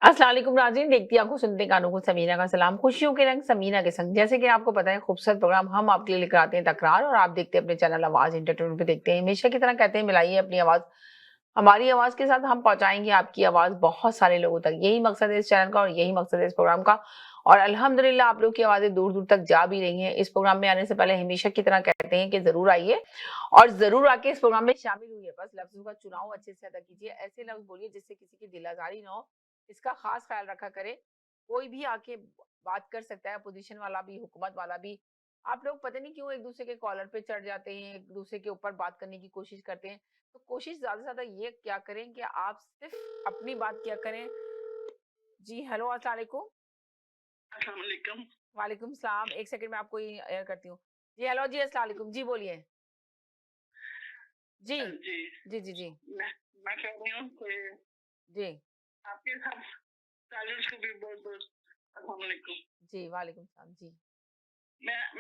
अस्सलाम वालेकुम नाज़रीन, देखती आंखों सुनते कानों को समीना का सलाम। खुशियों के रंग समीना के संग। जैसे कि आपको पता है, खूबसूरत प्रोग्राम हम आपके लिए लेकर आते हैं तकरार, और आप देखते हैं अपने चैनल आवाज़ एंटरटेनमेंट पे देखते हैं। हमेशा की तरह कहते हैं, मिलाइए अपनी आवाज़ हमारी आवाज़ के साथ, हम पहुँचाएँगे आपकी आवाज़ बहुत सारे लोगों तक। यही मकसद है इस चैनल का और यही मकसद है इस प्रोग्राम का। और अल्हम्दुलिल्लाह आप लोग की आवाज़ें दूर-दूर तक जा भी रही हैं। इस प्रोग्राम में आने से पहले हमेशा की तरह कहते हैं कि ज़रूर आइए और ज़रूर आके इस प्रोग्राम में शामिल हुइए। बस लफ्ज़ों का चुनाव अच्छे से अदा कीजिए। ऐसे लफ्ज़ बोलिए जिससे किसी की दिल आज़ारी ना हो, इसका खास ख्याल रखा करें। कोई भी आके बात कर सकता है, अपोजिशन वाला भी, हुकूमत वाला भी। आप लोग पता नहीं क्यों एक-दूसरे के कॉलर पे चढ़ जाते हैं, एक-दूसरे के ऊपर बात करने की कोशिश करते हैं। तो कोशिश ज़्यादा से ज़्यादा ये क्या करें कि आप सिर्फ़ अपनी बात किया करें। जी, हेलो, अस्सलाम वालेकुम। अस्सलाम वालेकुम। वालेकुम सलाम। 1 सेकंड में आपको ये एयर करती हूँ। जी, हेलो जी, अस्सलाम वालेकुम। जी, बोलिए। जी। जी, जी, जी, जी। मैं मैं कह रही हूँ कि जी। आपके सब कॉलेज को भी बहुत-बहुत अस्सलाम वालेकुम। जी, वालेकुम सलाम। जी।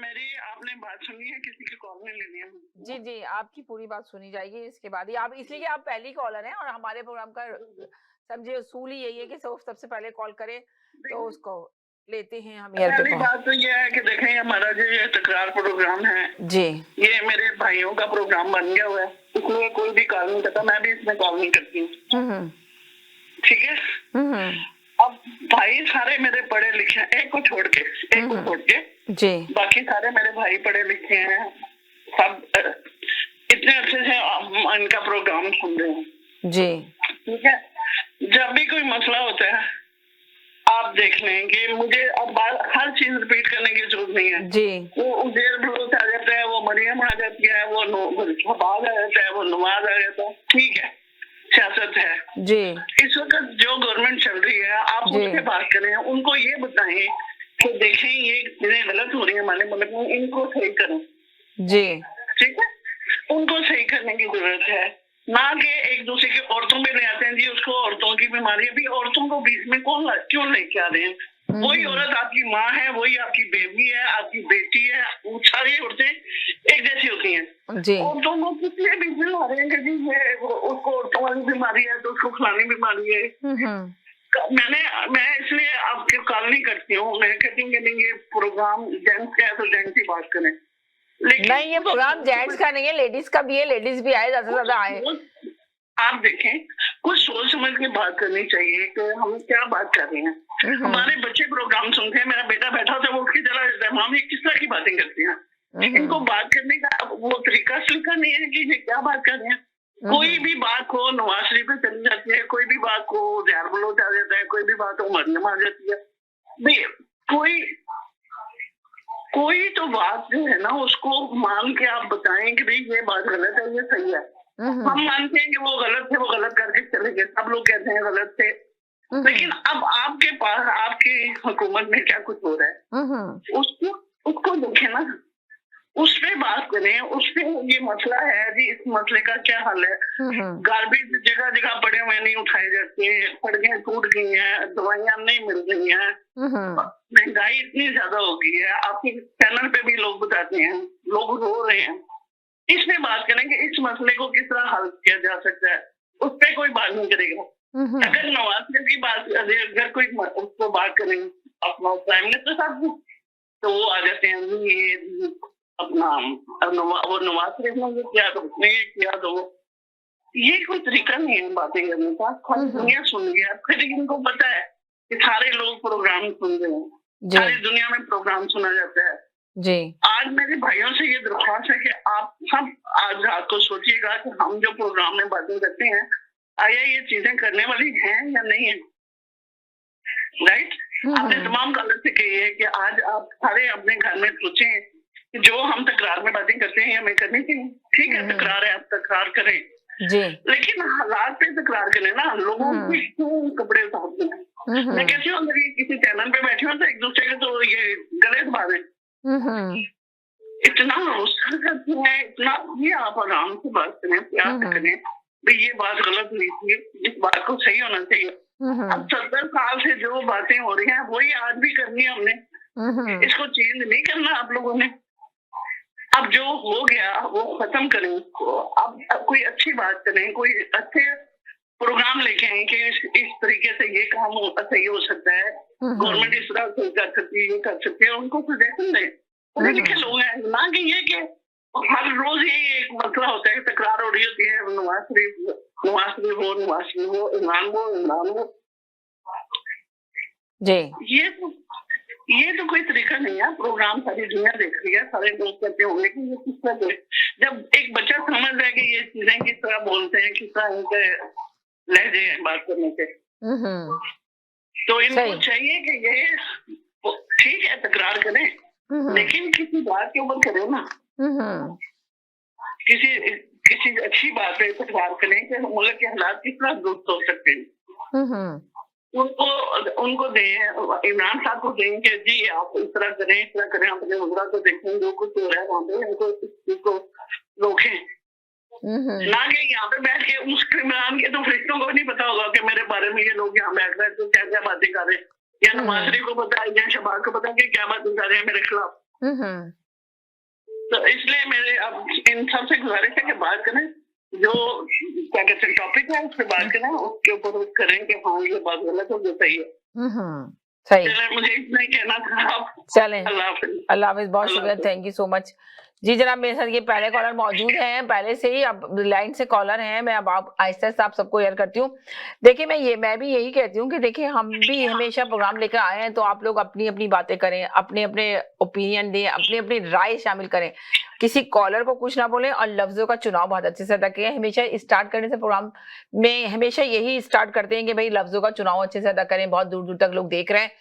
मेरी आपने बात सुनी है? किसी की कॉल नहीं लेनी है जी, मुझको। जी, आपकी पूरी बात सुनी जाएगी इसके बाद ही। आप इसलिए कि आप पहली कॉलर हैं और हमारे प्रोग्राम का समझिए उसूल ही यही है कि सबसे पहले कॉल करें, तो देखिए, उसको लेते हैं हम एयर पे पहली बात तो ये है कि देखें हमारा जो ये तकरार प्रोग्राम है, जी। ये मेरे भाइयों का प्रोग्राम बन गया हुआ है। इसलिए कोई भी कॉल नहीं करता, मैं भी इसमें कॉल नहीं करती हूँ। हुँ, हुँ। ठीक है? हुँ, हुँ। अब भाई सारे मेरे पढ़े लिखे हैं, एक को छोड़ के। जी। बाकी सारे मेरे भाई पढ़े लिखे हैं। सब इतने अच्छे से इनका प्रोग्राम सुन रहे हैं। जी। ठीक है? जब भी कोई मसला होता है, आप देख लें कि मुझे अब हर चीज रिपीट करने की जरूरत नहीं है। जी। वो उजेर बलोच आ जाता है, वो मरियम आ जाती है, वो शहबाज आ जाता है, वो नवाज आ जाता है। ठीक है, सियासत है। जी। इस वक्त जो गवर्नमेंट चल रही है, आप जी। उससे बात करें, उनको ये बताएं कि देखें ये चीजें गलत हो रही है हमारे मुल्क में, इनको सही करें। जी। ठीक है, उनको सही करने की जरूरत है, ना कि एक दूसरे की औरतों में ले आते हैं। जी उसको औरतों की बीमारी, अभी औरतों को बीच में क्यों लेके आ रहे हैं? वही औरत आपकी माँ है, वही आपकी बेबी है, आपकी बेटी है, वो सारी औरतें एक जैसी होती हैं। जी। औरतों को कितने बीच में ला रहे हैं कि जी ये उसको औरतों वाली बीमारी है, तो उसको फलानी बीमारी है। मैं इसलिए आपके कॉल नहीं करती हूँ, मैं कहती हूँ कि नहीं, ये प्रोग्राम जेंट्स का है तो जेंट्स ही बात करें। लेकिन नहीं, ये प्रोग्राम जेंट्स का नहीं है, लेडीज का भी है, लेडीज भी आए, ज्यादा से ज्यादा आए। आप देखें, कुछ सोच समझ के बात करनी चाहिए कि हम क्या बात कर रहे हैं। हमारे बच्चे प्रोग्राम सुनते हैं, मेरा बेटा बैठा होता है, वो उठ के चला जाता है, मामी किस तरह की बातें करती हैं। इनको बात करने का वो तरीका सीखा नहीं है कि ये क्या बात कर रहे हैं। कोई भी बात हो नवाज शरीफ पे चली जाती है, कोई भी बात को जहर बलोच आ जाता है, कोई भी बात हो मरियम आ जाती है। नहीं, कोई कोई तो बात जो है ना, उसको मान के आप बताएं कि भाई ये बात गलत है, ये सही है। हम मानते हैं कि वो गलत थे, वो गलत करके चले गए, सब लोग कहते हैं गलत थे। लेकिन अब आपके पास आपकी हुकूमत में क्या कुछ हो रहा है, उसको उसको देखें ना, उस पे बात करें, उस पे ये मसला है जी, इस मसले का क्या हल है। गार्बेज जगह जगह पड़े हुए नहीं उठाए जाते, सड़कें टूट गई हैं, दवाइयां नहीं मिल रही हैं, महंगाई इतनी ज्यादा हो गई है। आपके चैनल पे भी लोग बताते हैं, लोग रो रहे हैं। इस पे बात करें कि इस मसले को किस तरह हल किया जा सकता है, उस पे कोई बात नहीं करेगा। अगर नवाज शरीफ की बात, अगर कोई उसको बात करें अपना प्राइम मिनिस्टर साहब की, तो वो आ जाते हैं ये अपना वो नवाज शरीफ ने ये किया तो उसने ये किया, तो ये कोई तरीका नहीं है बातें करने का। सारी दुनिया सुन गया, फिर इनको पता है कि सारे लोग प्रोग्राम सुन रहे हैं, सारी दुनिया में प्रोग्राम सुना जाता है। जी। आज मेरे भाइयों से ये दरख्वास्त है कि आप सब आज रात को सोचिएगा कि हम जो प्रोग्राम में बातें करते हैं, आया ये चीजें करने वाली हैं या नहीं है। राइट? आपने तमाम गलत से कही है कि आज आप सारे अपने घर में सोचें कि जो हम तकरार में बातें करते हैं हमें करनी चाहिए। ठीक है, तकरार है, आप तकरार करें, जी। लेकिन हालात पे तकरार करें ना, लोगों के क्यों कपड़े उतारते हैं। मैं कहती हूँ अगर ये किसी चैनल पे बैठे हो तो एक दूसरे के तो ये गलत बात है। इतना गुस्सा करते हैं, इतना भी आप आराम से बात करें, प्यार से करें, भाई ये बात गलत हुई थी, इस बात को सही होना चाहिए। अब 70 साल से जो बातें हो रही हैं वही आज भी करनी है हमने, इसको चेंज नहीं करना आप लोगों ने। अब जो हो गया वो खत्म करें, अब कोई अच्छी बात करें, कोई अच्छे प्रोग्राम प्रोग्राम लेके आए कि इस तरीके से ये काम सही हो सकता है, गवर्नमेंट इस तरह से कर सकती है, ये कर सकती है, उनको सजेशन दें। पढ़े लिखे लोग हैं, ना कि ये कि हर रोज ही एक मसला होता है, तकरार हो रही होती है, नवाज शरीफ हो, इमरान हो। जी ये तो कोई तरीका नहीं है। प्रोग्राम सारी दुनिया देख रही है, सारे लोग कहते होंगे कि ये किस तरह से, जब एक बच्चा समझ जाए कि ये चीजें किस तरह बोलते हैं, किस तरह इनके लहजे हैं बात करने के, तो इनको चाहिए कि ये ठीक है तकरार करें, लेकिन किसी बात के ऊपर करें ना, किसी अच्छी बात पे तकरार करें कि मुल्क के हालात किस तरह दुरुस्त हो सकते हैं, उनको दें। इमरान साहब को दें कि जी आप इस तरह करें, अपने मुद्रा को देखें, जो कुछ हो रहा है वहाँ पे इनको रोकें, ना कि यहाँ पे बैठ के उस इमरान के तो फरिश्तों को नहीं पता होगा कि मेरे बारे में ये लोग यहाँ बैठ रहे हैं तो क्या क्या बातें कर रहे हैं, या नवाज शरीफ को पता है या शहबाज को पता है कि क्या बातें कर रहे हैं मेरे खिलाफ। तो इसलिए मेरे अब इन सबसे गुजारिश है कि बात करें, जो क्या कहते हैं टॉपिक है उस पर बात करें, उसके ऊपर करें कि हाँ ये बात गलत हो, जो सही है। सही, मुझे इतना ही कहना था। चलें, अल्लाह हाफिज, बहुत शुक्रिया, थैंक यू सो मच। जी जनाब, मेरे साथ ये पहले कॉलर मौजूद हैं, पहले से ही अब लाइन से कॉलर हैं, मैं अब आप आहिस्ता आहिस्ता आप सबको याद करती हूँ। देखिए मैं भी यही कहती हूँ कि देखिए हम भी हमेशा प्रोग्राम लेकर आए हैं, तो आप लोग अपनी अपनी बातें करें, अपने अपने ओपिनियन दें, अपनी अपनी राय शामिल करें, किसी कॉलर को कुछ ना बोले और लफ्जों का चुनाव बहुत अच्छे से अदा करें। हमेशा स्टार्ट करने से प्रोग्राम में हमेशा यही स्टार्ट करते हैं कि भाई लफ्जों का चुनाव अच्छे से अदा करें, बहुत दूर दूर तक लोग देख रहे हैं,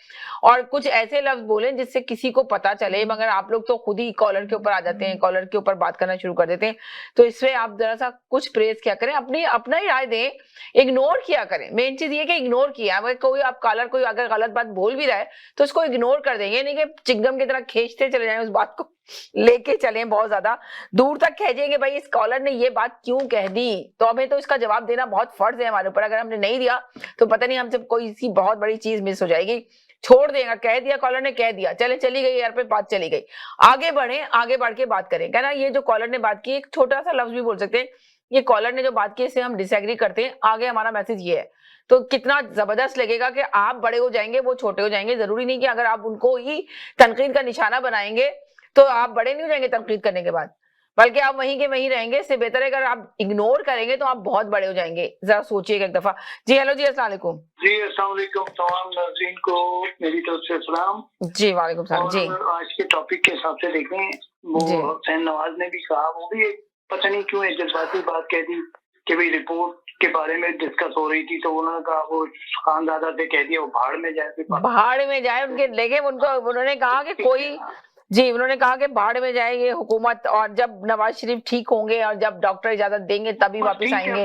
और कुछ ऐसे लफ्ज बोलें जिससे किसी को पता चले। मगर आप लोग तो खुद ही कॉलर के ऊपर आ जाते हैं, कॉलर के ऊपर बात करना शुरू कर देते हैं, तो इसमें आप जरा सा कुछ प्रेस क्या करें, अपना ही राय दें, इग्नोर किया करें। मेन चीज ये कि इग्नोर किया, अगर कोई आप कॉलर कोई अगर गलत बात बोल भी रहा है तो उसको इग्नोर कर देंगे, नहीं कि चिंगम की तरह खींचते चले जाएं, उस बात को लेके चलें, बहुत ज्यादा दूर तक खींचेंगे भाई इस कॉलर ने ये बात क्यों कह दी, तो हमें तो इसका जवाब देना बहुत फर्ज है हमारे ऊपर। अगर हमने नहीं दिया तो पता नहीं हमसे कोई सी बहुत बड़ी चीज मिस हो जाएगी। छोड़ देगा, कह दिया कॉलर ने, कह दिया, चली गई यार पे बात, चली गई, आगे बढ़े, आगे बढ़ के बात करें। कहना ये जो कॉलर ने बात की, एक छोटा सा लफ्ज भी बोल सकते हैं, ये कॉलर ने जो बात की इससे हम डिसएग्री करते हैं, आगे हमारा मैसेज ये है, तो कितना जबरदस्त लगेगा कि आप बड़े हो जाएंगे, वो छोटे हो जाएंगे। जरूरी नहीं कि अगर आप उनको ही तनकीद का निशाना बनाएंगे तो आप बड़े नहीं हो जाएंगे तनकीद करने के बाद, बल्कि आप वहीं के वहीं रहेंगे। इससे बेहतर है अगर आप इग्नोर करेंगे तो आप बहुत बड़े हो जाएंगे। जरा सोचिएगा एक दफा। जी हेलो जी, अस्सलाम वालेकुम। जी अस्सलाम वालेकुम, तमाम नाज़रीन को मेरी तरफ से सलाम। जी वालेकुम सलाम। जी आज के टॉपिक के हिसाब से देखें, वो हुसैन नवाज ने भी कहा, वो भी एक पता नहीं क्यों एक जज्बाती बात कह दी कि भाई रिपोर्ट के बारे में डिस्कस हो रही थी, तो उन्होंने कहा वो खानदादा से कह दिया वो भाड़ में जाए, भाड़ में जाए उनके, लेकिन उन्होंने कहा कि कोई जी, उन्होंने कहा कि भाड़ में जाएंगे हुकूमत, और जब नवाज शरीफ ठीक होंगे और जब डॉक्टर इजाजत देंगे तभी वापस आएंगे,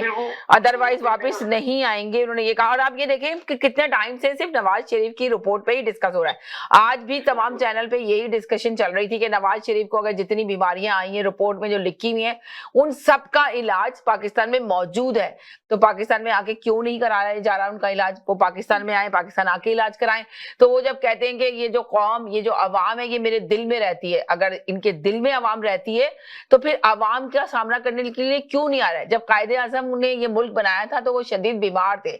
अदरवाइज वापस नहीं आएंगे, उन्होंने ये कहा। और आप ये देखें कि कितने टाइम से सिर्फ नवाज शरीफ की रिपोर्ट पे ही डिस्कस हो रहा है। आज भी तमाम चैनल पे यही डिस्कशन चल रही थी कि नवाज शरीफ को अगर जितनी बीमारियां आई हैं रिपोर्ट में जो लिखी हुई है, उन सब का इलाज पाकिस्तान में मौजूद है, तो पाकिस्तान में आके क्यों नहीं कराया जा रहा उनका इलाज? वो पाकिस्तान में आए, पाकिस्तान आके इलाज कराएं। तो वो जब कहते हैं कि ये जो कौम, ये जो अवाम है, ये मेरे दिल में रहती है, अगर इनके दिल में अवाम रहती है तो फिर अवाम का सामना करने के लिए क्यों नहीं आ रहा है? जब कायदे आजम ने ये मुल्क बनाया था तो वो शदीद बीमार थे,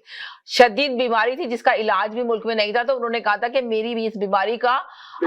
शदीद बीमारी थी जिसका इलाज भी मुल्क में नहीं था, तो उन्होंने कहा था कि मेरी भी इस बीमारी का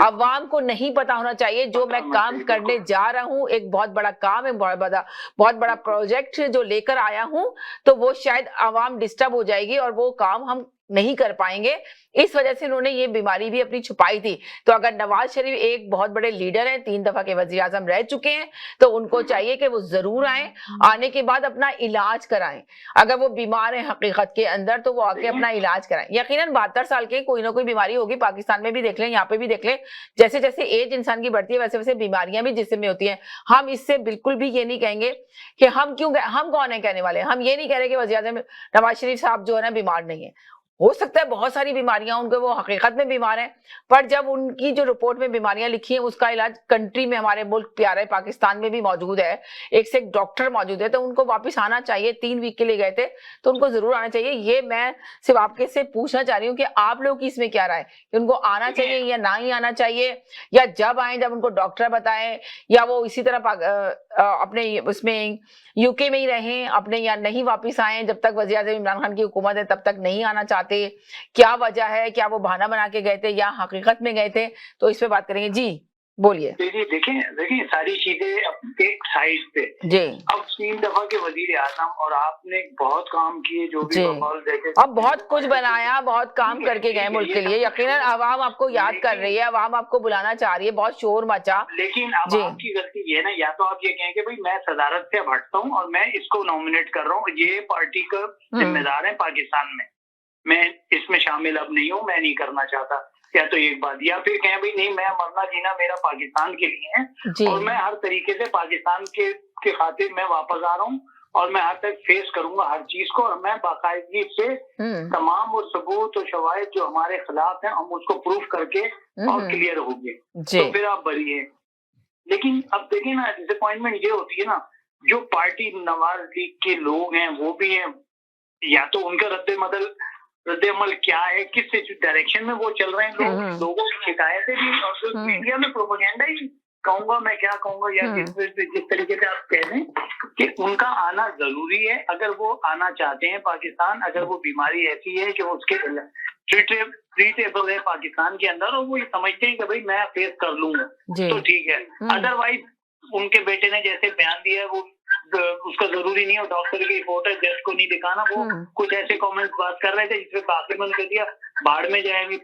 अवाम को नहीं पता होना चाहिए, जो मैं काम करने जा रहा हूं एक बहुत बड़ा काम है, बहुत बड़ा प्रोजेक्ट जो लेकर आया हूं, तो वो शायद अवाम डिस्टर्ब हो जाएगी और वो काम हम नहीं कर पाएंगे। इस वजह से उन्होंने ये बीमारी भी अपनी छुपाई थी। तो अगर नवाज शरीफ एक बहुत बड़े लीडर हैं, 3 दफा के वजीर आजम रह चुके हैं, तो उनको चाहिए कि वो जरूर आए, आने के बाद अपना इलाज कराएं। अगर वो बीमार हैं हकीकत के अंदर तो वो आके अपना इलाज कराएं। यकीनन 72 साल के कोई ना कोई बीमारी होगी, पाकिस्तान में भी देख लें, यहाँ पे भी देख लें, जैसे जैसे एज इंसान की बढ़ती है वैसे वैसे बीमारियां भी जिस्म में होती हैं। हम इससे बिल्कुल भी ये नहीं कहेंगे कि हम कौन है कहने वाले, हम ये नहीं कह रहे कि वजीर आजम नवाज शरीफ साहब जो है ना बीमार नहीं है, हो सकता है बहुत सारी बीमारियां उनको, वो हकीकत में बीमार हैं, पर जब उनकी जो रिपोर्ट में बीमारियां लिखी हैं उसका इलाज कंट्री में, हमारे मुल्क प्यारे पाकिस्तान में भी मौजूद है, एक से एक डॉक्टर मौजूद है, तो उनको वापस आना चाहिए। 3 वीक के लिए गए थे तो उनको जरूर आना चाहिए। ये मैं सिर्फ आपके से पूछना चाह रही हूँ कि आप लोग की इसमें क्या राय, कि उनको आना चाहिए या ना ही आना चाहिए, या जब आए जब उनको डॉक्टर बताएं, या वो इसी तरह अपने उसमें यूके में ही रहें अपने, या नहीं वापस आए जब तक वज़ीर-ए-आज़म इमरान खान की हुकूमत है तब तक नहीं आना चाहते, क्या वजह है, क्या वो बहाना बना के गए थे या हकीकत में गए थे, तो इस पे बात करेंगे। जी बोलिए। देखिए सारी चीजें अपने साइड पे जी। अब 3 दफा के वजीर आजम और आपने बहुत काम किए, जो भी बकौल देखे, अब बहुत कुछ बनाया, बहुत काम करके गए मुल्क के लिए, यकीनन आवाम आपको याद कर रही है, आवाम आपको बुलाना चाह रही है, बहुत शोर मचा। लेकिन अब आपकी गलती ये है ना, या तो आप ये कहें कि भाई मैं सदारत से अब हटता हूँ और मैं इसको नॉमिनेट कर रहा हूँ, ये पार्टी का जिम्मेदार है पाकिस्तान में, मैं इसमें शामिल अब नहीं हूँ, मैं नहीं करना चाहता, या तो एक बात, या फिर कहें भाई नहीं, मैं मरना जीना मेरा पाकिस्तान के लिए है और मैं हर तरीके से पाकिस्तान के खातिर मैं वापस आ रहा हूँ और मैं हर तक फेस करूंगा हर चीज को, और मैं बाकायदगी से तमाम वो सबूत और शवाहिद जो हमारे खिलाफ हैं हम उसको प्रूफ करके और क्लियर होंगे, तो फिर आप बरिए। लेकिन अब देखिए ना, डिसअपॉइंटमेंट ये होती है ना, जो पार्टी नवाज लीग के लोग हैं वो भी हैं, या तो उनका रद्द-ए-अमल क्या है, किस डायरेक्शन में वो चल रहे हैं, लोगों की शिकायतें भी, और मीडिया में प्रोपेगेंडा ही कहूंगा, मैं क्या कहूंगा, या जिस तरीके से आप कह रहे हैं कि उनका आना जरूरी है, अगर वो आना चाहते हैं पाकिस्तान, अगर वो बीमारी ऐसी है कि वो उसके ट्रीटेबल है पाकिस्तान के अंदर और वो ये समझते हैं कि भाई मैं फेस कर लूंगा, तो ठीक है। अदरवाइज उनके बेटे ने जैसे बयान दिया है वो उसका जरूरी नहीं है, डॉक्टर की रिपोर्ट है, जज को नहीं दिखाना, वो कुछ ऐसे कमेंट्स बात कर रहे थे जिसमें आखिर में उन्होंने दिया बाढ़ में जाएंगे,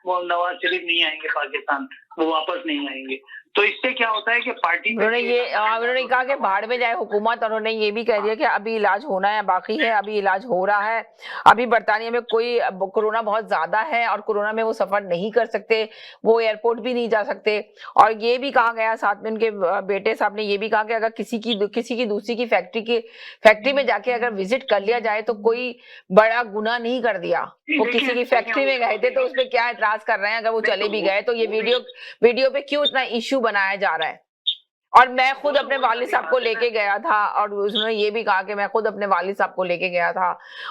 वो नवाज शरीफ नहीं आएंगे पाकिस्तान, वो वापस नहीं आएंगे। तो इससे क्या होता है कि पार्टी उन्होंने कहा कि बाढ़ में जाए हुकूमत, और उन्होंने ये भी कह दिया कि अभी इलाज होना है, बाकी है, अभी इलाज हो रहा है, अभी बरतानिया में कोई कोरोना बहुत ज्यादा है और कोरोना में वो सफर नहीं कर सकते, वो एयरपोर्ट भी नहीं जा सकते। और ये भी कहा गया साथ में उनके बेटे साहब ने ये भी कहा कि अगर किसी की दूसरी की फैक्ट्री में जाके अगर विजिट कर लिया जाए तो कोई बड़ा गुनाह नहीं कर दिया, वो किसी की फैक्ट्री में गए थे तो उसमें क्या एतराज कर रहे हैं, अगर वो चले भी गए तो ये वीडियो पे क्यों इतना इश्यू बनाया जा रहा है। और मैं खुद अपने वालिद साहब को लेके गया था और उन्होंने ये भी कहा कि मैं खुद अपने वालिद साहब को लेके गया था,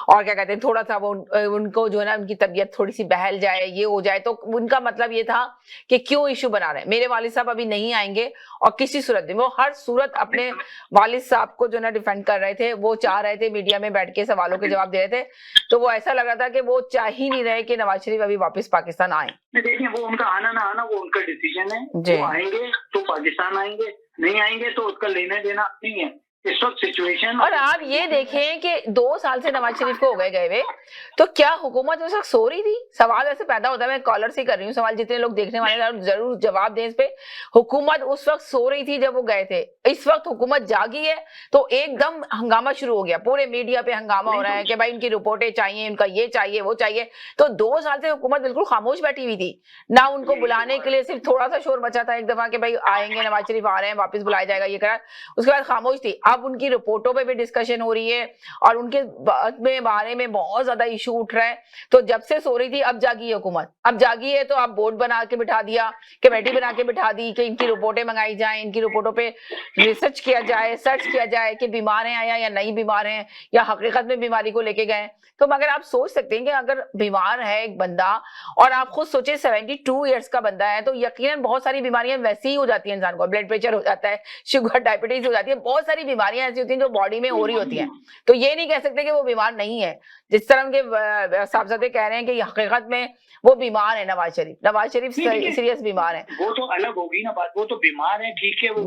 और क्या कहते हैं थोड़ा सा वो उनको जो है ना उनकी तबीयत थोड़ी सी बहल जाए, ये हो जाए, तो उनका मतलब ये था कि क्यों इशू बना रहे हैं। मेरे वालिद साहब अभी नहीं आएंगे और किसी सूरत में वो हर सूरत अपने वालिद साहब को जो ना डिफेंड कर रहे थे, वो चाह रहे थे मीडिया में बैठ के सवालों के जवाब दे रहे थे, तो वो ऐसा लग रहा था कि वो चाह ही नहीं रहे कि नवाज शरीफ अभी वापस पाकिस्तान आए। देखिए वो उनका आना ना आना वो उनका डिसीजन है, वो आएंगे तो पाकिस्तान आएंगे, नहीं आएंगे तो उसका लेना देना नहीं है इस वक्त सिचुएशन। और आप ये देखें कि 2 साल से नवाज शरीफ को हो गए हुए, तो क्या हुकूमत उस वक्त सो रही थी? सवाल ऐसे पैदा होता है, मैं कॉलर से कर रही हूँ सवाल, जितने लोग देखने वाले जरूर जवाब दें इस पे। हुकूमत उस वक्त सो रही थी जब वो गए थे, इस वक्त हुकूमत जागी है तो एकदम हंगामा शुरू हो गया, पूरे मीडिया पे हंगामा हो रहा है कि भाई इनकी रिपोर्टें चाहिए, इनका ये चाहिए वो चाहिए। तो 2 साल से हुकूमत बिल्कुल खामोश बैठी हुई थी ना, उनको बुलाने के लिए सिर्फ थोड़ा सा शोर मचा था एक दफा कि भाई आएंगे, नवाज शरीफ आ रहे हैं, वापस बुलाया जाएगा, ये करा, उसके बाद खामोश थी। अब उनकी रिपोर्टों पे भी डिस्कशन हो रही है और उनके बारे में बहुत ज्यादा इशू उठ रहा है। तो जब से सो रही थी अब जागी है हुकूमत, अब जागी है तो आप बोर्ड बना के बिठा दिया, कमेटी बना के बिठा दी कि इनकी रिपोर्टें मंगाई जाएं, इनकी रिपोर्टों पे रिसर्च किया जाए, सर्च किया जाए कि बीमार हैं या नहीं बीमार हैं, या हकीकत में बीमारी को लेके गए। तो मगर आप सोच सकते हैं कि अगर बीमार है एक बंदा, और आप खुद सोचे 72 ईयर्स का बंदा है, तो यकीनन बहुत सारी बीमारियां वैसी ही हो जाती है इंसान को, ब्लड प्रेशर हो जाता है, शुगर डायबिटीज हो जाती है, बहुत सारी बीमारियां ऐसी होती हैं जो बॉडी में हो रही होती हैं। तो ये नहीं कह सकते कि वो बीमार नहीं है, जिस तरह उनके साहबजादे कह रहे हैं कि हकीकत में वो बीमार है। नवाज शरीफ सीरियस बीमार है, वो तो अलग होगी ना बात, वो तो बीमार है, ठीक है, वो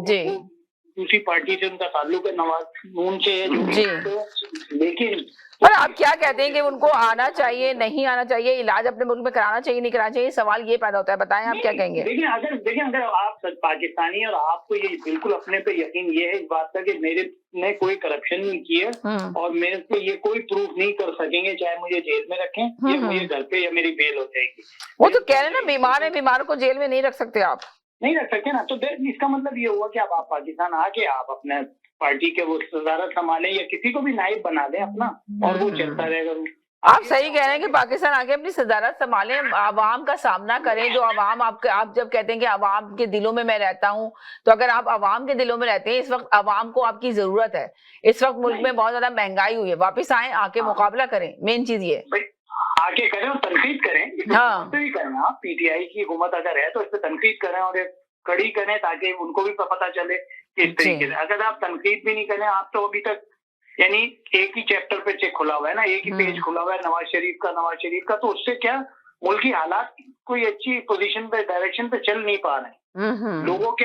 दूसरी पार्टी से उनका ताल्लुक है, नवाज नून से है, लेकिन और आप क्या कहते हैं कि उनको आना चाहिए, नहीं आना चाहिए, इलाज अपने मुल्क में कराना चाहिए, नहीं कराना चाहिए, सवाल ये पैदा होता है, बताएं आप क्या कहेंगे? देखिए अगर आप पाकिस्तानी और आपको ये बिल्कुल अपने पे यकीन ये है इस बात का कि मेरे ने कोई करप्शन नहीं किया और मेरे को ये कोई प्रूफ नहीं कर सकेंगे, चाहे मुझे जेल में रखें या मुझे घर पे या मेरी बेल हो जाएगी। वो तो कह रहे हैं ना बीमार है, बीमार को जेल में नहीं रख सकते, आप नहीं रख सकते ना, तो इसका मतलब ये हुआ कि आप पाकिस्तान आके आप अपने पार्टी के वो सदारत संभालें या किसी को भी नायब बना दें अपना, और वो चलता रहेगा। आप सही कह रहे हैं कि पाकिस्तान आके अपनी सदारत संभाले, अवाम का सामना करें। जो अवाम आप जब कहते हैं कि अवाम के दिलों में मैं रहता हूं, तो अगर आप अवाम के दिलों में रहते हैं, इस वक्त अवाम को आपकी जरूरत है। इस वक्त मुल्क में बहुत ज्यादा महंगाई हुई है, वापस आए, आके मुकाबला करें, मेन चीज ये आके करें और तनकीद करें। हाँ भी करें, आप पीटीआई की हुकूमत अगर है तो इस पर तनकीद करें और एक कड़ी करें ताकि उनको भी पता चले किस तरीके से। अगर आप तनकीद भी नहीं करें, आप तो अभी तक यानी एक ही चैप्टर पे चेक खुला हुआ है ना, एक ही पेज खुला हुआ है नवाज शरीफ का, तो उससे क्या मुल्क की हालात कोई अच्छी पोजीशन पे, डायरेक्शन पे चल नहीं पा रहे हैं लोगों के।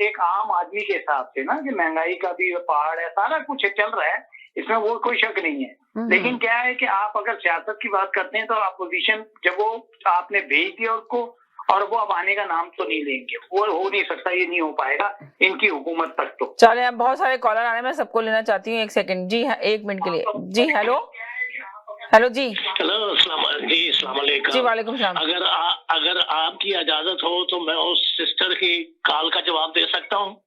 एक आम आदमी के हिसाब से ना कि महंगाई का भी पहाड़ है, सारा कुछ चल रहा है, इसमें वो कोई शक नहीं है। लेकिन क्या है कि आप अगर सियासत की बात करते हैं तो अपोजिशन जब वो आपने भेज दिया उसको और वो अब आने का नाम तो नहीं लेंगे, वो हो नहीं सकता, ये नहीं हो पाएगा इनकी हुकूमत तक। तो चले, अब बहुत सारे कॉलर आ रहे हैं, मैं सबको लेना चाहती हूँ, एक सेकंड जी, 1 मिनट के लिए जी। हेलो जी। हेलो जी, अस्सलाम वालेकुम। जी वालेकुम सलाम। अगर आपकी इजाजत हो तो मैं उस सिस्टर की कॉल का जवाब दे सकता हूँ?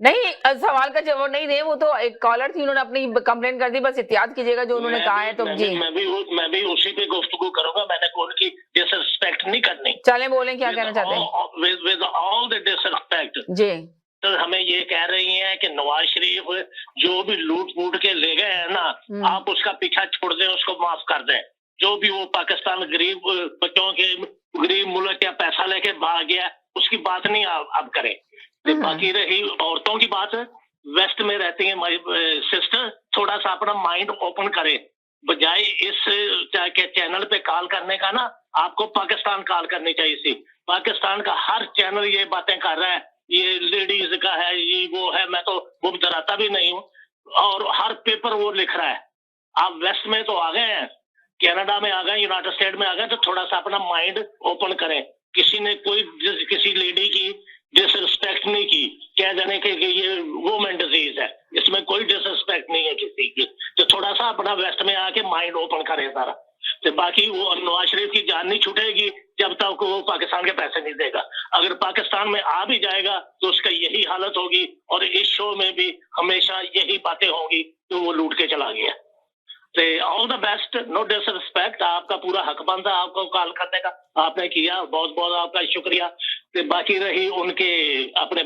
नहीं, सवाल का जवाब नहीं दे, वो तो एक कॉलर थी, उन्होंने अपनी कंप्लेंट कर दी, बस एहतियात कीजिएगा जो उन्होंने कहा है। तो जी मैं भी उसी पे गुफ्तगू करूंगा, मैंने उनकी डिसरिस्पेक्ट नहीं करनी। चले बोलें, क्या कहना चाहते हैं? विद ऑल द डिसरिस्पेक्ट जी, तो हमें ये कह रही हैं कि नवाज शरीफ जो भी लूट फूट के ले गए हैं ना, आप उसका पीछा छोड़ दें, उसको माफ कर दें। जो भी वो पाकिस्तान गरीब बच्चों के गरीब मुल्क का पैसा लेके भाग गया, उसकी बात नहीं आप करें। बाकी रही औरतों की बात, वेस्ट में रहती है माय सिस्टर, थोड़ा सा अपना माइंड ओपन करें, बजाय इस चैनल पे कॉल करने का ना, आपको पाकिस्तान कॉल करनी चाहिए थी। पाकिस्तान का हर चैनल ये बातें कर रहा है, ये लेडीज का है, ये वो है, मैं तो वो डराता भी नहीं हूँ, और हर पेपर वो लिख रहा है। आप वेस्ट में तो आ गए हैं, कनाडा में आ गए, यूनाइटेड स्टेट में आ गए, तो थोड़ा सा अपना माइंड ओपन करें। किसी ने किसी लेडी की डिसरिस्पेक्ट नहीं की, कह देने के ये वुमेन डिजीज है, इसमें कोई डिसरिस्पेक्ट नहीं है किसी की। तो थोड़ा सा अपना वेस्ट में आके माइंड ओपन करें सारा। तो बाकी वो नवाज शरीफ की जान नहीं छूटेगी जब तक वो पाकिस्तान के पैसे नहीं देगा। अगर पाकिस्तान में आ भी जाएगा तो उसका यही हालत होगी, और इस शो में भी हमेशा यही बातें होंगी तो वो लूट के चला गया। All the best, no disrespect, आपका पूरा हक बनता है आपको कॉल करने का, आपने किया, बहुत बहुत आपका शुक्रिया। तो बाकी रही उनके अपने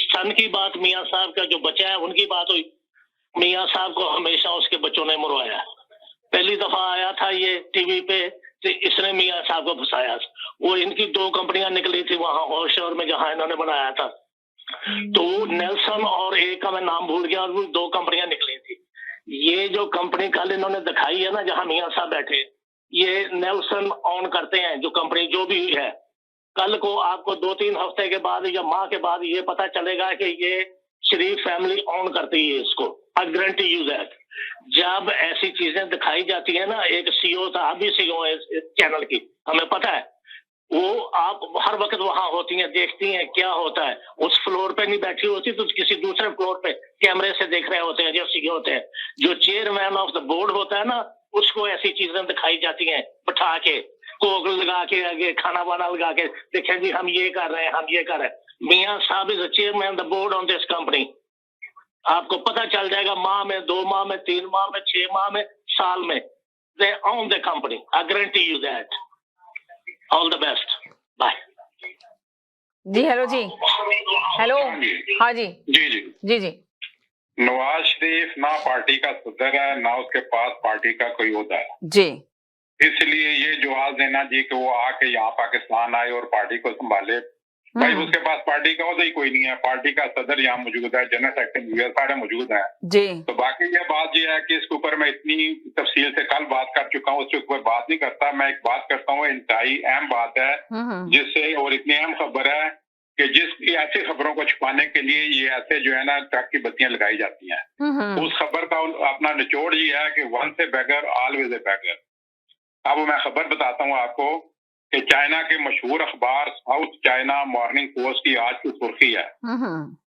सन की बात, मियाँ साहब का जो बच्चा है उनकी बात हुई, मियाँ साहब को हमेशा उसके बच्चों ने मरवाया। पहली दफा आया था ये टीवी पे तो इसने मियाँ साहब को फंसाया। वो इनकी 2 कंपनियां निकली थी वहां ऑफशोर में जहां इन्होंने बनाया था, तो वो नेल्सन और एक का मैं नाम भूल गया, और वो 2 कंपनियां निकली थी। ये जो कंपनी कल इन्होंने दिखाई है ना जहां मियाँ साहब बैठे, ये नेल्सन ऑन करते हैं जो कंपनी जो भी है। कल को आपको 2-3 हफ्ते के बाद या माह के बाद ये पता चलेगा कि ये शरीफ फैमिली ऑन करती है इसको। आई गारंटी यू दैट। जब ऐसी चीजें दिखाई जाती है ना, एक सीईओ था, अभी सीईओ है इस चैनल की, हमें पता है, वो आप हर वक्त वहां होती हैं, देखती हैं क्या होता है। उस फ्लोर पे नहीं बैठी होती तो किसी दूसरे फ्लोर पे कैमरे से देख रहे होते हैं जो सीईओ होते हैं। जो चेयरमैन ऑफ द बोर्ड होता है ना, उसको ऐसी चीजें दिखाई जाती हैं, बैठा के कोक लगा के आगे खाना वाना लगा के, देखें जी हम ये कर रहे हैं, हम ये कर रहे हैं। मियाँ साहब is the chairman the board on this company. आपको पता चल जाएगा, माह में, 2 माह में, 3 माह में, 6 माह में, साल में, they own the company. I guarantee you that. All the best, bye. जी हेलो जी, हेलो, हाँ जी जी जी जी जी। नवाज शरीफ ना पार्टी का सदर है, ना उसके पास पार्टी का कोई ओहदा है जी, इसलिए ये जवाब देना जी कि वो आके यहाँ पाकिस्तान आए और पार्टी को संभाले, भाई उसके पास पार्टी का ओहदा ही कोई नहीं है। पार्टी का सदर यहाँ मौजूद है, जनरल सेक्रेटरी सारे मौजूद हैं जी। तो बाकी ये बात ये है कि इसके ऊपर मैं इतनी तफसील से कल बात कर चुका हूँ, उसके ऊपर बात नहीं करता। मैं एक बात करता हूँ, इंतहाई अहम बात है जिससे, और इतनी अहम खबर है कि जिस ऐसी खबरों को छुपाने के लिए ये ऐसे जो है ना ट्रक की बत्तियां लगाई जाती हैं। उस खबर का अपना निचोड़ ये है कि once a beggar always a बेगर। अब मैं खबर बताता हूँ आपको कि चाइना के मशहूर अखबार साउथ चाइना मॉर्निंग पोस्ट की आज की सुर्खी है,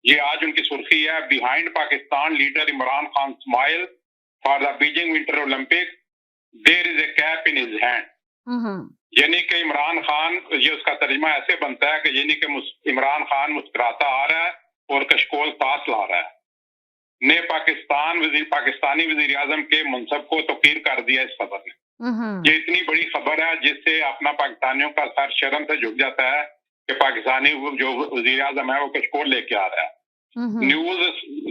ये आज उनकी सुर्खी है, behind Pakistan leader Imran Khan smile for the Beijing winter Olympic, there is a cap in his hand. यानी कि इमरान खान, ये उसका तर्जुमा ऐसे बनता है कि यानी कि इमरान खान मुस्कुराता आ रहा है और कशकोल पास ला रहा है। ने पाकिस्तानी वजीर आजम के मनसब को तौकीर कर दिया इस खबर ने। ये इतनी बड़ी खबर है जिससे अपना पाकिस्तानियों का सर शर्म से झुक जाता है कि पाकिस्तानी जो वजीर आजम है वो कशकोल लेके आ रहा है। न्यूज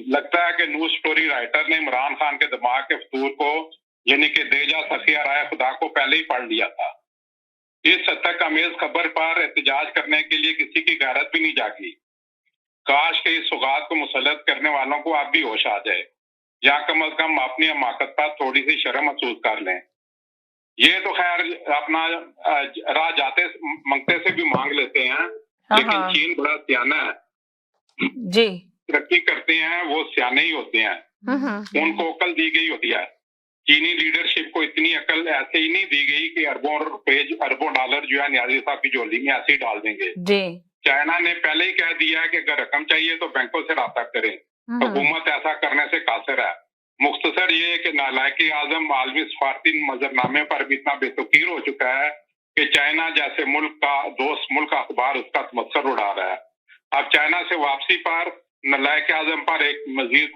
लगता है कि न्यूज स्टोरी राइटर ने इमरान खान के दिमाग के फतूर को यानी कि देजा सखिया राय खुदा को पहले ही पढ़ लिया था। इस हद तक अमेज खबर पर एहतजाज करने के लिए किसी की गैरत भी नहीं जागी। काश के इस सौगात को मुसल्लत करने वालों को आप भी होश आ जाए या कम अज कम अपनी हमाकत पर थोड़ी सी शर्म महसूस कर लें। ये तो खैर अपना राह जाते मंगते से भी मांग लेते हैं, लेकिन चीन बड़ा सियाना है जी, तरक्की करते हैं वो सियाने ही होते हैं। उनको अकल दी गई होती है। चीनी लीडरशिप को इतनी अकल ऐसे ही नहीं दी गई कि अरबों रुपए अरबों डॉलर जो है न्याजी साहब की झोली में ऐसे ही डाल देंगे। चाइना ने पहले ही कह दिया है कि अगर रकम चाहिए तो बैंकों से राब्ता करें। हुकूमत ऐसा करने से कासिर है। मुख्तसर ये कि नालायकी आजम आलमी सफारती मजरनामे पर भी इतना बेतुकीर हो चुका है कि चाइना जैसे मुल्क का दोस्त मुल्क का अखबार उसका तमस्सर उड़ा रहा है। अब चाइना से वापसी पर नालायकी आजम पर एक मजीद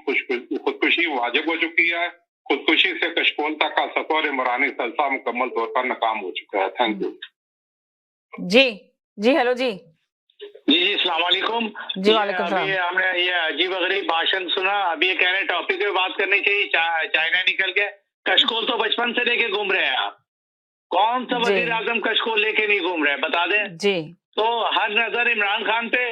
खुदकुशी वाजिब हो चुकी है। खुदकुशी से कशकोल तक का सफर इमरानी सलसा मुकम्मल तौर पर नाकाम हो चुका है। Thank you. जी हेलो जी जी अस्सलाम वालेकुम। जी वालेकुम सलाम। हमने ये अजीब गरीब भाषण सुना। अभी ये कह रहे हैं टॉपिक पे बात करनी चाहिए। चाइना निकल के कशकोल तो बचपन से लेके घूम रहे हैं आप। कौन सा वजीर आजम कशकोल लेके नहीं घूम रहे बता दें जी। तो हर नजर इमरान खान पे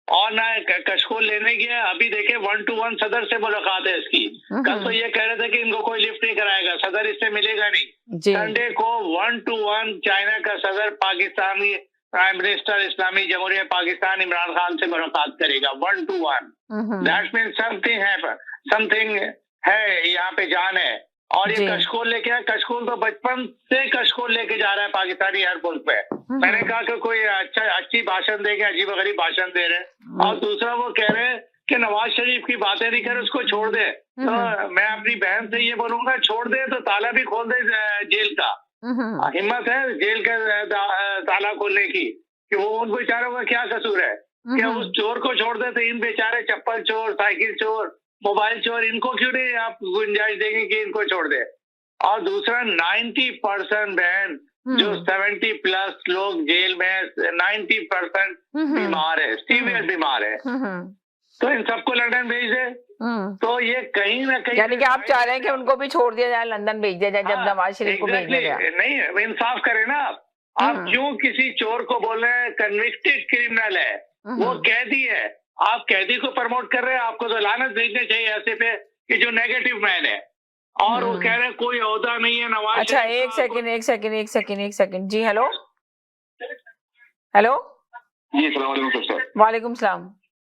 और ना कशकोल लेने की है। अभी देखे 1 to 1 सदर से मुलाकात है इसकी। कल तो ये कह रहे थे कि इनको कोई लिफ्ट नहीं कराएगा, सदर इससे मिलेगा नहीं। संडे को 1 to 1 चाइना का सदर पाकिस्तानी प्राइम मिनिस्टर इस्लामी जमहूरियत पाकिस्तान इमरान खान से मुलाकात करेगा 1 to 1। दैट मीन समथिंग है यहाँ पे जान है। और ये कशकोल लेके आया। कशकोल तो बचपन से कशकोल लेके जा रहा है पाकिस्तानी एयरपोर्ट पे। मैंने कहा कि कोई अच्छी भाषण देंगे, अजीब गरीब भाषण दे रहे हैं। और दूसरा वो कह रहे हैं कि नवाज शरीफ की बातें नहीं करे, उसको छोड़ दे। तो मैं अपनी बहन से ये बोलूंगा छोड़ दे तो ताला भी खोल दे जेल का। हिम्मत है जेल का ताला खोलने की कि वो उन बेचारों का क्या कसूर है। क्या उस चोर को छोड़ दे तो इन बेचारे चप्पल चोर, साइकिल चोर, मोबाइल चोर, इनको क्यों नहीं आप गुंजाइश देंगे कि इनको छोड़ दे। और दूसरा 90% बहन जो 70+ लोग जेल में 90% बीमार है, सीवियर बीमार है। तो इन सबको लंदन भेज दे। तो ये कहीं ना कहीं यानी कि आप चाह रहे हैं कि उनको भी छोड़ दिया जाए, लंदन भेज दिया जाए जब नवाज शरीफ को भेज दिया जाए। नहीं इंसाफ करें ना आप क्यों किसी चोर को बोल रहे हैं कन्विक्टेड क्रिमिनल है, वो कैदी है, आप कैदी को प्रमोट कर रहे हैं। आपको तो लानत भेजने चाहिए ऐसे पे कि जो नेगेटिव मैन है। और वो कह रहे हैं कोई ओहदा नहीं है नवाज। अच्छा एक सेकंड जी। हेलो जी अस्सलाम वालेकुम सर। वालेकुम सलाम।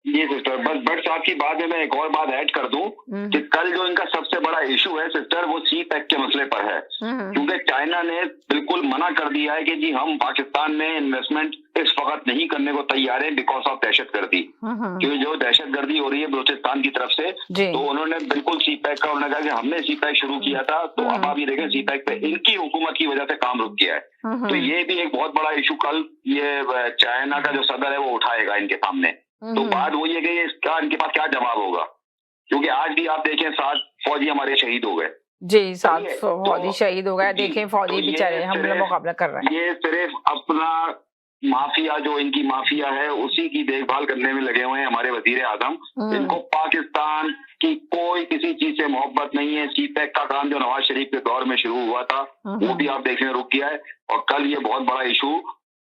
जी सिस्टर, बस भट्ट साहब की बात में मैं एक और बात ऐड कर दूं कि कल जो इनका सबसे बड़ा इशू है सिस्टर वो सी पैक के मसले पर है। क्योंकि चाइना ने बिल्कुल मना कर दिया है कि जी हम पाकिस्तान में इन्वेस्टमेंट इस वक्त नहीं करने को तैयार है बिकॉज ऑफ दहशतगर्दी। क्योंकि जो दहशतगर्दी हो रही है बलूचिस्तान की तरफ से, तो उन्होंने बिल्कुल सी पैक का उन्होंने कहा कि हमने सी पैक शुरू किया था, तो अब आप ये देखें सी पैक पे इनकी हुकूमत की वजह से काम रुक गया है। तो ये भी एक बहुत बड़ा इशू कल ये चाइना का जो सदर है वो उठाएगा इनके सामने। तो बात वही है कि इसका इनके पास क्या जवाब होगा, क्योंकि आज भी आप देखें 7 फौजी हमारे शहीद हो गए। जी 7 फौजी शहीद हो गए। देखें फौजी बेचारे हमला मुकाबला कर रहे हैं। ये सिर्फ अपना माफिया जो इनकी माफिया है उसी की देखभाल करने में लगे हुए हैं हमारे वजीर आजम। इनको पाकिस्तान की कोई किसी चीज से मोहब्बत नहीं है। सी पैक का काम जो नवाज शरीफ के दौर में शुरू हुआ था वो भी आप देखने रुक गया है। और कल ये बहुत बड़ा इशू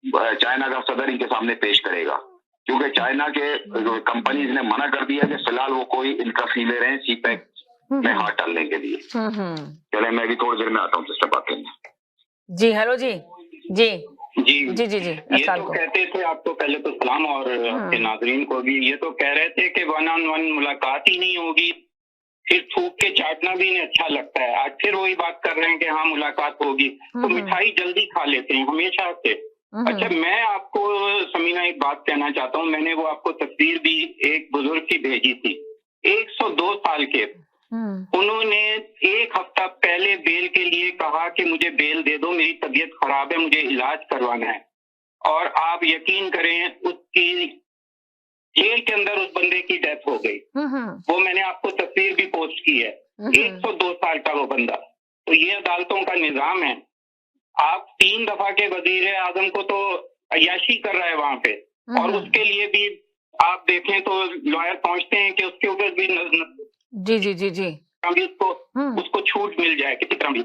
चाइना का सदर इनके सामने पेश करेगा, क्योंकि चाइना के कंपनीज ने मना कर दिया कि फिलहाल वो कोई इनका फी ले रहे हैं सी पैक में हाथ डालने के लिए। चले मैं भी थोड़ी देर में आता हूँ सिस्टर बात करने। जी हेलो जी जी जी जी जी जी ये तो कहते थे आपको पहले तो सलाम और आपके नाजरीन को भी। ये तो कह रहे थे कि 1 on 1 मुलाकात ही नहीं होगी, फिर थूक के चाटना भी नहीं अच्छा लगता है। आज फिर वही बात कर रहे हैं कि हाँ मुलाकात होगी, तो मिठाई जल्दी खा लेते हैं हमेशा से। अच्छा मैं आपको समीना एक बात कहना चाहता हूँ। मैंने वो आपको तस्वीर भी एक बुजुर्ग की भेजी थी 102 साल के। उन्होंने 1 हफ्ता पहले बेल के लिए कहा कि मुझे बेल दे दो, मेरी तबीयत खराब है, मुझे इलाज करवाना है। और आप यकीन करें उसकी जेल के अंदर उस बंदे की डेथ हो गई। वो मैंने आपको तस्वीर भी पोस्ट की है। 102 साल का वो बंदा। तो ये अदालतों का निजाम है आप 3 दफा के वजीर आजम को तो अय्याशी कर रहा है वहां पे, और उसके लिए भी आप देखें तो लॉयर पहुंचते हैं कि उसके ऊपर भी जी जी जी जी उसको छूट मिल जाए किसी तरह भी।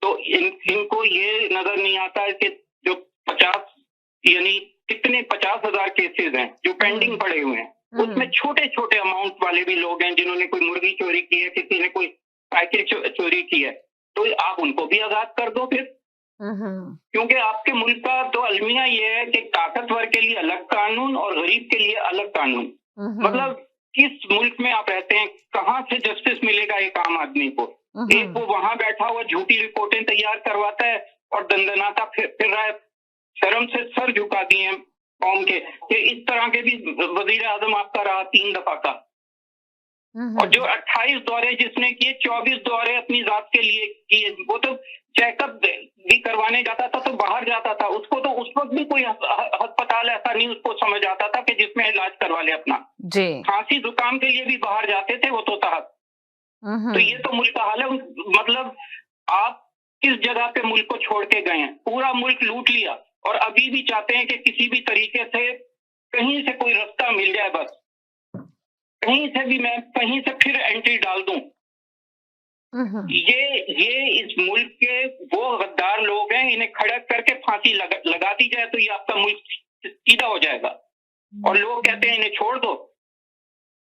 तो इनको ये नजर नहीं आता है कि जो 50 यानी कितने 50,000 केसेस हैं जो पेंडिंग पड़े हुए हैं, उसमें छोटे छोटे अमाउंट वाले भी लोग हैं जिन्होंने कोई मुर्गी चोरी की है, किसी ने कोई साइकिल चोरी की है, तो आप उनको भी आजाद कर दो फिर। क्योंकि आपके मुल्क का तो अलमिया ये है कि ताकतवर के लिए अलग कानून और गरीब के लिए अलग कानून। मतलब किस मुल्क में आप रहते हैं, कहाँ से जस्टिस मिलेगा एक आम आदमी को? एक वो वहां बैठा हुआ झूठी रिपोर्टें तैयार करवाता है और दंदनाता फिर रहा है। शर्म से सर झुका दिए हैं कौम के कि इस तरह के भी वजीर आजम आपका रहा 3 दफा का। और जो 28 दौरे जिसने किए, 24 दौरे अपनी जात के लिए किए, वो तो चेकअप भी करवाने जाता था तो बाहर जाता था, उसको तो उस वक्त भी कोई अस्पताल ऐसा नहीं उसको समझ आता था कि जिसमें इलाज करवा ले अपना। जी खांसी जुकाम के लिए भी बाहर जाते थे वो तो साहब। तो ये तो मुल्क का हाल है। मतलब आप किस जगह पे मुल्क को छोड़ के गए हैं? पूरा मुल्क लूट लिया और अभी भी चाहते हैं कि किसी भी तरीके से कहीं से कोई रास्ता मिल जाए, बस कहीं से भी मैं कहीं से फिर एंट्री डाल दूं। ये इस मुल्क के वो गद्दार लोग हैं, इन्हें खड़ा करके फांसी लगा दी जाए तो ये आपका मुल्क सीधा हो जाएगा। और लोग कहते हैं इन्हें छोड़ दो।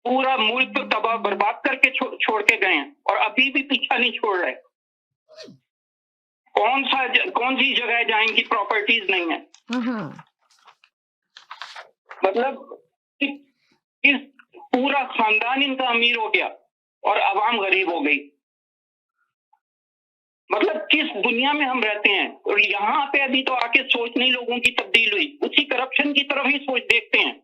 पूरा मुल्क तो तबाह बर्बाद करके छोड़ के गए हैं और अभी भी पीछा नहीं छोड़ रहे। कौन सी जगह जहाँ इनकी प्रॉपर्टीज नहीं है? मतलब इस पूरा खानदान इनका अमीर हो गया और अवाम गरीब हो गई। मतलब किस दुनिया में हम रहते हैं? और यहाँ पे अभी तो आके सोच नहीं लोगों की तब्दील हुई, उसी करप्शन की तरफ ही सोच देखते हैं।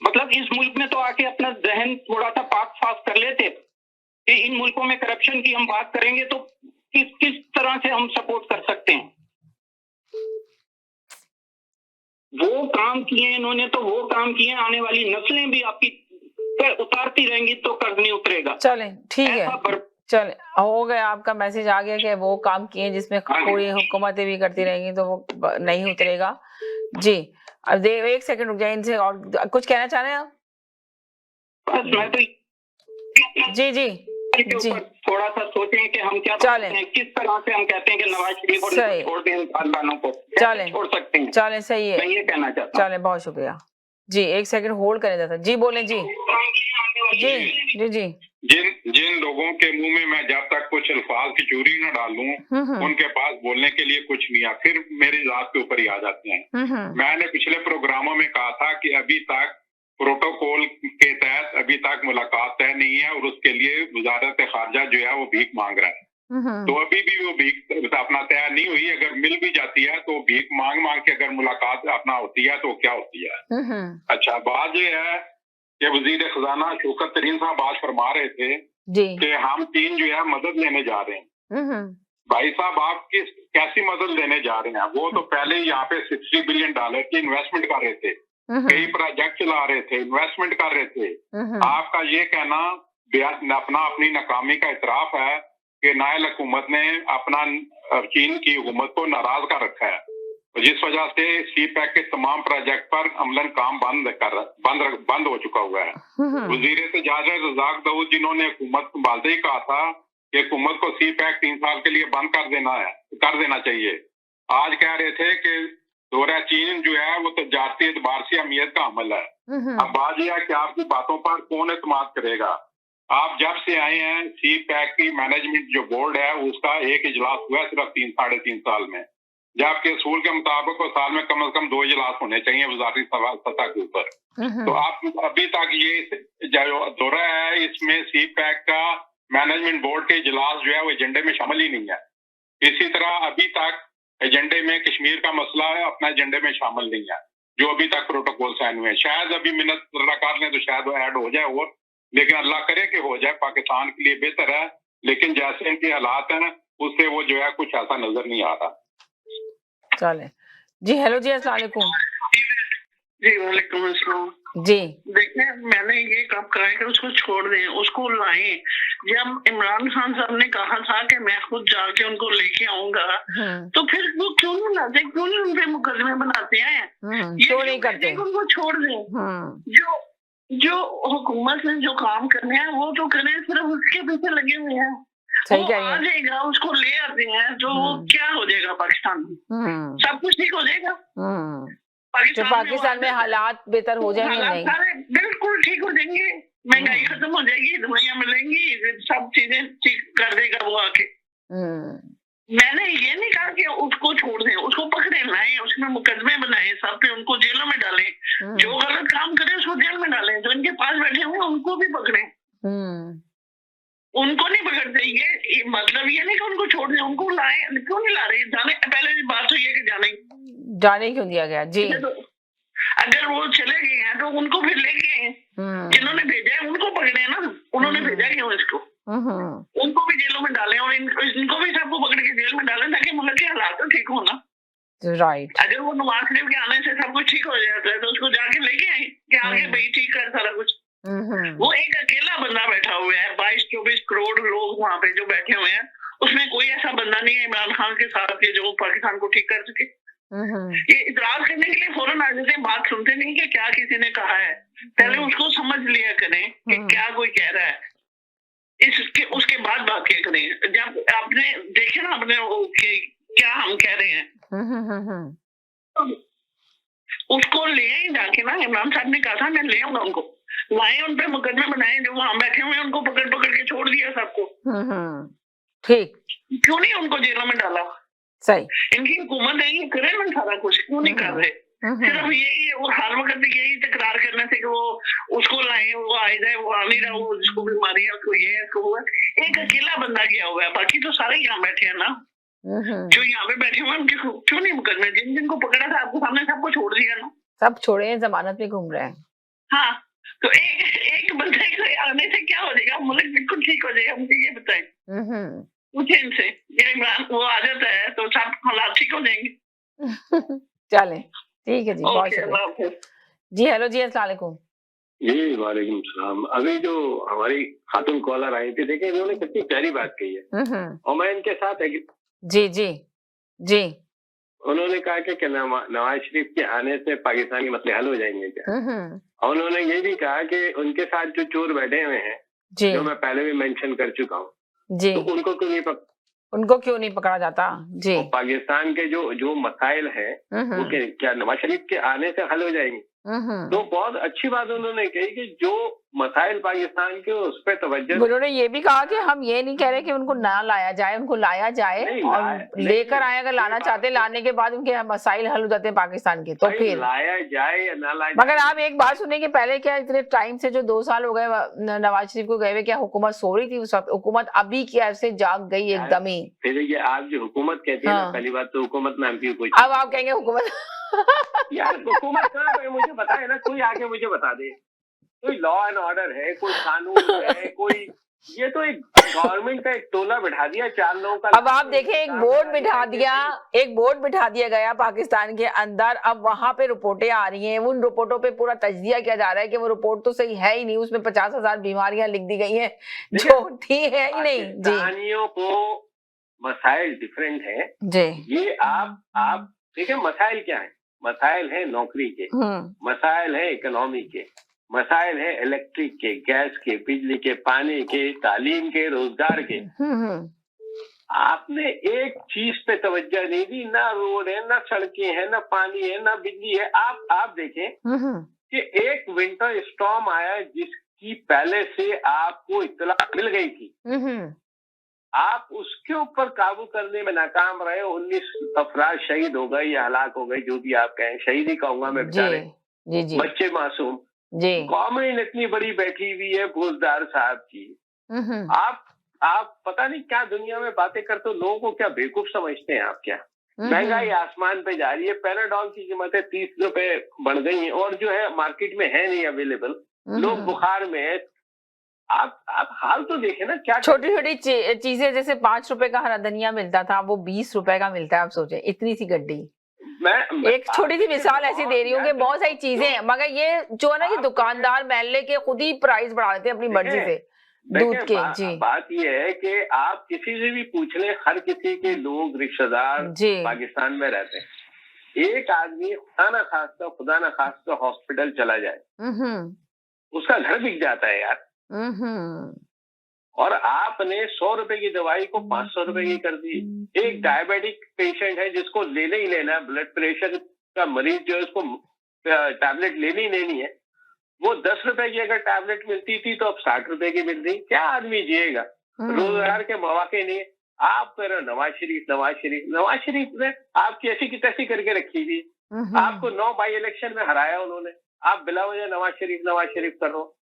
मतलब इस मुल्क में तो आके अपना जहन थोड़ा सा पाक साफ कर लेते कि इन मुल्कों में करप्शन की हम बात करेंगे तो किस तरह से हम सपोर्ट कर सकते हैं। वो काम किए इन्होंने, तो वो काम किए, आने वाली नस्लें भी आपकी उतारती रहेंगी तो कर्ज नहीं उतरेगा। चले ठीक है, चले हो गया, आपका मैसेज आ गया कि वो काम किए जिसमें पूरी हुकूमतें भी करती रहेंगी तो वो नहीं उतरेगा। जी अब एक सेकंड रुक जाए, इनसे और कुछ कहना चाह रहे हैं आप? बस मैं तो जी जी जी थोड़ा सा सोचें कि हम क्या हैं, किस तरह से हम कहते हैं कि नवाज शरीफ और छोड़ दें खानदानों को, चले छोड़ सकते हैं। चले सही है, मैं ये कहना चाहता हूं। चले बहुत शुक्रिया जी। एक सेकंड होल्ड करें जाता। जी बोले जी जी जी जी। जिन लोगों के मुंह में मैं जब तक कुछ अल्फाज की चोरी न डालूं उनके पास बोलने के लिए कुछ नहीं है, फिर मेरी जात के ऊपर ही आ जाते हैं। मैंने पिछले प्रोग्रामों में कहा था कि अभी तक प्रोटोकॉल के तहत अभी तक मुलाकात तय नहीं है और उसके लिए वजारत खारजा जो है वो भीख मांग रहा है। तो अभी भी वो भीख अपना तय नहीं हुई। अगर मिल भी जाती है तो भीख मांग मांग के अगर मुलाकात अपना होती है तो क्या होती है। अच्छा बात ये है कि वजीर खजाना शौकत तरीन साहब बात फरमा रहे थे कि हम 3 जो है मदद लेने जा रहे हैं। भाई साहब आप कैसी मदद लेने जा रहे हैं? वो तो पहले ही यहाँ पे $60 बिलियन की इन्वेस्टमेंट कर रहे थे, कई प्रोजेक्ट चला रहे थे, इन्वेस्टमेंट कर रहे थे। आपका ये कहना अपनी नाकामी का इतराफ है कि नायल हुकूमत ने अपना चीन की हुकूमत को नाराज कर रखा है, जिस वजह से CPEC के तमाम प्रोजेक्ट पर अमलन काम बंद हो चुका हुआ है। वजीर तजारत रज़ाक दाऊद जिन्होंने हुकूमत संभालते ही कहा था कि हुकूमत को CPEC 3 साल के लिए बंद कर देना चाहिए। आज कह रहे थे कि दौरा चीन जो है वो तजारती एतबार से अहमियत का अमल है। अब बात यह है कि आपकी बातों पर कौन एतमाद करेगा? आप जब से आए हैं CPEC की मैनेजमेंट जो बोर्ड है उसका एक इजलास हुआ है सिर्फ 3-3.5 साल में, जबकि असूल के मुताबिक साल में कम से कम 2 इजलास होने चाहिए वजारती सतह के ऊपर। तो आप अभी तक ये जो दौरा है इसमें CPEC का मैनेजमेंट बोर्ड के इजलास जो है वो एजेंडे में शामिल ही नहीं है। इसी तरह अभी तक एजेंडे में कश्मीर का मसला है अपना एजेंडे में शामिल नहीं है, जो अभी तक प्रोटोकॉल साइन हुए। शायद अभी मिन्नत कर लें तो शायद वो ऐड हो जाए, और लेकिन अल्लाह करे कि हो जाए, पाकिस्तान के लिए बेहतर है। लेकिन जैसे इनके हालात हैं उससे वो जो है कुछ ऐसा नजर नहीं आ रहा। चले जी। हेलो जी, अस्सलाम वालेकुम। जी वालेकुम अस्सलाम। जी देखिए मैंने ये काम कहा है कि उसको छोड़ दें, उसको लाएं। जब इमरान खान साहब ने कहा था कि मैं खुद जाके उनको लेके आऊंगा, तो फिर वो क्यों नहीं लाते, क्यों नहीं उनपे मुकदमे बनाते हैं? ये क्यों नहीं कहते करते? हैं कि उनको छोड़ दें। जो जो हुकूमत ने जो काम करने हैं वो तो करें, सिर्फ उसके पीछे लगे हुए हैं। सही वो कह रही आ हैं। जाएगा, उसको ले आते हैं, तो क्या हो जाएगा पाकिस्तान में? सब कुछ ठीक हो जाएगा। जो पाकिस्तान में हालात बेहतर हो जाएंगे हालात नहीं? सारे बिल्कुल ठीक हो जाएंगे, महंगाई खत्म हो जाएगी, दवाइयां मिलेंगी, सब चीजें ठीक कर देगा वो आके। मैंने ये नहीं कहा कि उसको छोड़ दें, उसको पकड़े लाएं, उसमें मुकदमे बनाए, सब पे उनको जेलों में डालें। जो गलत काम करे उसको जेल में डालें, जो इनके पास बैठे हुए उनको भी पकड़े। उनको नहीं पकड़ते, ये मतलब ये नहीं कि उनको छोड़ दें, उनको लाएं। क्यों नहीं ला रहे? जाने पहले बात तो ये कि जाने क्यों दिया गया? जी तो अगर वो चले गए हैं तो उनको फिर लेके आए, जिन्होंने भेजा है उनको पकड़े ना। उन्होंने भेजा क्यों इसको? उनको भी जेलों में डालें और इनको भी सबको पकड़ के जेल में डालें, ताकि मुल्क के हालात तो ठीक हो ना। राइट। अगर वो नवाज शरीफ के आने से सब कुछ ठीक हो जाता है तो उसको जाके लेके आए कि आगे भाई ठीक कर सारा कुछ। वो एक अकेला बंदा बैठा हुआ है, 22-24 करोड़ लोग वहाँ पे जो बैठे हुए हैं, उसमें कोई ऐसा बंदा नहीं है इमरान खान के साथ के जो पाकिस्तान को ठीक कर सके। ये इतराज करने के लिए फौरन आ जाते हैं, बात सुनते नहीं कि क्या किसी ने कहा है। पहले उसको समझ लिया करें कि क्या कोई कह रहा है, इसके उसके बाद बात क्या करें। जब आपने देखे ना अपने क्या हम कह रहे हैं, उसको ले ही जाके ना, इमरान साहब ने कहा था मैं ले आऊंगा उनको, लाए, उन पे मुकदमे बनाए, जो वहां बैठे हुए हैं उनको पकड़ पकड़ के छोड़ दिया सबको। ठीक। क्यों नहीं उनको जेलों में डाला? सही। इनकी हुकूमत है, ये करे ना सारा कुछ, क्यों नहीं कर रहे? सिर्फ यही वो हर वक्त यही तकरार करने से कि वो उसको लाए, वो आ जाए, वो आ नहीं रहा, वो जिसको बीमारी है उसको ये है, उसको हुआ। एक अकेला बंदा गया हुआ है, बाकी तो सारे यहाँ बैठे हैं ना। जो यहाँ पे बैठे हुए हैं उनके क्यों नहीं मुकदमे? जिनको पकड़ा था आपको सामने सबको छोड़ दिया ना। सब छोड़े हैं, जमानत में घूम रहे हैं। हाँ, तो एक बंदे के आने से क्या हो जाएगा? मुल्क बिल्कुल ठीक हो जाएगा, मुझे ये बताएं। पूछे इनसे, ये इमरान वो आ जाता है तो सब हालात ठीक हो जाएंगे। चलें, ठीक है जी, बहुत शुक्रिया जी। हेलो जी, अस्सलाम वालेकुम। जी वालेकुम सलाम। अभी जो हमारी खातून कॉलर आई थी, देखिए इन्होंने कितनी प्यारी बात कही है और मैं इनके साथ जी जी जी। उन्होंने कहा कि नवाज शरीफ के आने से पाकिस्तान के मसले हल हो जाएंगे क्या? और उन्होंने ये भी कहा कि उनके साथ जो चोर बैठे हुए हैं, जो मैं पहले भी मेंशन कर चुका हूँ, तो उनको क्यों नहीं पकड़ा जाता? जी। पाकिस्तान के जो मसाइल हैं वो क्या नवाज शरीफ के आने से हल हो जाएंगे? तो बहुत अच्छी बात उन्होंने कही कि जो मसाइल पाकिस्तान के उस पर तवज्जो। उन्होंने ये भी कहा कि हम ये नहीं कह रहे कि उनको ना लाया जाए, उनको लाया जाए और लेकर आए, अगर लाना चाहते लाने के बाद उनके मसाइल हल हो जाते हैं पाकिस्तान के, तो फिर लाया जाए या ना लाया। मगर आप एक बात सुने कि पहले क्या इतने टाइम से जो 2 साल हो गए नवाज शरीफ को गए हुए, क्या हुकूमत सो रही थी? उस वक्त हुकूमत अभी कैसे जाग गई एकदम ही? फिर ये आप जो हुकूमत कहती है ना, पहली बात तो हुकूमत में हमकी कोई, अब आप कहेंगे हुकूमत यार हुकूमत कहाँ पे? मुझे बताए ना, कोई आके मुझे बता दे। कोई लॉ एंड ऑर्डर है, कोई कानून है, कोई, ये तो एक गवर्नमेंट का एक टोला बिठा दिया 4 लोगों का। अब आप देखें, एक बोर्ड बिठा दिया गया पाकिस्तान के अंदर। अब वहां पे रिपोर्टें आ रही हैं, उन रिपोर्टों पे पूरा तजजिया किया जा रहा है कि वो रिपोर्ट तो सही है ही नहीं, उसमें 50,000 बीमारियां लिख दी गई हैं जो थी है ही नहीं। जी, पाकिस्तानियों को मसाइल डिफरेंट है जी। ये आप देखिए मसाइल क्या है? मसाइल है नौकरी के, मसाइल है इकोनॉमी के, मसाइल है इलेक्ट्रिक के, गैस के, बिजली के, पानी के, तालीम के, रोजगार के। आपने एक चीज पे तवज्जो नहीं दी, ना रोड है, ना सड़कें हैं, ना पानी है, ना बिजली है। आप देखें कि एक विंटर स्टॉर्म आया जिसकी पहले से आपको इत्तला मिल गई थी, आप उसके ऊपर काबू करने में नाकाम रहे। 19 अफराद शहीद हो गए या हलाक हो गए, जो भी आप कहें, शहीद ही कहूंगा मैं, बेचारे बच्चे मासूम। गवर्नमेंट इतनी बड़ी बैठी हुई है फौजदार साहब की, आप पता नहीं क्या दुनिया में बातें करते हो, लोगों को क्या बेवकूफ समझते हैं आप? क्या महंगाई आसमान पे जा रही है, पैराडॉल की कीमतें 30 रुपए बढ़ गई हैं और जो है मार्केट में है नहीं अवेलेबल, लोग बुखार में है। आप हाल तो देखे ना, क्या छोटी छोटी चीजें, जैसे 5 रुपए का हरा धनिया मिलता था वो 20 रुपए का मिलता है। आप सोचे, इतनी सी गड्डी मैं एक छोटी सी मिसाल ऐसी दे रही हूँ कि बहुत सारी चीजें हैं, मगर ये जो है ना कि दुकानदार महल्ले के खुद ही प्राइस बढ़ा देते हैं अपनी मर्जी से दूध के। जी, बात ये है कि आप किसी से भी पूछ लें, हर किसी के लोग रिश्तेदार पाकिस्तान में रहते हैं। एक आदमी खुदा ना खास्ता हॉस्पिटल चला जाए, उसका घर बिक जाता है यार। और आपने 100 रुपए की दवाई को 500 रुपए की कर दी। एक डायबिटिक पेशेंट है जिसको लेना ही लेना है, ब्लड प्रेशर का मरीज जो है उसको टैबलेट लेनी है, वो 10 रुपए की अगर टैबलेट मिलती थी तो अब 60 रुपए की मिल रही। क्या आदमी जिएगा? रोजगार के मौके नहीं है। आप कह रहे हो नवाज शरीफ ने आपकी ऐसी की तैसी करके रखी थी। आपको 9 बाई इलेक्शन में हराया उन्होंने, आप बिला वजह नवाज शरीफ कर रहे हो।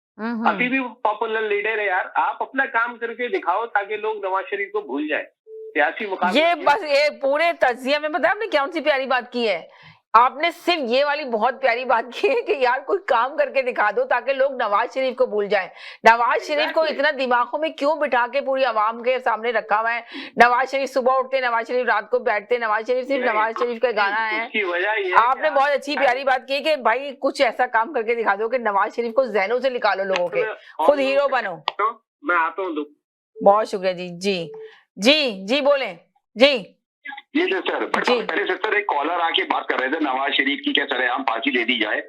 अभी भी पॉपुलर लीडर है यार। आप अपना काम करके दिखाओ ताकि लोग नवाज शरीफ को भूल जाए। सियासी मुकाबले ये बस ये पूरे तज्जिया में पता है आपने क्या सी प्यारी बात की है? आपने सिर्फ ये वाली बहुत प्यारी बात की है कि यार कोई काम करके दिखा दो ताकि लोग नवाज शरीफ को भूल जाएं। नवाज शरीफ को इतना दिमागों में क्यों बिठा के पूरी आवाम के सामने रखा हुआ है? नवाज शरीफ सुबह उठते, नवाज शरीफ रात को बैठते, नवाज शरीफ सिर्फ नवाज शरीफ का गाना है। आपने बहुत अच्छी प्यारी बात की कि भाई कुछ ऐसा काम करके दिखा दो कि नवाज शरीफ को जहनों से निकालो लोगों के, खुद हीरो बनो। मैं आता हूँ। बहुत शुक्रिया जी। जी बोले जी। जी सिस्टर, पहले सिस्टर एक कॉलर आके बात कर रहे थे नवाज शरीफ की क्या सरेआम फांसी दे दी जाए।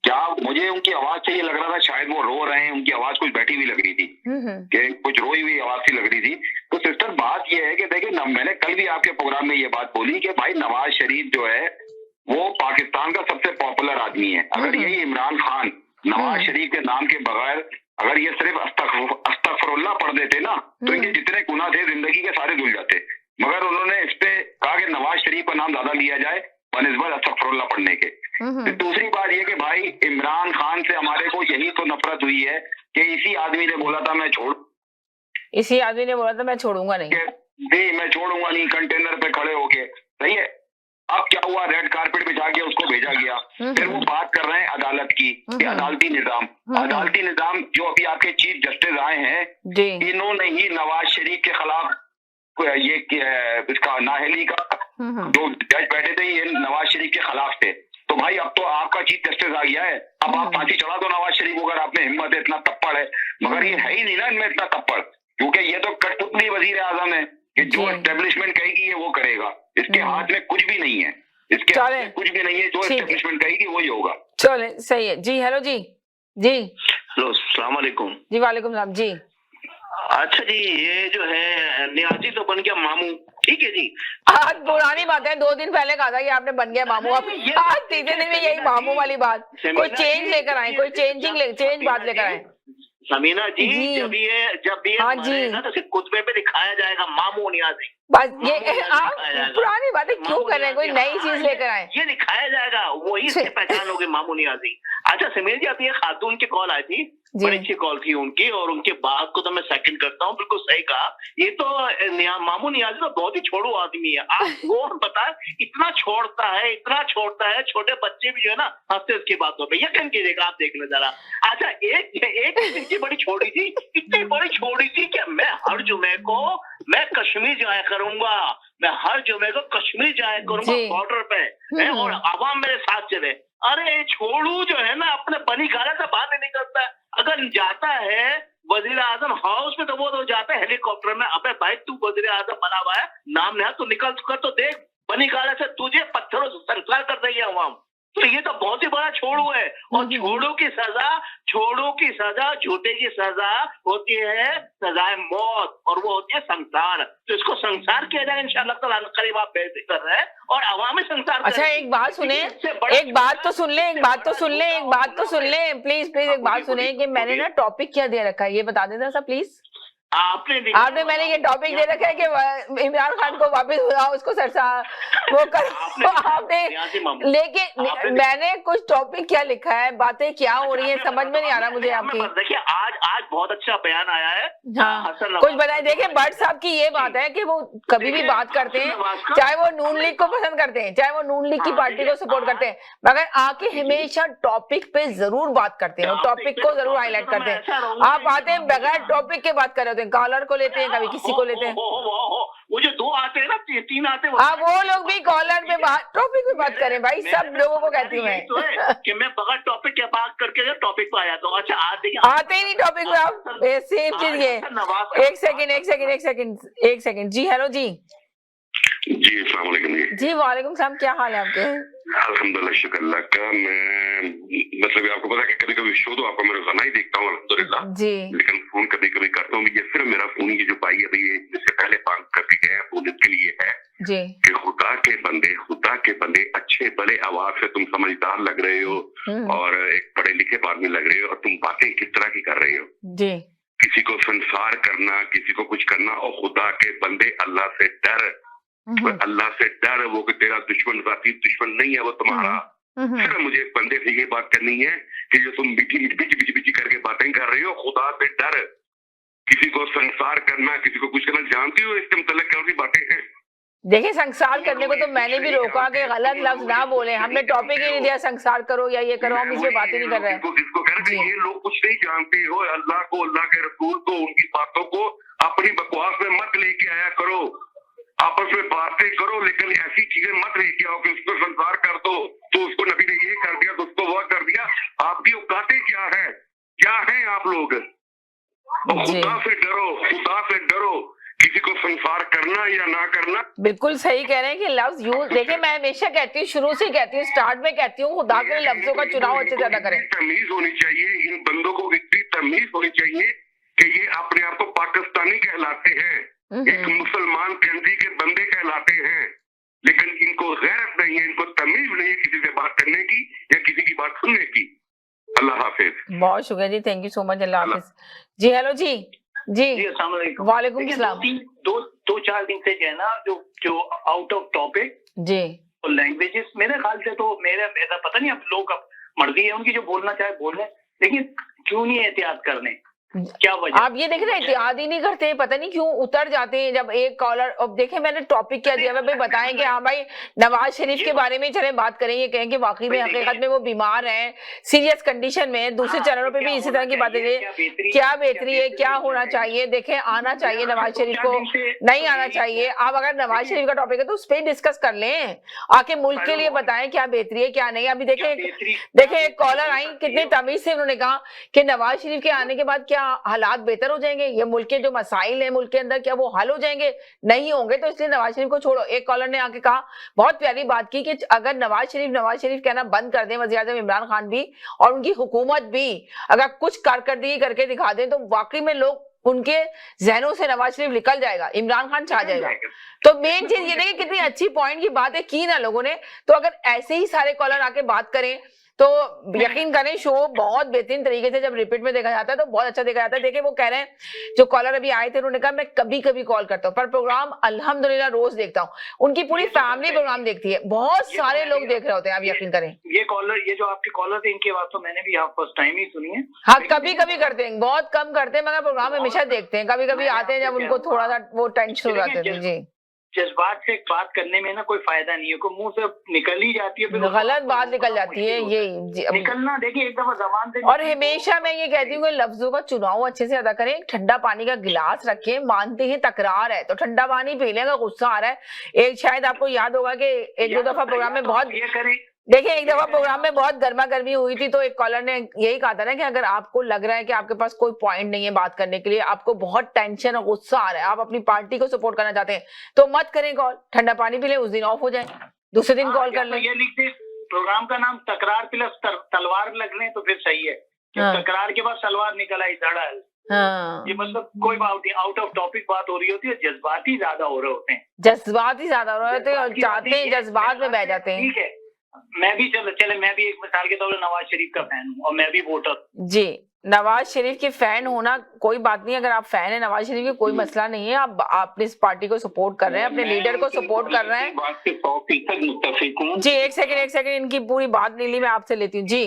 क्या मुझे उनकी आवाज से ये लग रहा था शायद वो रो रहे हैं, उनकी आवाज कुछ बैठी हुई लग रही थी, कि कुछ रोई हुई आवाज सी लग रही थी। तो सिस्टर बात ये है कि देखिए मैंने कल भी आपके प्रोग्राम में ये बात बोली कि भाई नवाज शरीफ जो है वो पाकिस्तान का सबसे पॉपुलर आदमी है। अगर यही इमरान खान नवाज शरीफ के नाम के बगैर अगर ये सिर्फ अस्तगफिरुल्लाह पढ़ देते ना तो इनके जितने गुनाह थे जिंदगी के सारे धुल जाते। मगर उन्होंने इस पे कहा कि नवाज शरीफ का नाम ज्यादा लिया जाए बनिस्बत अस्तगफिरुल्लाह पढ़ने के। तो दूसरी बात ये कि भाई इमरान खान से हमारे को यही तो नफरत हुई है कि इसी आदमी ने बोला था मैं छोड़ूंगा नहीं, मैं छोड़ूंगा नहीं, कंटेनर पे खड़े होके। सही है, अब क्या हुआ? रेड कारपेट बिछा के उसको भेजा गया। फिर वो बात कर रहे हैं अदालत की, अदालती निजाम जो अभी आपके चीफ जस्टिस आए हैं, इन्होंने ही नवाज शरीफ के खिलाफ ये इसका नाहली का जो जज बैठे थे ये नवाज शरीफ के खिलाफ थे। तो भाई अब तो आपका चीफ जस्टिस आ गया है, अब आप फांसी चढ़ा दो नवाज शरीफ को अगर आप में हिम्मत है, इतना तप्पड़ है। मगर ये है ही नहीं ना इनमें इतना तप्पड़, क्योंकि ये तो कठपुतली वजीर आजम है कि जो एस्टेब्लिशमेंट कहेगी ये वो करेगा। इसके हाथ में कुछ भी नहीं है, जो एस्टेब्लिशमेंट कहेगी वही होगा। चले, सही है जी। हेलो जी। हेलो, अस्सलाम वालेकुम। जी वालेकुम सलाम जी। अच्छा जी, ये जो है नियाजी तो बन गया मामू, ठीक है जी। आज पुरानी बात है, 2 दिन पहले कहा था कि आपने बन गया मामू, अब आज 3 दिन में यही मामू वाली बात। कोई चेंज लेकर आए, कोई चेंज बात लेकर आए। समीना जी, जब ये हाँ जी ना तो सिर्फ कुतबे पे दिखाया जाएगा मामू नियाजी। बस ये आप पुरानी बातें क्यों कर रहे हैं? कोई नई चीज लेकर आए, ये दिखाया जाएगा, वही इसकी पहचान होगी मामू नियाजी। अच्छा समीर जी, अब ये खातून की कॉल आई थी, बड़ी अच्छी कॉल थी उनकी, और उनके बात को तो मैं सेकंड करता हूँ, बिल्कुल सही कहा। ये तो मामू नियाजी तो बहुत ही छोड़ू आदमी है। आपको पता है इतना छोड़ता है, छोटे बच्चे भी जो है ना हंसते उसकी बातों पे। यकीन कीजिएगा, आप देख लो जरा। अच्छा, एक इनकी बड़ी छोड़ी थी, इतनी बड़ी छोड़ी थी कि मैं हर जुमे को मैं कश्मीर जाया करूंगा, बॉर्डर पे, और आवाम मेरे साथ चले। अरे छोड़ू जो है ना अपने बनी गाला से बात नहीं निकलता है। अगर जाता है वजीर आजम हाउस में तो वो तो जाता है हेलीकॉप्टर में। अबे भाई तू वजीर आजम बना हुआ है, नाम नहीं, तू निकल कर तो देख, बनी गाला से तुझे पत्थरों से संस्कार कर रही है अवाम। तो ये तो बहुत ही बड़ा छोड़ू है। और छोड़ू की सजा, झूठे की सजा होती है सजाए मौत, और वो होती है संसार। तो इसको संसार किया जाए इंशाअल्लाह ताला, करीब आप बेफिक्र रहे और अवामी संसार। अच्छा एक बात सुने, एक बात तो सुन ले प्लीज एक बात सुने कि मैंने ना टॉपिक क्या दे रखा है ये बता देना सर प्लीज। आपने मैंने ये टॉपिक दे रखा है कि इमरान खान को वापस बुलाओ, उसको सरसा वो कर आपने, लेकिन मैंने कुछ टॉपिक क्या लिखा है, बातें क्या हो रही है, समझ में नहीं आ रहा मुझे आपकी। देखिए आज बहुत अच्छा बयान आया है। हाँ, कुछ बताए। देखिए भट्ट साहब की ये बात है कि वो कभी भी बात करते हैं, चाहे वो नून लीग को पसंद करते हैं, चाहे वो नून लीग की पार्टी को सपोर्ट करते हैं, मगर आके हमेशा टॉपिक पे जरूर बात करते हैं, टॉपिक को जरूर हाईलाइट करते हैं। आप आते हैं बगैर टॉपिक के बात कर रहे होते हैं, कॉलर को लेते हैं, कभी किसी को लेते हैं। वो जो 2 आते हैं ना 3 आते हैं आप वो लोग भी कॉलर पे टॉपिक पे बात करें भाई, सब लोगों को कहती हूँ मैं तो है कि मैं बगैर टॉपिक के बात करके टॉपिक पे आ जाता हूँ। अच्छा आते ही नहीं टॉपिक पे आप, सेम चीज ये। एक सेकंड जी। हेलो जी। जी अस्सलाम वालेकुम जी वालेकुम सलाम, क्या हाल है आपके? अल्हम्दुलिल्लाह शुक्र अल्लाह का। मैं मतलब आपको पता है कि कभी कभी शो तो आपका मैं रोजाना ही देखता हूँ अल्हम्दुलिल्लाह जी, लेकिन फोन कभी कभी करता हूँ। ये सिर्फ मेरा फोन ये जो भाई है भाई इससे पहले बात कर भी गए फोन इसके लिए है जी कि खुदा के बंदे अच्छे भले आवाज से तुम समझदार लग रहे हो और एक पढ़े लिखे आदमी लग रहे हो और तुम बातें किस तरह की कर रहे हो जी। किसी को संसार करना, किसी को कुछ करना, और खुदा के बंदे अल्लाह से डर, अल्लाह से डर। वो कि तेरा दुश्मन जाती दुश्मन नहीं है वो तुम्हारा। सिर्फ मुझे एक बंदे से ये बात करनी है कि जो तुम बिची करके बातें कर रहे हो, खुदा से डर। किसी को संसार करना, किसी को कुछ करना, जानती हो इसके मतलब कौन सी बातें हैं? देखिए संसार करने को तो मैंने भी रोका कि गलत लफ्ज ना बोले, हमने टॉपिक ही नहीं दिया संसार करो या ये करो, हम इसमें बात ही नहीं कर रहे हैं। जिसको कह रहे हैं ये लोग कुछ नहीं जानते हो, अल्लाह को, अल्लाह के रसूल को, उनकी बातों को अपनी बकवास में मत लेके आया करो। आपस में बातें करो लेकिन ऐसी चीजें मत लेके आओ कि उसको संसार कर दो तो उसको नबी ने ये कर दिया तो उसको वो कर दिया। आपकी औकातें क्या है आप लोग? खुदा से डरो, किसी को संसार करना या ना करना। बिल्कुल सही कह रहे हैं कि लफ्ज यूज, देखिए मैं हमेशा कहती हूँ, शुरू से कहती हूँ, स्टार्ट में कहती हूँ, खुदा के लफ्जों का चुनाव अच्छे से ज्यादा करें। तमीज होनी चाहिए, इन बंदों को इतनी तमीज होनी चाहिए कि ये अपने आप को पाकिस्तानी कहलाते हैं, एक मुसलमान कंट्री के बंदे कहलाते हैं, लेकिन इनको गैरत नहीं है, इनको तमीज नहीं है किसी से बात करने की या किसी की बात सुनने की। अल्लाह हाफिज। बहुत शुक्रिया जी, थैंक यू सो मच, अल्लाह हाफिज जी। हेलो जी। जी अस्सलाम वालेकुम। वालेकुम सलाम। 2-4 दिन से जो है ना जो आउट ऑफ टॉपिक जी और लैंग्वेजेस, मेरे ख्याल से तो मेरा ऐसा पता नहीं, अब लोग मर्जी है उनकी, जो बोलना चाहे बोल लें, लेकिन क्यों नहीं एहतियात करने? क्या वजह? आप ये देख रहे हैं याद ही नहीं करते, पता नहीं क्यों उतर जाते हैं जब एक कॉलर। अब देखे मैंने टॉपिक क्या दिया, भाई बताएं कि हाँ भाई नवाज शरीफ के बारे में चले बात करें, ये कहें कि वाकई में हकीकत में वो बीमार हैं, सीरियस कंडीशन में। दूसरे चैनलों पे भी इसी तरह की बातें, क्या बेहतरी है, क्या होना चाहिए, देखें आना चाहिए नवाज शरीफ को, नहीं आना चाहिए। आप अगर नवाज शरीफ का टॉपिक है तो उस पर डिस्कस कर लें, आके मुल्क के लिए बताएं क्या बेहतरी है क्या नहीं। अभी देखे एक कॉलर आई, कितने तमीज से उन्होंने कहा कि नवाज शरीफ के आने के बाद क्या हालात बेहतर हो जाएंगे, ये मुल्क के जो मसाइल हैं मुल्क के अंदर क्या वो हल हो जाएंगे? नहीं होंगे, तो इसलिए नवाज शरीफ को छोड़ो। एक कॉलर ने आके कहा, बहुत प्यारी बात की, कि अगर नवाज शरीफ कहना बंद कर दें, वज़ीर-ए-आज़म इमरान खान भी और उनकी हुकूमत भी अगर कुछ कारकर्दगी करके दिखा दें तो वाकई में लोग उनके जहनों से नवाज शरीफ निकल जाएगा, इमरान खान छा जाएगा। तो मेन चीज ये देखिए कितनी अच्छी पॉइंट की बात है की ना लोगों ने। तो अगर ऐसे ही सारे कॉलर आके बात करें तो यकीन करें शो बहुत बेहतरीन तरीके से जब रिपीट में देखा जाता है तो बहुत अच्छा देखा जाता है। देखिए वो कह रहे हैं, जो कॉलर अभी आए थे उन्होंने कहा मैं कभी कभी कॉल करता हूँ पर प्रोग्राम अल्हम्दुलिल्लाह रोज देखता हूँ। उनकी पूरी फैमिली प्रोग्राम देखती है, बहुत सारे लोग देख रहे होते हैं, आप यकीन करें। ये कॉलर, ये जो आपके कॉलर थे, इनकी आवाज तो मैंने भी आप फर्स्ट टाइम ही सुनी है। हाँ कभी कभी करते हैं, बहुत कम करते हैं, मगर प्रोग्राम हमेशा देखते हैं। कभी कभी आते हैं जब उनको थोड़ा सा वो टेंशन हो जाते हैं। जी जज्बात से बात करने में ना कोई फायदा नहीं है, कोई मुंह से निकल ही जाती है, फिर गलत बात निकल जाती है। ये निकलना देखिए एक दफा जबान से। और हमेशा मैं ये कहती हूँ कि लफ्जों का चुनाव अच्छे से अदा करें। ठंडा पानी का गिलास रखें, मानते हैं तकरार है तो ठंडा पानी पी लेगा, गुस्सा आ रहा है। एक शायद आपको याद होगा कि एक दो दफा प्रोग्राम में बहुत, देखिए एक दफा प्रोग्राम में बहुत गर्मा गर्मी हुई थी, तो एक कॉलर ने यही कहा था ना कि अगर आपको लग रहा है कि आपके पास कोई पॉइंट नहीं है बात करने के लिए, आपको बहुत टेंशन और गुस्सा आ रहा है, आप अपनी पार्टी को सपोर्ट करना चाहते हैं, तो मत करें कॉल, ठंडा पानी पी लें, उस दिन ऑफ हो जाए, दूसरे दिन कॉल कर लें। ये लिखते प्रोग्राम का नाम तकरार प्लस तलवार लग लें तो फिर सही है। तकरार के बाद तलवार निकल आई, धड़ा है। हाँ। ये मतलब कोई बात नहीं, आउट ऑफ टॉपिक बात हो रही होती है, जज्बाती ज्यादा हो रहे होते हैं, जज्बात ही ज्यादा हो रहे होते हैं और चाहते हैं जज्बात में बह जाते हैं। ठीक है, मैं भी चले मैं भी एक मिसाल के तौर पर नवाज शरीफ का फैन हूँ और मैं भी वोटर। जी नवाज शरीफ के फैन होना कोई बात नहीं, अगर आप फैन है नवाज शरीफ के कोई मसला नहीं है, आप अपनी इस पार्टी को सपोर्ट कर रहे हैं, अपने लीडर को सपोर्ट कर रहे हैं। बात से 100% मुत्तफिक हूं। जी एक सेकंड इनकी पूरी बात नीली मैं आपसे लेती हूँ। जी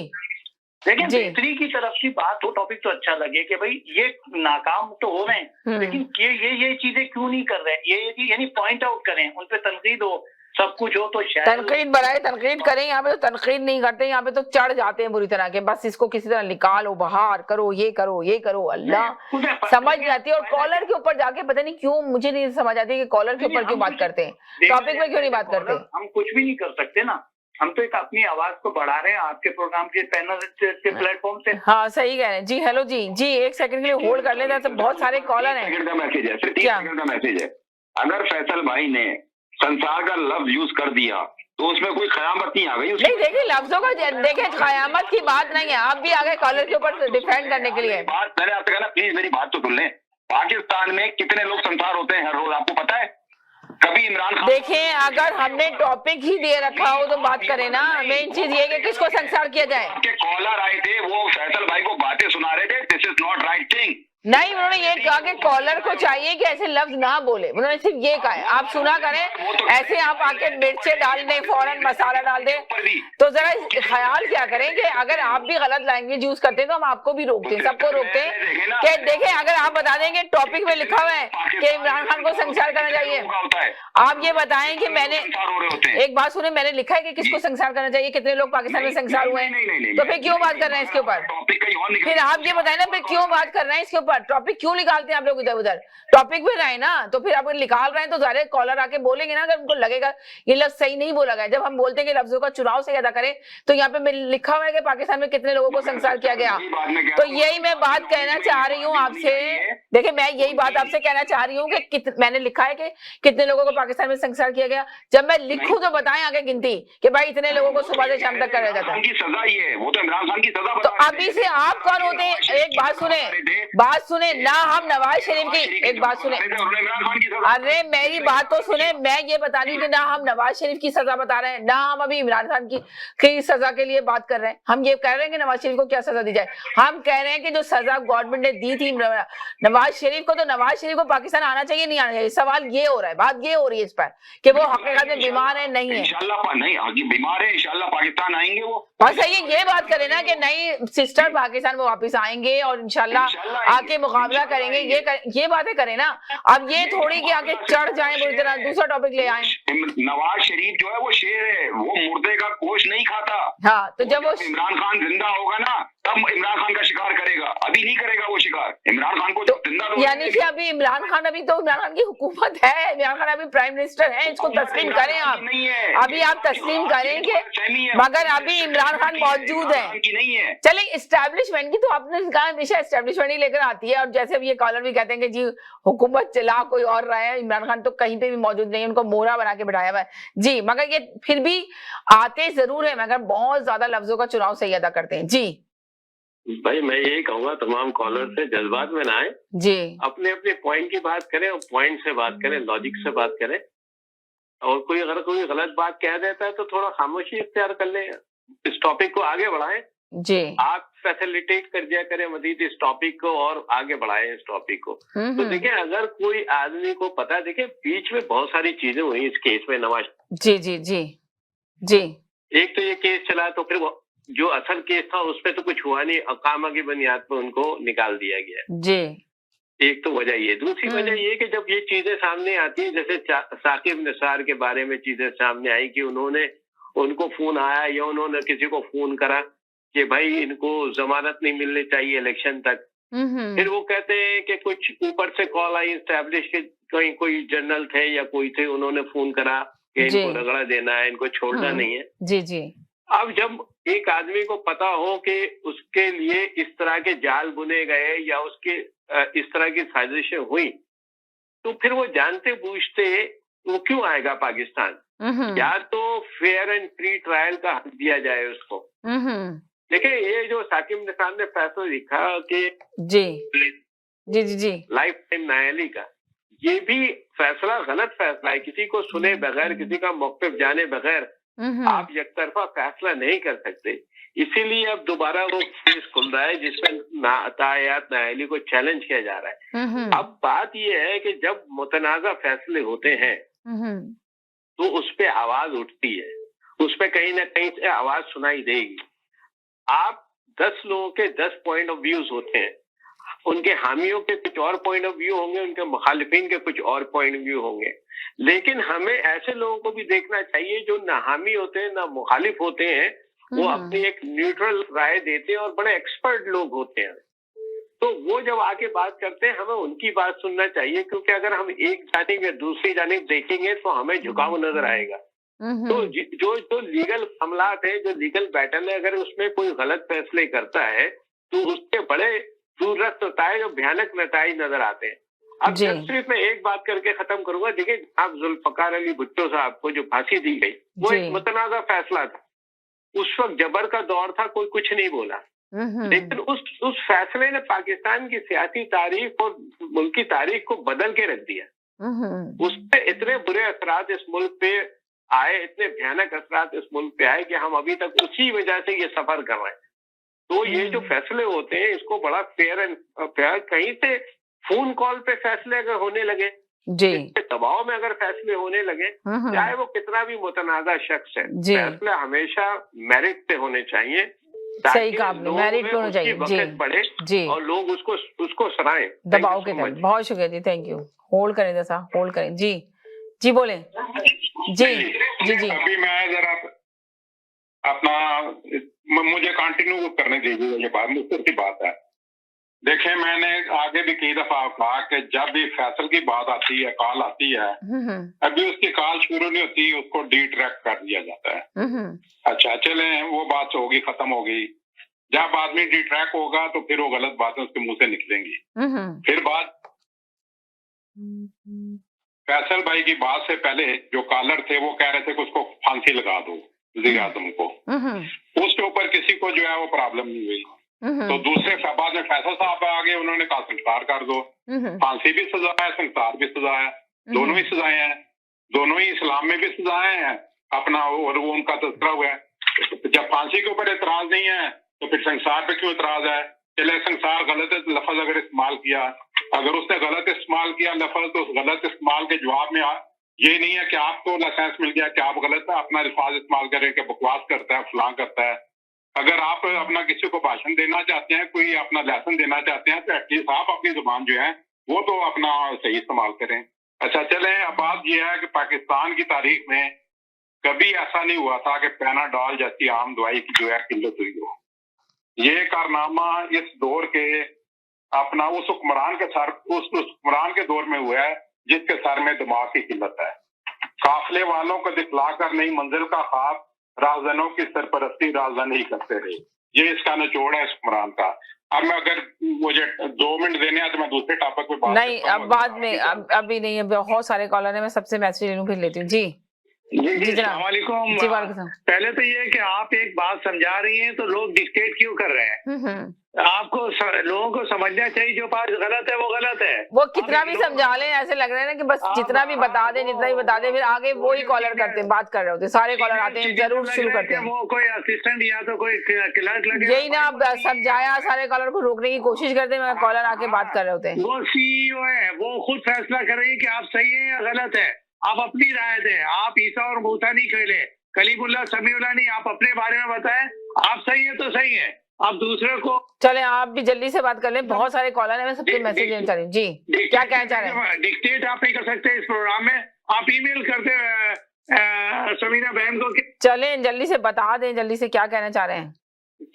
लेकिन बेहतरी की तरफ की बात हो, टॉपिक तो अच्छा लगे कि भाई ये नाकाम तो हो रहे हैं, लेकिन ये चीजें क्यों नहीं कर रहे हैं, ये यानी पॉइंट आउट करें, उन पर तनकीद हो, सब कुछ हो तो शायद तनकीद बढ़ाए, तनकीद करें, यहाँ पे तो तनकीद नहीं करते, यहाँ पे तो चढ़ जाते हैं बुरी तरह के, बस इसको किसी तरह निकालो बाहर, करो ये करो ये करो, अल्लाह समझ नहीं आती। और कॉलर के ऊपर जाके पता नहीं क्यों, मुझे नहीं समझ आती कि कॉलर के ऊपर क्यों बात करते हैं, टॉपिक में क्यों नहीं बात करते। हम कुछ भी नहीं कर सकते ना, हम तो एक अपनी आवाज को बढ़ा रहे हैं आपके प्रोग्राम के पैनल के प्लेटफॉर्म से। हाँ सही कह रहे हैं जी। हेलो जी, जी एक सेकंड के लिए होल्ड कर लेते हैं, तो बहुत सारे कॉलर हैं। 30 सेकंड का मैसेज है, सिर्फ 30 सेकंड का मैसेज है। अगर फैसल भाई ने संसार का लफ्ज यूज कर दिया तो उसमें कोई कयामत नहीं आ गई। नहीं देखिए, लफ्जों का देखिए कयामत की बात नहीं है, आप भी आ गए कॉलर के ऊपर डिफेंड करने के लिए। बात मैंने आपसे कहा ना, प्लीज मेरी बात तो सुन लें। पाकिस्तान में कितने लोग संसार होते हैं हर रोज, आपको पता है? कभी इमरान खान, देखिए अगर हमने टॉपिक ही दे रखा हो तो बात करें ना, मेन चीज ये कि किसको संसार किया जाए। आपके कॉलर आए थे, वो फैसल भाई को बातें सुना रहे थे, this is not right thing. नहीं, उन्होंने ये कहा कि कॉलर को चाहिए कि ऐसे लफ्ज ना बोले, उन्होंने सिर्फ ये कहा है। आप सुना करें, ऐसे आप आके मिर्चे डाल दें, फौरन मसाला डाल दें, तो जरा ख्याल क्या करें कि अगर आप भी गलत लैंग्वेज यूज करते हैं तो हम आपको भी रोकते हैं, सबको रोकते हैं कि देखें अगर आप बता देंगे टॉपिक में लिखा हुआ है कि इमरान खान को संसार करना चाहिए, आप ये बताएं कि मैंने एक बात सुने, मैंने लिखा है कि किसको संसार करना चाहिए, कितने लोग पाकिस्तान में संसार हुए हैं, तो फिर क्यों बात कर रहे हैं इसके ऊपर? फिर आप ये बताएं ना, फिर क्यों बात कर रहे हैं इसके ऊपर? टॉपिक क्यों निकालते हैं आप लोग इधर उधर? टॉपिक पे रहे ना, तो फिर आप निकाल रहे हैं तो सारे कॉलर आके बोलेंगे ना, अगर उनको लगेगा ये लफ्ज सही नहीं बोला गया। जब हम बोलते हैं कि लफ्जों का चुनाव से अदा करें, तो यहाँ पे लिखा हुआ है कि पाकिस्तान में कितने लोगों को संसार किया गया। तो यही मैं बात कहना चाह रही हूँ आपसे, देखिए मैं यही बात आपसे कहना चाह रही हूँ कि मैंने लिखा है कि कितने लोगों को पाकिस्तान में संसार किया गया। जब मैं लिखूं तो बताएं आगे गिनती कि भाई इतने लोगों को सुबह से शाम तक कराया जाता है। सजा ही है वो, तो इमरान खान की सजा। तो अभी से आप कौन होते हैं? एक बात सुने ना, हम नवाज शरीफ की एक बात सुने, अरे मेरी बात तो सुने, मैं ये बता रही हूँ कि ना हम नवाज शरीफ की सजा बता रहे हैं, ना हम अभी इमरान खान की सजा के लिए बात कर रहे हैं। हम ये कह रहे हैं कि नवाज शरीफ को क्या सजा दी जाए। हम कह रहे हैं कि जो सजा गवर्नमेंट ने दी थी नवाज शरीफ को, तो नवाज शरीफ को पाकिस्तान आना चाहिए नहीं आना चाहिए। सवाल ये हो रहा है, बात ये हो रही है इस पर कि वो हकीकत में बीमार है नहीं है। इंशाल्लाह नहीं, बीमार है, इंशाल्लाह पाकिस्तान आएंगे वो। और सही ये बात करें ना कि नहीं सिस्टर पाकिस्तान वो वापस आएंगे और इंशाल्लाह आके मुकाबला करेंगे, ये बातें करें ना। अब ये थोड़ी कि आके चढ़ जाए बुरी तरह, दूसरा टॉपिक ले आए। नवाज शरीफ जो है वो शेर है, वो मुर्दे का गोश्त नहीं खाता। हाँ, तो जब वो इमरान खान जिंदा होगा ना तब इमरान खान का शिकार करेगा, अभी नहीं करेगा वो शिकार। इमरान खान को तो जिंदा, यानी कि अभी इमरान खान, अभी तो इमरान खान की हुकूमत है, इमरान खान अभी प्राइम मिनिस्टर है, इसको तस्लीम करें आप, अभी आप तस्लीम करेंगे, मगर अभी इमरान खान मौजूद है। चले इस्टेब्लिशमेंट की तो आपने कहा हमेशा इस्टेब्लिशमेंट ही लेकर आती है, और जैसे अब ये कॉलर भी कहते हैं कि जी हुकूमत चला कोई और रहा है, इमरान खान तो कहीं पे भी मौजूद नहीं है, उनको मोहरा बना के बिठाया हुआ है जी, मगर ये फिर भी आते जरूर है, मगर बहुत ज्यादा लफ्जों का चुनाव सही अदा करते हैं जी। भाई मैं यही कहूंगा तमाम कॉलर से जज्बात में ना आए जी, अपने अपने पॉइंट की बात करें और पॉइंट से बात करें, लॉजिक से बात करें, और कोई अगर कोई गलत बात कह देता है तो थोड़ा खामोशी इख्तियार कर ले, इस टॉपिक को आगे बढ़ाएं जी, आप फैसिलिटेट कर दिया करें मजीद इस टॉपिक को और आगे बढ़ाएं इस टॉपिक को। तो देखिए अगर कोई आदमी को पता है, देखिए बीच में बहुत सारी चीजें हुई इस केस में नवाज जी जी जी जी, एक तो ये केस चला, तो फिर जो असल केस था उस पर तो कुछ हुआ नहीं, अकामा की बुनियाद पर उनको निकाल दिया गया जी। एक तो वजह ये, दूसरी वजह ये कि जब ये चीजें सामने आती हैं, जैसे साकिब निसार के बारे में चीजें सामने आई कि उनको फोन आया या उन्होंने किसी को फोन करा कि भाई इनको जमानत नहीं मिलनी चाहिए इलेक्शन तक, फिर वो कहते हैं कि कुछ ऊपर से कॉल आई एस्टैब्लिश के कहीं कोई जनरल थे या कोई थे, उन्होंने फोन करा कि इनको रगड़ा देना है, इनको छोड़ना नहीं है जी जी। अब जब एक आदमी को पता हो कि उसके लिए इस तरह के जाल बुने गए या उसके इस तरह की साजिशें हुई, तो फिर वो जानते बूझते वो क्यों आएगा पाकिस्तान? या तो फेयर एंड फ्री ट्रायल का हक दिया जाए उसको। देखिए ये जो साकिब निसार ने फैसला लिखा कि जी जी जी जी लाइफ टाइम नायाली का, ये भी फैसला गलत फैसला है। किसी को सुने बगैर, किसी का मौक़िफ़ जाने बगैर आप एकतरफा फैसला नहीं कर सकते। इसीलिए अब दोबारा वो केस खुल रहा है जिसमें तायात नायाली को चैलेंज किया जा रहा है। अब बात ये है कि जब मुतनाज़ा फैसले होते हैं तो उस पे आवाज उठती है, उस पे कहीं ना कहीं से आवाज सुनाई देगी। आप 10 लोगों के 10 पॉइंट ऑफ व्यूज होते हैं, उनके हामियों के कुछ और पॉइंट ऑफ व्यू होंगे, उनके मुखालिफिन के कुछ और पॉइंट ऑफ व्यू होंगे, लेकिन हमें ऐसे लोगों को भी देखना चाहिए जो ना हामी होते हैं ना मुखालिफ होते हैं, वो अपनी एक न्यूट्रल राय देते हैं और बड़े एक्सपर्ट लोग होते हैं। तो वो जब आके बात करते हैं हमें उनकी बात सुनना चाहिए, क्योंकि अगर हम एक जानिब या दूसरी जानिब देखेंगे तो हमें झुकाव नजर आएगा। तो जो लीगल मामलात है, जो लीगल बैटल है, अगर उसमें कोई गलत फैसले करता है तो उसके बड़े दूरदर्श नतायज और भयानक नतायज नजर आते हैं। अब सिर्फ मैं एक बात करके खत्म करूंगा। देखिए, आप जुल्फकार अली भुट्टो साहब को जो फांसी दी गई वो एक मुतनाज़ा फैसला था। उस वक्त जबर का दौर था, कोई कुछ नहीं बोला, लेकिन उस फैसले ने पाकिस्तान की सियासी तारीख और मुल्क की तारीख को बदल के रख दिया। उससे इतने बुरे असरात इस मुल्क पे आए, इतने भयानक असरात इस मुल्क पे आए कि हम अभी तक उसी वजह से ये सफर कर रहे हैं। तो ये जो फैसले होते हैं इसको बड़ा फेयर कहीं से फोन कॉल पे फैसले अगर होने लगे, दबाव में अगर फैसले होने लगे, चाहे वो कितना भी मुतनाज़ा शख्स है, फैसले हमेशा मेरिट पे होने चाहिए। सही कहा आपने, मेरिट पे होना चाहिए जी, और लोग उसको सराहें दबाव के तहत। बहुत शुक्रिया जी, थैंक यू। होल्ड करें जैसा, होल्ड करें जी बोले जी। अभी मैं जरा अपना मुझे कंटिन्यू करने दीजिए, ये बात मुझसे की बात है। देखें, मैंने आगे भी कई दफा कहा कि जब भी फैसल की बात आती है, कॉल आती है, अभी उसकी कॉल शुरू नहीं होती, उसको डिट्रैक्ट कर दिया जाता है। अच्छा, चले वो बात होगी, खत्म होगी। जब आदमी डिट्रैक्ट होगा तो फिर वो गलत बातें उसके मुंह से निकलेंगी। फिर बात फैसल भाई की बात से पहले जो कॉलर थे वो कह रहे थे कि उसको फांसी लगा दो वज़ीर आज़म को, उसके ऊपर किसी को जो है वो प्रॉब्लम नहीं हुई। तो दूसरे बाद में फैसल साहब आगे, उन्होंने कहा संसार कर दो। फांसी भी सजा है, संसार भी सजा है, दोनों ही सजाएं हैं, दोनों ही इस्लाम में भी सजाएं हैं अपना, और वो उनका तस्करा हुआ है। जब फांसी के ऊपर एतराज नहीं है तो फिर संसार पे क्यों एतराज है? चले संसार गलत लफ्ज अगर इस्तेमाल किया, अगर उसने गलत इस्तेमाल किया लफ्ज, तो उस गलत इस्तेमाल के जवाब में ये नहीं है कि आपको लाइसेंस मिल गया कि आप गलत अपना अल्फाज इस्तेमाल करें कि बकवास करता है, फलां करता है। अगर आप अपना किसी को भाषण देना चाहते हैं, कोई अपना लेसन देना चाहते हैं, तो एटलीस्ट आप अपनी जुबान जो है वो तो अपना सही इस्तेमाल करें। अच्छा, चले अब बात यह है कि पाकिस्तान की तारीख में कभी ऐसा नहीं हुआ था कि पैनाडॉल जैसी आम दवाई की जो है किल्लत हुई हो। ये कारनामा इस दौर के अपना उस हुक्मरान के सर, उस हुक्मरान के दौर में हुआ है जिसके सर में दिमाग की किल्लत है। काफिले वालों को दिखला कर नई मंजिल का ख्वाब, राजदानों की सरपरस्ती राजदान ही करते रहे। ये इसका निचोड़ है इस हुक्मरान का। अब मैं अगर मुझे 2 मिनट देने हैं तो मैं दूसरे टॉपिक पे बात नहीं, अब बाद में, अभी नहीं, बहुत सारे कॉलर है, मैं सबसे मैसेज ले लूं फिर लेती हूँ। जी वालेकुम। पहले तो ये है कि आप एक बात समझा रही हैं तो लोग डिक्टेट क्यों कर रहे हैं? आपको लोगों को समझना चाहिए जो बात गलत है वो गलत है। वो कितना भी समझा लें, ऐसे लग रहा है ना कि बस जितना भी बता दें, जितना भी बता दें, फिर आगे वो ही कॉलर करते हैं, बात कर रहे होते हैं, सारे कॉलर आते हैं, जरूर शुरू करते हैं। वो कोई असिस्टेंट या तो कोई क्लर्क लगे, यही ना, आप समझाया, सारे कॉलर को रोकने की कोशिश करते हैं, कॉलर आके बात कर रहे होते हैं। वो सीईओ है, वो खुद फैसला करेंगे कि आप सही है या गलत है। आप अपनी राय दें, आप ईसा और मूसा नहीं खेले, कलीमुल्लाह समीउल्लाह नहीं, आप अपने बारे में बताएं, आप सही है तो सही है, आप दूसरे को। चले, आप भी जल्दी से बात कर लें, बहुत सारे कॉलर हैं, मैं सबके मैसेज लेना चाह रही हूँ। जी, क्या कहना चाह रहे हैं? डिक्टेट आप नहीं कर सकते इस प्रोग्राम में, आप ईमेल करते समीना बहन को। चलें, जल्दी से बता दें, जल्दी से क्या कहना चाह रहे हैं।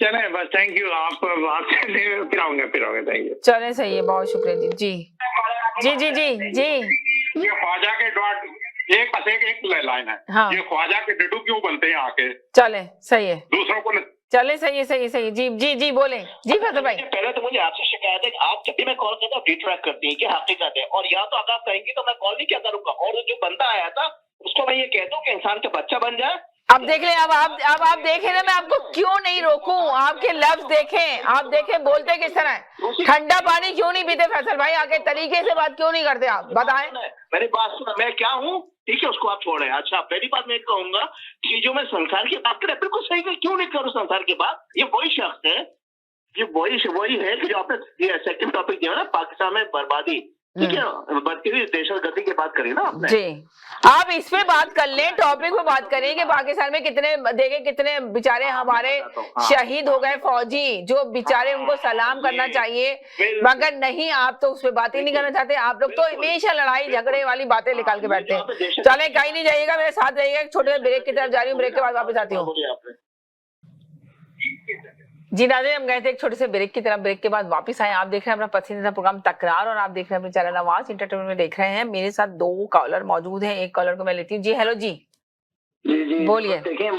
चले, बस थैंक यू, आप फिर आऊंगे, थैंक यू। चले, सही है, बहुत शुक्रिया जी। जी जी जी जी जी। ये ख्वाजा के डॉट एक लाइन है। हाँ। ये ख्वाजा के डडू क्यों बनते हैं आके? चले, सही है, दूसरों को चले, सही है। जी बोले जी फैसल भाई। पहले तो मुझे आपसे शिकायत है कि आप जब भी मैं कॉल करता हूँ डिट्रैक्ट करती हैं, क्या हकीकत है? और या तो अगर आप कहेंगे तो मैं कॉल नहीं क्या करूंगा, और जो बंदा आया था उसको मैं ये कह दूं कि इंसान का बच्चा बन जाए। अब देख लें, अब आप देखें ना, मैं आपको क्यों नहीं रोकूं, आपके लफ्ज देखें, आप देखें बोलते किस तरह है। ठंडा पानी क्यों नहीं पीते फैसल भाई, आके तरीके से बात क्यों नहीं करते आप, बताएं। मेरी बात सुना, मैं क्या हूँ, ठीक है, उसको आप छोड़े। अच्छा, पहली बात मैं कहूंगा कि जो मैं संसार की बात करें, बिल्कुल सही है, क्यों नहीं करूँ संसार की बात? ये वही शख्स है, ये वही है कि जो आपने सेकंड टॉपिक दिया ना, पाकिस्तान में बर्बादी, ठीक है, बढ़ती हुई दहशत गर्दी की बात करी ना आपने। जी, आप इस पे बात कर लें, टॉपिक पे बात करें कि पाकिस्तान में कितने बेचारे हमारे शहीद हो गए फौजी, जो बेचारे उनको सलाम करना चाहिए, मगर नहीं, आप तो उस पे बात ही नहीं करना चाहते। आप लोग तो हमेशा लड़ाई झगड़े वाली बातें निकाल के बैठते हैं। चले, कहीं नहीं जाइएगा, मेरे साथ रहिएगा। एक छोटे से ब्रेक की तरफ जा रही हूँ, ब्रेक के बाद वापस आती हूँ। जी नाज़रीन, हम गए थे एक छोटे से ब्रेक की तरफ, ब्रेक के बाद वापस आए। आप देख रहे हैं अपना पसंदीदा प्रोग्राम तकरार और आप देख रहे हैं अपने चैनल आवाज इंटरटेनमेंट में देख रहे हैं। मेरे साथ 2 कॉलर मौजूद हैं, एक कॉलर को मैं लेती हूँ। जी हेलो जी, जी बोलिए। देखिए,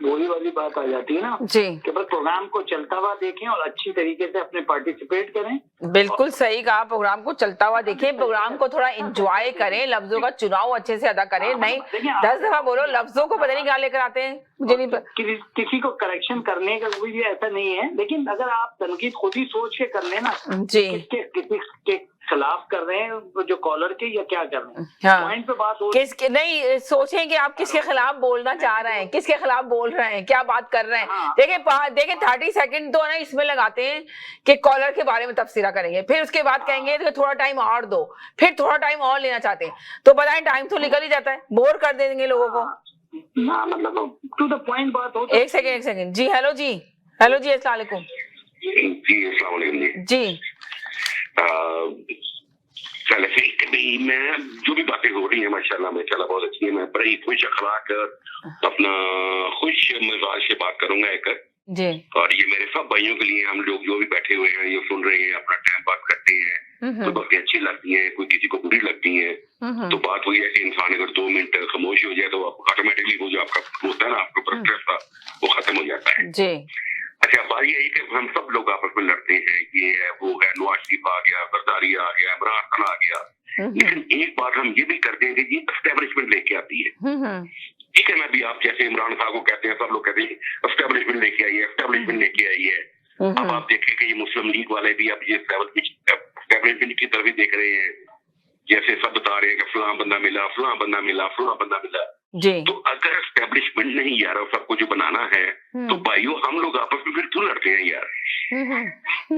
वही वाली बात आ जाती है ना जी, कि बस प्रोग्राम को चलता हुआ देखें और अच्छी तरीके से अपने पार्टिसिपेट करें। बिल्कुल सही कहा, प्रोग्राम को चलता हुआ देखिए, प्रोग्राम को थोड़ा एंजॉय करें, लफ्जों का चुनाव अच्छे से अदा करें। नहीं 10 दफा बोलो, लफ्जों को पता नहीं कहाँ लेकर आते हैं, मुझे नहीं किसी को करेक्शन करने का कोई भी ऐसा नहीं है, लेकिन अगर आप तनकीद खुद ही सोच के कर लेना जी, किसके खिलाफ कर रहे हैं, जो कॉलर के, या क्या कर रहे हैं, हाँ, पॉइंट पे बात हो। किसके नहीं सोचें कि आप किसके खिलाफ बोलना चाह रहे हैं, किसके खिलाफ बोल रहे हैं, क्या बात कर रहे हैं। हाँ। देखिए 30 सेकंड तो ना इसमें लगाते हैं कि कॉलर के बारे में तफसीरा करेंगे, फिर उसके बाद कहेंगे कि थोड़ा टाइम और दो, फिर थोड़ा टाइम और लेना चाहते हैं, तो बताएं टाइम तो निकल ही जाता है, बोर कर देंगे लोगों को ना, मतलब टू द पॉइंट बात हो। एक सेकंड जी, हेलो जी, अस्सलाम वालेकुम। जी अस्सलाम वालेकुम जी। मैं जो भी बातें हो रही है माशाल्लाह बहुत अच्छी है। मैं बड़ी खुश अखलाक अपना खुश मिजाज से बात करूंगा एक जी, और ये मेरे सब भाइयों के लिए, हम लोग जो भी बैठे हुए हैं, ये सुन रहे हैं, अपना टाइम पास करते हैं, तो बातें अच्छी लगती हैं, कोई किसी को बुरी लगती है। तो बात वही है कि इंसान अगर 2 मिनट खामोश हो जाए तो ऑटोमेटिकली वो जो आपका होता है ना, आपके ऊपर स्ट्रेस था, वो खत्म हो जाता है जी। अच्छा, बात यही है कि हम सब लोग आपस में लड़ते हैं, ये है वो है, नवाज शरीफ आ गया, बरदारी आ गया, इमरान खान आ गया, लेकिन एक बात हम ये भी करते हैं कि ये एस्टेब्लिशमेंट लेके आती है। ठीक है, मैं भी आप जैसे इमरान खान को कहते हैं, सब लोग कहते हैं एस्टेब्लिशमेंट लेके आई है, एस्टेब्लिशमेंट लेके आई है। अब आप देखें कि ये मुस्लिम लीग वाले भी अब ये एस्टेब्लिशमेंट की तरफ ही देख रहे हैं, जैसे सब बता रहे हैं कि फलां बंदा मिला, फलां बंदा मिला, फलां बंदा मिला जी। तो अगर एस्टेब्लिशमेंट नहीं यार सबको जो बनाना है, तो भाइयों हम लोग आपस में फिर क्यों लड़ते हैं यार?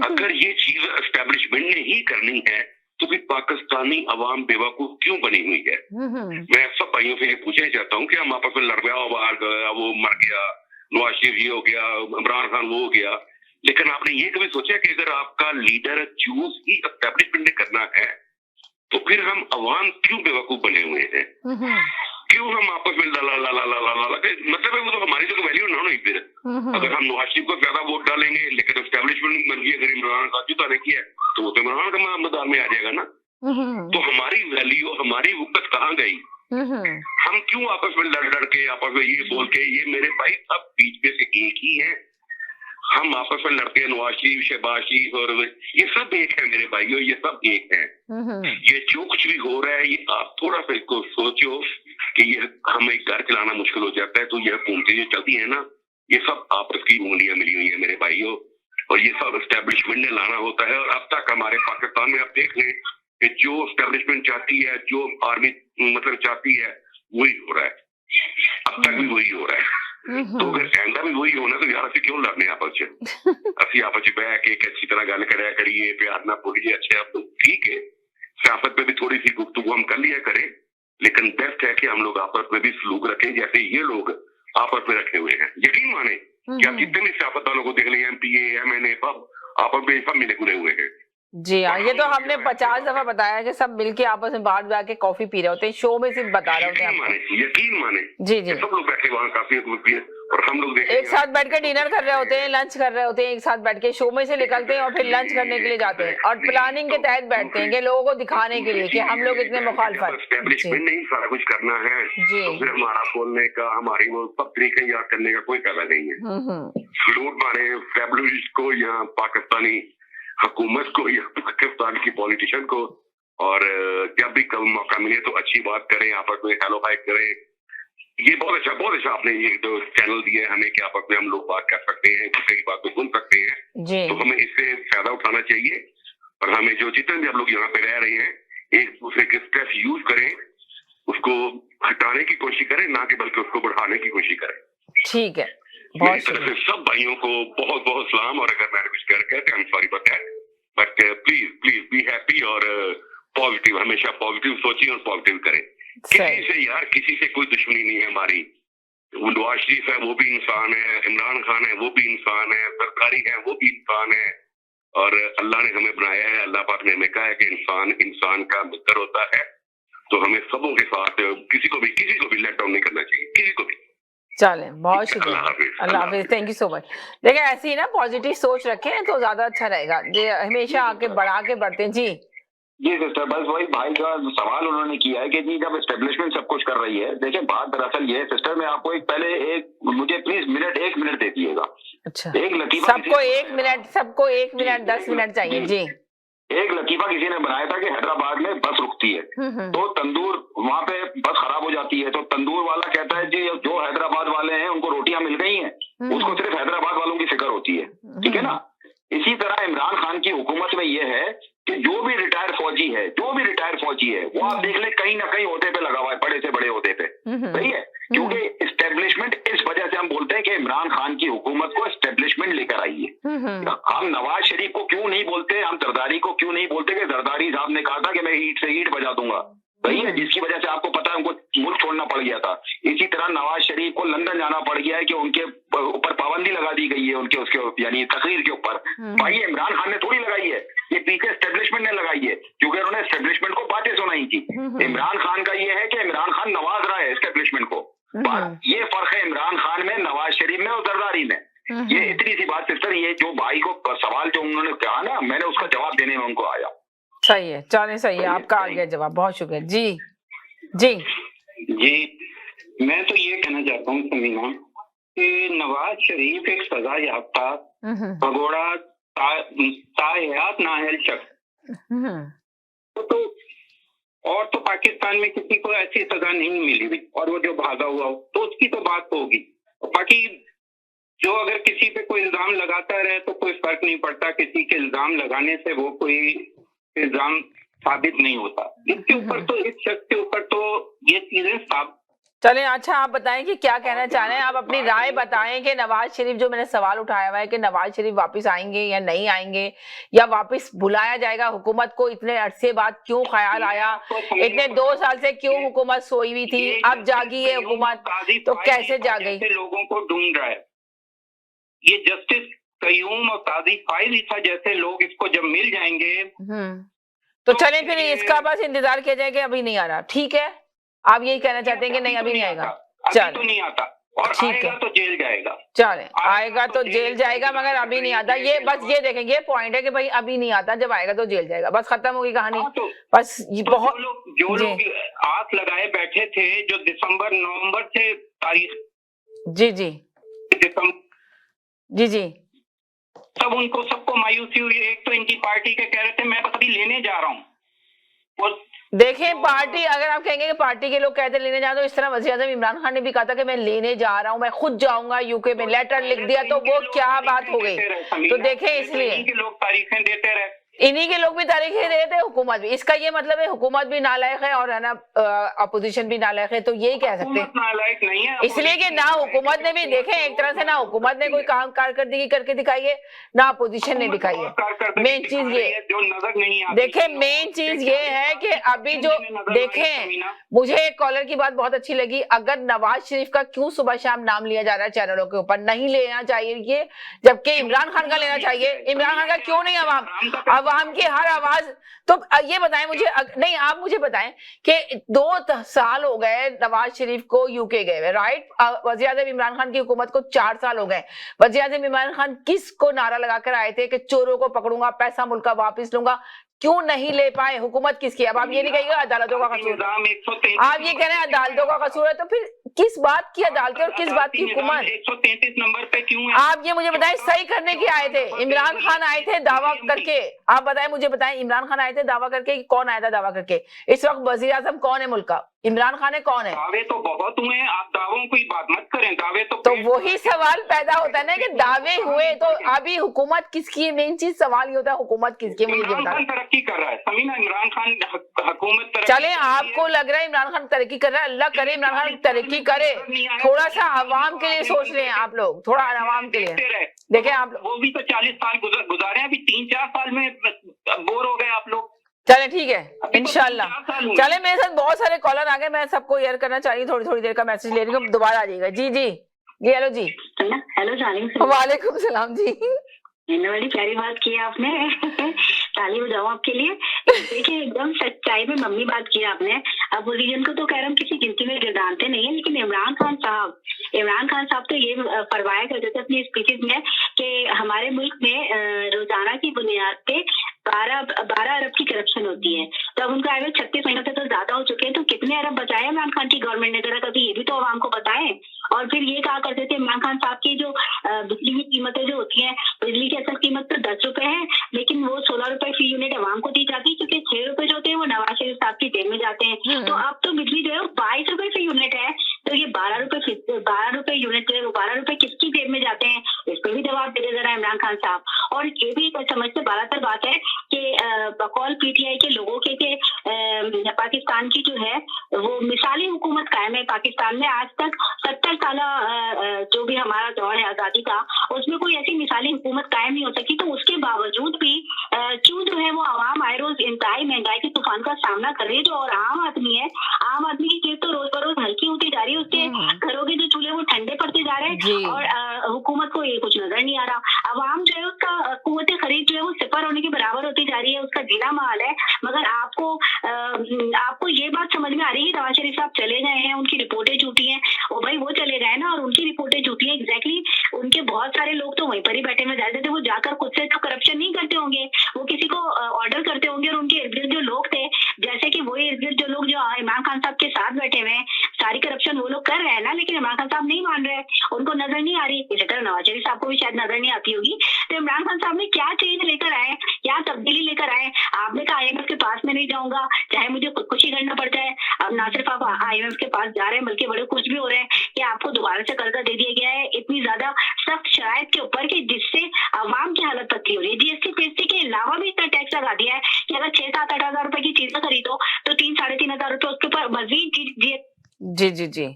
अगर ये चीज एस्टेब्लिशमेंट ने ही करनी है तो फिर पाकिस्तानी अवाम बेवकूफ क्यों बनी हुई है? मैं सब भाइयों से ये पूछना चाहता हूँ कि हम आपस में लड़ गया, वो मर गया, नवाज शरीफ ये हो गया, इमरान खान वो हो गया, लेकिन आपने ये कभी सोचा कि अगर आपका लीडर चूज ही एस्टेब्लिशमेंट ने करना है तो फिर हम अवाम क्यों बेवकूफ बने हुए हैं? क्यों हम आपस में ला मतलब है वो तो हमारी तो वैल्यू ना हुई फिर। अगर हम नवाज शरीफ को ज्यादा वोट डालेंगे लेकिन एस्टेब्लिशमेंट बन गई, अगर इमरान खान जिताने की है तो वो तो इमरान का मैदान में आ जाएगा ना। तो हमारी वैल्यू, हमारी वक़्त कहाँ गई? हम क्यों आपस में लड़ के, आपस में ये बोल के, ये मेरे भाई सब बीच में से एक ही है। हम आपस में लड़ते हैं, नवाज शरीफ, शहबाज शरीफ, और ये सब एक है मेरे भाइयों, ये सब एक है। ये जो कुछ भी हो रहा है, ये आप थोड़ा सा इसको सोचो कि ये हमें घर चलाना मुश्किल हो जाता है, तो ये हुकूमतें जो चलती है ना, ये सब आपस की उंगलियां मिली हुई है मेरे भाइयों, और ये सब एस्टेब्लिशमेंट ने लाना होता है। और अब तक हमारे पाकिस्तान में आप देख लें कि जो एस्टेब्लिशमेंट चाहती है, जो आर्मी मतलब चाहती है, वही हो रहा है। अब तक भी वही हो रहा है। तो अगर कहना भी वही होना तो यार असं क्यों लड़ने आपस असं आपस बह के अच्छी तरह गल कराया करिए, प्यार ना बोलिए। अच्छे आप लोग ठीक है, सियासत पे भी थोड़ी सी गुफ्तगू हम कर लिया करें, लेकिन बेस्ट है कि हम लोग आपस में भी सलूक रखें जैसे ये लोग आपस में रखे हुए हैं। यकीन माने कि आप जितने भी सियासत वालों को देख लें, MPA, MNA, आपस में सब मिले जुले हुए हैं। जी हाँ, ये तो हमने 50 दफा बताया कि सब मिलके आपस में बाहर जाके कॉफी पी रहे होते हैं, शो में सिर्फ बता रहे होते हैं। यकीन माने जी जी, सब लोग बैठे वहाँ काफी और हम लोग एक साथ बैठ कर डिनर कर रहे होते हैं, लंच कर रहे होते हैं, एक साथ बैठ के शो में से निकलते हैं और फिर लंच करने के लिए जाते हैं और प्लानिंग के तहत बैठते हैं कि लोगों को दिखाने के लिए कि हम लोग इतने मुखालफत। एस्टेब्लिशमेंट नहीं सारा कुछ करना है तो फिर हमारा बोलने का, हमारी वो सब तरीके याद करने का कोई फायदा नहीं है। सलूट मारे एस्टेब्लिश को या पाकिस्तानी हुकूमत को या पाकिस्तान की पॉलिटिशियन को, और जब भी कल मौका मिले तो अच्छी बात करें, आपस में हेलो हाय करें। ये बहुत अच्छा आपने ये जो चैनल दिया है हमें कि आपस में हम लोग बात कर सकते हैं, दूसरे की बात को सुन सकते हैं, तो हमें इससे फायदा उठाना चाहिए। और हमें जो जितने भी आप लोग यहाँ पे रह रहे हैं, एक दूसरे के स्ट्रेस यूज करें, उसको हटाने की कोशिश करें, ना कि बल्कि उसको बढ़ाने की कोशिश करें। ठीक है, मेरी तरफ से सब भाइयों को बहुत बहुत सलाम। और अगर मैंने कुछ कहते हैं, I'm sorry for that, but please be happy और पॉजिटिव, हमेशा पॉजिटिव सोचिए और पॉजिटिव करें। किसी से यार, किसी से कोई दुश्मनी नहीं है हमारी। नवाज शरीफ है वो भी इंसान है, इमरान खान है वो भी इंसान है, सरकारी है वो भी इंसान है, और अल्लाह ने हमें बनाया है। अल्लाह पाक ने हमें कहा है कि इंसान इंसान का मित्र होता है, तो हमें सबों के साथ किसी को भी लेट डाउन नहीं करना चाहिए, किसी को भी। चले, बहुत शुक्रिया, अल्लाह हाफिज, थैंक यू सो मच। देखिए ऐसे ही ना पॉजिटिव सोच रखें तो ज्यादा अच्छा रहेगा, हमेशा आगे बढ़ा के बढ़ते हैं। जी सिस्टर, बस वही भाई का सवाल उन्होंने किया है कि जी जब एस्टेब्लिशमेंट सब कुछ कर रही है, देखिए बात दरअसल ये है सिस्टर, मैं आपको मुझे प्लीज एक मिनट दे दिएगा। अच्छा, एक लतीफा सबको 1 मिनट 10 मिनट चाहिए जी। एक लतीफा किसी ने बनाया था कि हैदराबाद में बस रुकती है तो तंदूर, वहाँ पे बस खराब हो जाती है, तो तंदूर वाला कहता है जी जो हैदराबाद वाले हैं उनको रोटियां मिल गई हैं, उसको सिर्फ हैदराबाद वालों की फिक्र होती है, ठीक है ना। इसी तरह इमरान खान की हुकूमत में यह है कि जो भी रिटायर फौजी है वो आप देख ले कहीं ना कहीं ओहदे पे लगा हुआ है, बड़े से बड़े ओहदे पे, सही है। क्योंकि एस्टेब्लिशमेंट, इस वजह से हम बोलते हैं कि इमरान खान की हुकूमत को एस्टेब्लिशमेंट लेकर आई है। हम नवाज शरीफ को क्यों नहीं बोलते, हम जरदारी को क्यों नहीं बोलते कि जरदारी साहब ने कहा था कि मैं ईंट से ईंट बजा दूंगा, सही है, जिसकी वजह से आपको पता है उनको मुल्क छोड़ना पड़ गया था। इसी तरह नवाज शरीफ को लंदन जाना पड़ गया है कि उनके ऊपर पाबंदी लगा दी गई है, उसके यानी तकरीर के ऊपर। भाई इमरान खान ने थोड़ी लगाई है, ये पीछे एस्टेब्लिशमेंट ने लगाई है, क्योंकि उन्होंने एस्टेब्लिशमेंट को बातें सुनाई थी। इमरान खान का ये है कि इमरान खान नवाज रहा है एस्टेब्लिशमेंट को, ये फर्क है इमरान खान में, नवाज शरीफ में और जरदारी में। ये इतनी सी बात सिस्टर, ये जो भाई को सवाल जो उन्होंने कहा ना, मैंने उसका जवाब देने में उनको आया। सही है, चले सही है, आपका आ गया जवाब, बहुत शुक्रिया जी। मैं तो ये कहना चाहता हूँ समीना कि नवाज शरीफ एक सजा याफ्ता भगोड़ा ताहयात नाअहल शख्स, तो और तो पाकिस्तान में किसी को ऐसी सजा नहीं मिली हुई, और वो जो भागा हुआ हो तो उसकी तो बात होगी। बाकी जो अगर किसी पे कोई इल्जाम लगाता रहे तो कोई फर्क नहीं पड़ता, किसी के इल्जाम लगाने से वो कोई इल्जाम साबित नहीं होता। इसके ऊपर तो, इस शख्स के ऊपर तो ये चीजें साबित। चलें, अच्छा आप बताएं कि क्या कहना चाह रहे हैं, आप अपनी राय बताएं कि नवाज शरीफ, जो मैंने सवाल उठाया हुआ है कि नवाज शरीफ वापस आएंगे या नहीं आएंगे, या वापस बुलाया जाएगा हुकूमत को, इतने अरसे बाद क्यों ख्याल आया, इतने 2 साल से क्यों हुकूमत सोई हुई थी, अब जागी है हुकूमत, तो कैसे जागी? लोगों को ढूंढ रहा है ये जस्टिस कयूम और काजी फाइज ईसा जैसे लोग, इसको जब मिल जाएंगे तो चलें फिर इसका बस इंतजार किया जाए कि अभी नहीं आ रहा, ठीक है, आप यही कहना चाहते हैं कि नहीं अभी नहीं आएगा, चल तो नहीं आता, और आएगा तो जेल जाएगा। चले, आएगा तो जेल जाएगा, मगर अभी नहीं आता, ये बस ये देखेंगे, पॉइंट है कि भाई अभी नहीं आता, जब आएगा तो जेल जाएगा, बस खत्म होगी कहानी। बस बहुत जो लोग आस लगाए बैठे थे, जो दिसंबर नवंबर से तारीख जी तब उनको सबको मायूसी हुई। एक तो इनकी पार्टी के कह रहे थे मैं बस अभी लेने जा रहा हूँ। देखें पार्टी, अगर आप कहेंगे कि पार्टी के लोग कहते लेने जा, तो इस तरह वज़ीर आज़म इमरान खान ने भी कहा था कि मैं लेने जा रहा हूँ, मैं खुद जाऊंगा यूके में, लेटर लिख दिया, तो वो क्या बात हो गई। तो देखें, इसलिए लोग तारीखें देते रहे, इन्हीं के लोग भी तारीखें दे थे, हुकूमत भी। इसका ये मतलब है हुकूमत भी नालायक है और है ना अपोजिशन भी नालायक है, तो यही कह सकते हैं। नालायक नहीं है इसलिए कि ना हुकूमत ने भी, देखें एक तरह से ना हुकूमत ने कोई काम कारकर्दगी करके दिखाई है, ना अपोजिशन ने दिखाई है। मेन चीज ये, जो नजर नहीं आती, देखें मेन चीज ये है कि अभी जो देखें, मुझे एक कॉलर की बात बहुत अच्छी लगी, अगर नवाज शरीफ का क्यों सुबह शाम नाम लिया जा रहा है चैनलों के ऊपर, नहीं लेना चाहिए ये, जबकि इमरान खान का लेना चाहिए। इमरान खान का क्यों नहीं? अवाम की हर आवाज। तो ये बताएं मुझे, नहीं आप मुझे बताएं कि 2 साल हो गए नवाज शरीफ को यूके गए हुए, राइट। वज़ीर आज़म इमरान खान की हुकूमत को 4 साल हो गए। वज़ीर आज़म इमरान खान किसको नारा लगाकर आए थे कि चोरों को पकड़ूंगा, पैसा मुल्क का वापिस लूंगा, क्यों नहीं ले पाए? हुकूमत किसकी? अब आप ये नहीं कहिएगा अदालतों का कसूर, आप ये कह रहे हैं अदालतों का कसूर है, तो फिर किस बात की अदालतें और किस बात की हुकूमत? 133 नंबर पे क्यों है? आप ये मुझे बताएं, सही करने के आए थे इमरान खान, आए थे दावा करके, आप बताएं मुझे, बताएं इमरान खान आए थे दावा करके, कौन आया था दावा करके? इस वक्त वज़ीर आज़म कौन है मुल्क का? इमरान खान है, कौन है? दावे तो बहुत हुए हैं, आप दावों की बात मत करें, दावे तो वही सवाल पैदा होता है ना कि दावे हुए, तो अभी हुकूमत किसकी है? मेन चीज सवाल ये होता है हुकूमत किसकी है, मुझे इमरान खान तरक्की कर रहा है समीना, इमरान खान हुकूमत। चले, आपको लग रहा है इमरान खान तरक्की कर रहा है, अल्लाह करे इमरान खान तरक्की करे, थोड़ा सा आवाम के लिए सोच रहे हैं आप लोग, थोड़ा आवाम के लिए देखें आप। वो भी तो 40 साल गुजारे हैं, अभी 3-4 साल में बोर हो गए आप लोग। चले ठीक है इंशाल्लाह। चले मेरे साथ बहुत सारे कॉलर आ गए, मैं सबको एयर करना चाह रही हूँ, थोड़ी थोड़ी देर का मैसेज ले रही हूँ, दोबारा आ जाएगा। जी जी जी हेलो जी। हेलो जालिम, वालेकुम सलाम जी। इतनी बड़ी प्यारी बात की आपने ताली बजाऊं आपके लिए। देखिए एकदम सच्चाई में मम्मी बात की आपने। अब रीजन को तो कह रहा हूँ किसी गिनती में गिरदानते नहीं है, लेकिन इमरान खान साहब तो ये फरमाया करते थे अपनी स्पीचेस में कि हमारे मुल्क में रोजाना की बुनियाद पे 12 अरब की करप्शन होती है। तो अब उनका आगे 36 महीनों से तो ज्यादा हो चुके हैं, तो कितने अरब बचाए इमरान खान की गवर्नमेंट ने, जरा कभी ये भी तो आवाम को बताएं। और फिर ये कहा करते थे इमरान खान साहब की जो बिजली की कीमतें जो होती हैं, बिजली की असल कीमत तो 10 रुपए है, लेकिन वो 16 रुपए फी यूनिट आवाम को दी जाती है, क्योंकि 6 रुपए जो होते हैं वो नवाज शरीफ साहब की जेब में जाते हैं। तो अब तो बिजली जो है 22 रुपए फी यूनिट है, तो ये 12 रुपए यूनिट जो है 12 रुपए किसकी जेब में जाते हैं, इस पर भी जवाब दे जरा इमरान खान साहब। और ये भी समझते बात है कि बकौल पीटीआई के लोगों के पाकिस्तान की जो है वो मिसाली हुकूमत कायम है पाकिस्तान में। आज तक 70 साल जो भी हमारा दौर है आजादी का, उसमें कोई ऐसी मिसाली हुकूमत कायम नहीं हो सकी। तो उसके बावजूद भी क्यों जो है वो आवाम आए रोज इंतहाई महंगाई के तूफान का सामना कर रही है। जो और आम आदमी है, आम आदमी की जेब तो रोज बरोज हल्की होती जा रही है, उसके घरों के जो चूल्हे वो ठंडे पड़ते जा रहे हैं, और हुकूमत को ये कुछ नजर नहीं आ रहा। आवाम जो है उसका कुव्वत खरीद जो है वो सिफर होने के बराबर होती जा रही है, उसका जीना माल है। मगर आपको ये बात समझ में आ रही है नवाज शरीफ साहब चले गए हैं, उनकी रिपोर्टें झूठी हैं, और भाई वो चले गए ना, और उनकी रिपोर्टें झूठी है एग्जैक्टली। उनके बहुत सारे लोग तो वहीं पर ही बैठे में जाते थे, वो जाकर खुद से तो करप्शन नहीं करते होंगे, वो किसी को ऑर्डर करते होंगे। और उनके इर्द गिर्द जो लोग थे, जैसे कि वही इर्द गिर्द जो लोग जो इमरान खान साहब के साथ बैठे हुए हैं, सारी करप्शन वो लोग कर रहे हैं ना, लेकिन इमरान खान साहब नहीं मान रहे, उनको नजर नहीं आ रही। इसी तरह नवाज शरीफ साहब को भी शायद नजर नहीं आती होगी। तो इमरान खान साहब ने क्या चेंज लेकर आए, क्या तब्दीली लेकर आए? आपने कहा IMF के पास में नहीं जाऊंगा, चाहे मुझे खुदकुशी करना पड़ जाए। अब ना सिर्फ आप IMF के पास जा रहे हैं, बल्कि बड़े खुश भी हो रहे हैं कि आपको दोबारा से कर्जा दे दिया गया है इतनी ज्यादा सख्त शराइत के ऊपर कि जिससे आवाम की हालत पतली हो रही है। GST के अलावा भी इतना टैक्स लगा दिया है कि अगर 6-7-8 हजार रुपए की चीजें खरीदो तो 3-3.5 हजार रुपए उसके ऊपर मजीद जी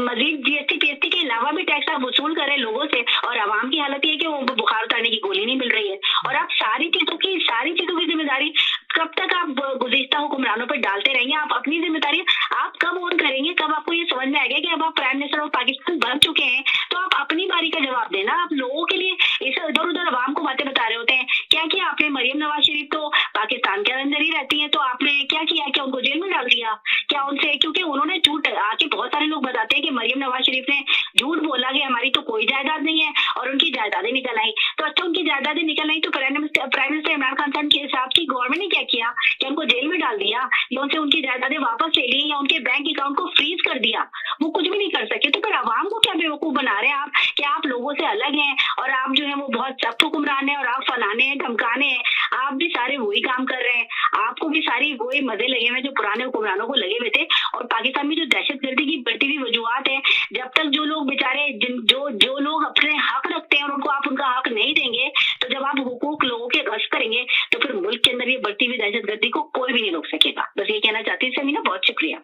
मजीद GST के अलावा भी टैक्स आप वसूल कर रहे हैं लोगों से, और आवाम की हालत ये है कि वो बुखार उतारने की गोली नहीं मिल रही है। और आप सारी चीजों की जिम्मेदारी कब तक आप गुज़िश्ता हुक्मरानों पर डालते रहेंगे? आप अपनी जिम्मेदारी आप कब ऑन करेंगे? कब आपको ये समझ में आएगा कि अब आप प्राइम मिनिस्टर ऑफ पाकिस्तान बन चुके हैं, तो आप अपनी बारी का जवाब देना। आप लोगों के लिए इसे इधर उधर आवाम को बातें बता रहे होते हैं। क्या किया आपने? मरियम नवाज शरीफ तो पाकिस्तान के अंदर ही रहती है, तो आपने क्या किया? क्या उनको जेल में डाल दिया? क्या उनसे, क्योंकि उन्होंने झूठ आके, बहुत सारे लोग बताते हैं कि मरियम नवाज शरीफ ने झूठ बोला कि हमारी तो कोई जायदाद नहीं है, और उनकी जायदादें निकल आई। तो अच्छा, उनकी जायदादें निकल आई तो प्राइम मिनिस्टर इमरान खान साहब की गवर्नमेंट ने क्या किया? क्या उनको जेल में डाल दिया, या उनसे उनकी जायदादें वापस ले ली, या उनके बैंक अकाउंट को फ्रीज कर दिया? वो कुछ भी नहीं कर सके। तो फिर आवाम को क्या बेवकूफ बना रहे हैं आप कि आप लोगों से अलग हैं, और आप जो है वो बहुत सख्त हुक्मरान है, और आप फलाने हैं, धमकाने हैं। आप भी सारे वही काम कर रहे हैं, आपको भी सारी वही मजे लगे हुए जो पुराने हुक्मरानों को लगे हुए थे। और पाकिस्तान में जो दहशतगर्दी की बढ़ती हुई वजूहत है, जब तक जो लोग बेचारे जो लोग अपने हक रखते हैं और उनको आप उनका हक नहीं देंगे, तो जब आप हुकूक लोगों के गश्त करेंगे, तो फिर मुल्क के अंदर ये बढ़ती हुई दहशतगर्दी को कोई भी नहीं रोक सकेगा। बस ये कहना चाहती हूँ समीना, बहुत शुक्रिया।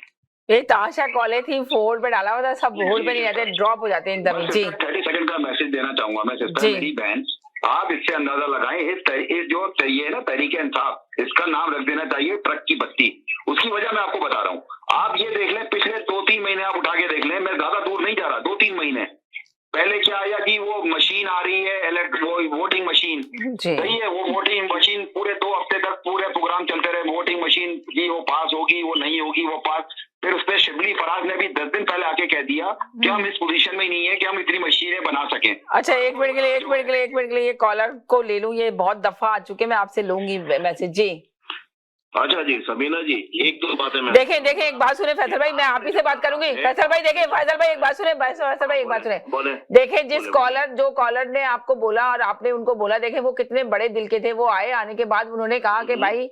ये ताशा कॉले थी, फोल्ड पे डाला हुआ था, सब होल्ड पे नहीं रहते, ड्रॉप हो जाते हैं एकदम। जी 30 सेकंड का मैसेज देना चाहूंगा मैं सिस्टर, मेरी बहन, आप इससे अंदाजा लगाएं, इस जो चाहिए ना तरीके इंसाफ, इसका नाम रख देना चाहिए ट्रक की बत्ती। उसकी वजह मैं आपको बता रहा हूँ। आप ये देख लें, पिछले 2-3 महीने आप उठा के देख लें, मैं ज्यादा दूर नहीं जा रहा, 2-3 महीने पहले क्या आया कि वो मशीन आ रही है, वो वोटिंग मशीन, सही है, वो वोटिंग मशीन पूरे 2 हफ्ते तक पूरे प्रोग्राम चलते रहे, वोटिंग मशीन की वो पास होगी, वो नहीं होगी, वो पास। फिर उस पर शिबली फराज ने भी 10 दिन पहले आके कह दिया कि हम इस पोजीशन में नहीं है कि हम इतनी मशीनें बना सकें। अच्छा, एक मिनट के लिए ये कॉलर को ले लूं, ये बहुत दफा आ चुके, मैं आपसे लूंगी मैसेज। जी अच्छा जी समीना जी, एक दो बातें मैं देखें एक बात सुने फैसल भाई, मैं आप ही से बात करूंगी। फैसल भाई देखें, फैसल भाई एक बात सुने, फैसल भाई एक बात सुने। देखें, जिस कॉलर ने आपको बोला और आपने उनको बोला, देखें वो कितने बड़े दिल के थे। वो आने के बाद उन्होंने कहा कि भाई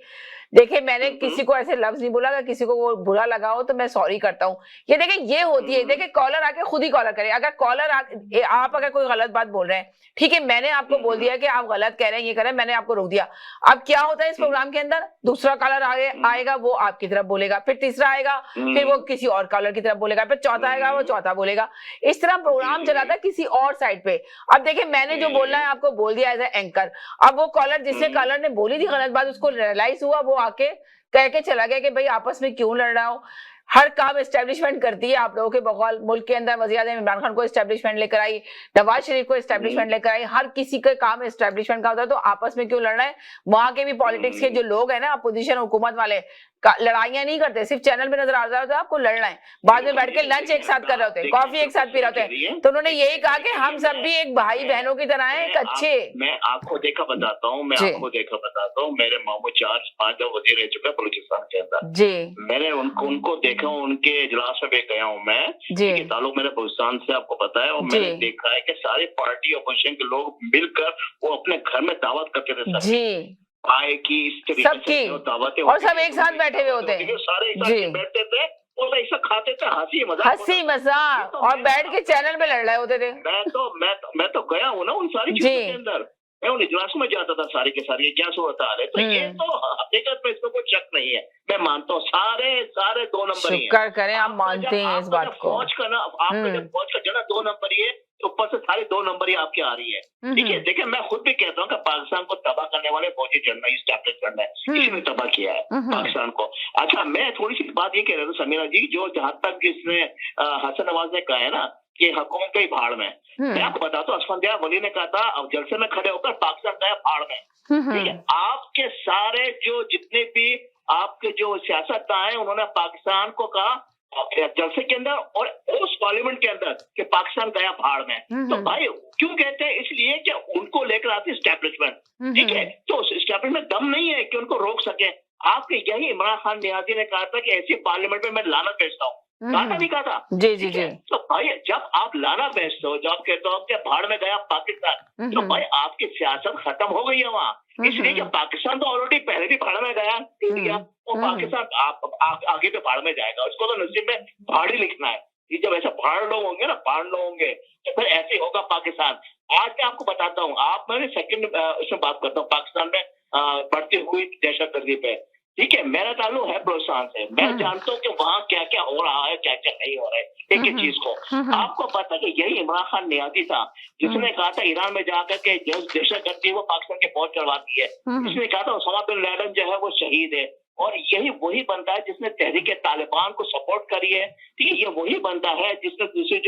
देखिए मैंने किसी को ऐसे लफ्ज नहीं बोला, अगर किसी को वो बुरा लगा हो तो मैं सॉरी करता हूँ। ये देखिए ये होती है, देखिए कॉलर आके खुद ही कॉलर करे, अगर कॉलर आप अगर कोई गलत बात बोल रहे हैं, ठीक है मैंने आपको बोल दिया कि आप गलत कह रहे हैं, ये कह रहे हैं, मैंने आपको रोक दिया। अब क्या होता है इस प्रोग्राम के अंदर, दूसरा कॉलर आएगा वो आपकी तरफ बोलेगा, फिर तीसरा आएगा फिर वो किसी और कॉलर की तरफ बोलेगा, फिर चौथा आएगा वो चौथा बोलेगा। इस तरह प्रोग्राम चलाता है किसी और साइड पे। अब देखिए मैंने जो बोलना है आपको बोल दिया एज ए एंकर, अब वो कॉलर जिसने कॉलर ने बोली थी गलत बात, उसको रियलाइज हुआ, वो आके कह के चला गया कि भाई आपस में क्यों लड़ रहा हो। हर काम एस्टेब्लिशमेंट करती है आप लोगों के बकौल। मुल्क के अंदर वज़ीर-ए-आज़म इमरान खान को एस्टेब्लिशमेंट लेकर आई, नवाज शरीफ को एस्टेब्लिशमेंट लेकर आई, हर किसी का काम एस्टेब्लिशमेंट का होता है, तो आपस में क्यों लड़ना है। वहां के भी पॉलिटिक्स के जो लोग हैं ना, अपोजिशन हुकूमत वाले, लड़ाइयां नहीं करते, सिर्फ चैनल पे नजर आ रहा होता है आपको लड़ रहे हैं, बाद में बैठ के लंच एक साथ कर रहे होते हैं, कॉफी एक साथ पी रहे होते हैं। तो उन्होंने यही कहा कि हम सब भी एक भाई बहनों की तरह हैं, एक अच्छे। मैं आपको देखा बताता हूँ, मेरे मामू 4-5 वजीर रह चुके हैं बलूचिस्तान के अंदर जी। मैंने उनको देखा, उनके इजलास में भी गया हूँ मैं जी। ताल्लुक मेरे बलूचिस्तान से आपको पता है, और मैंने देखा है कि सारी पार्टी अपोजिशन के लोग मिलकर वो अपने घर में दावत करते थे जी, आए की इस तरीके से दावतें, और सब एक साथ बैठे हुए होते हैं, सारे एक साथ बैठते थे और ऐसा खाते थे, हंसी मजाक और बैठ के चैनल पे लड़ रहे होते थे। मैं तो गया हूँ ना उन सारी चीजों के अंदर, मैं उन इजलासों में जाता था, सारी के सारी क्या सूरत हाल है। तो ये तो हकीकत में इसमें कोई शक नहीं है, मैं मानता हूँ सारे 2 नंबर ही शुक्र करें आप मानते हैं इस बात को। फौज का ना, आपका जब फौज का जना 2 नंबर ही है, तो ऊपर से सारी 2 नंबर ही आपकी आ रही है, ठीक है। देखिए मैं खुद भी कहता हूँ कि पाकिस्तान को तबाह करने वाले फौजी चढ़ना स्टैब्लिश करना है, किसी ने तबाह किया है पाकिस्तान को। अच्छा मैं थोड़ी सी बात ये कह रहा था समीरा जी, जो जहाँ तक इसने हसन नवाज ने कहा है ना कि हुकूमत गई भाड़ में, मैं आपको बताता हूँ असफंदिया वली ने कहा था, अब जलसे में खड़े होकर पाकिस्तान गया भाड़ में, ठीक है। आपके सारे जो जितने भी आपके जो सियासतदान है, उन्होंने पाकिस्तान को कहा जलसे के अंदर और उस पार्लियामेंट के अंदर कि पाकिस्तान गया भाड़ में। तो भाई क्यों कहते हैं, इसलिए कि उनको लेकर आती स्टैब्लिशमेंट, ठीक है। तो स्टैब्लिशमेंट दम नहीं है कि उनको रोक सके। आपके यही इमरान खान नियाजी ने कहा था कि ऐसी पार्लियामेंट में मैं लानत भेजता हूँ, नहीं कहा था जी। तो भाई जब आप लाना भेजते हो, जब कहते हो कि भाड़ में गया पाकिस्तान, तो भाई आपकी सियासत खत्म हो गई है वहाँ, इसलिए कि पाकिस्तान तो ऑलरेडी पहले भी भाड़ में गया, और पाकिस्तान आगे तो भाड़ में जाएगा, उसको तो नसीब में भाड़ ही लिखना है। ये जब ऐसे भाड़ लोग होंगे ना, भाड़ लोग होंगे, तो फिर ऐसे होगा पाकिस्तान। आज मैं आपको बताता हूँ, आप मैंने सेकंड उसमें बात करता हूँ पाकिस्तान में बढ़ती हुई दहशतगर्दी पे, ठीक है। मेरा ताल्लुक है बलूचिस्तान से, मैं जानता हूँ कि वहाँ क्या क्या हो रहा है, क्या क्या नहीं हो रहा है एक एक चीज को। आपको पता है कि यही इमरान खान नियाजी था जिसने कहा था ईरान में जाकर के जो दहशतगर्दी है वो पाकिस्तान के फौज चढ़वाती है, इसने कहा था ओसामा बिन लादेन जो है वो शहीद है, और यही वही बंदा है जिसने तहरीक तालिबान को सपोर्ट करी है, ठीक है। ये वही बंदा है जिसने दूसरे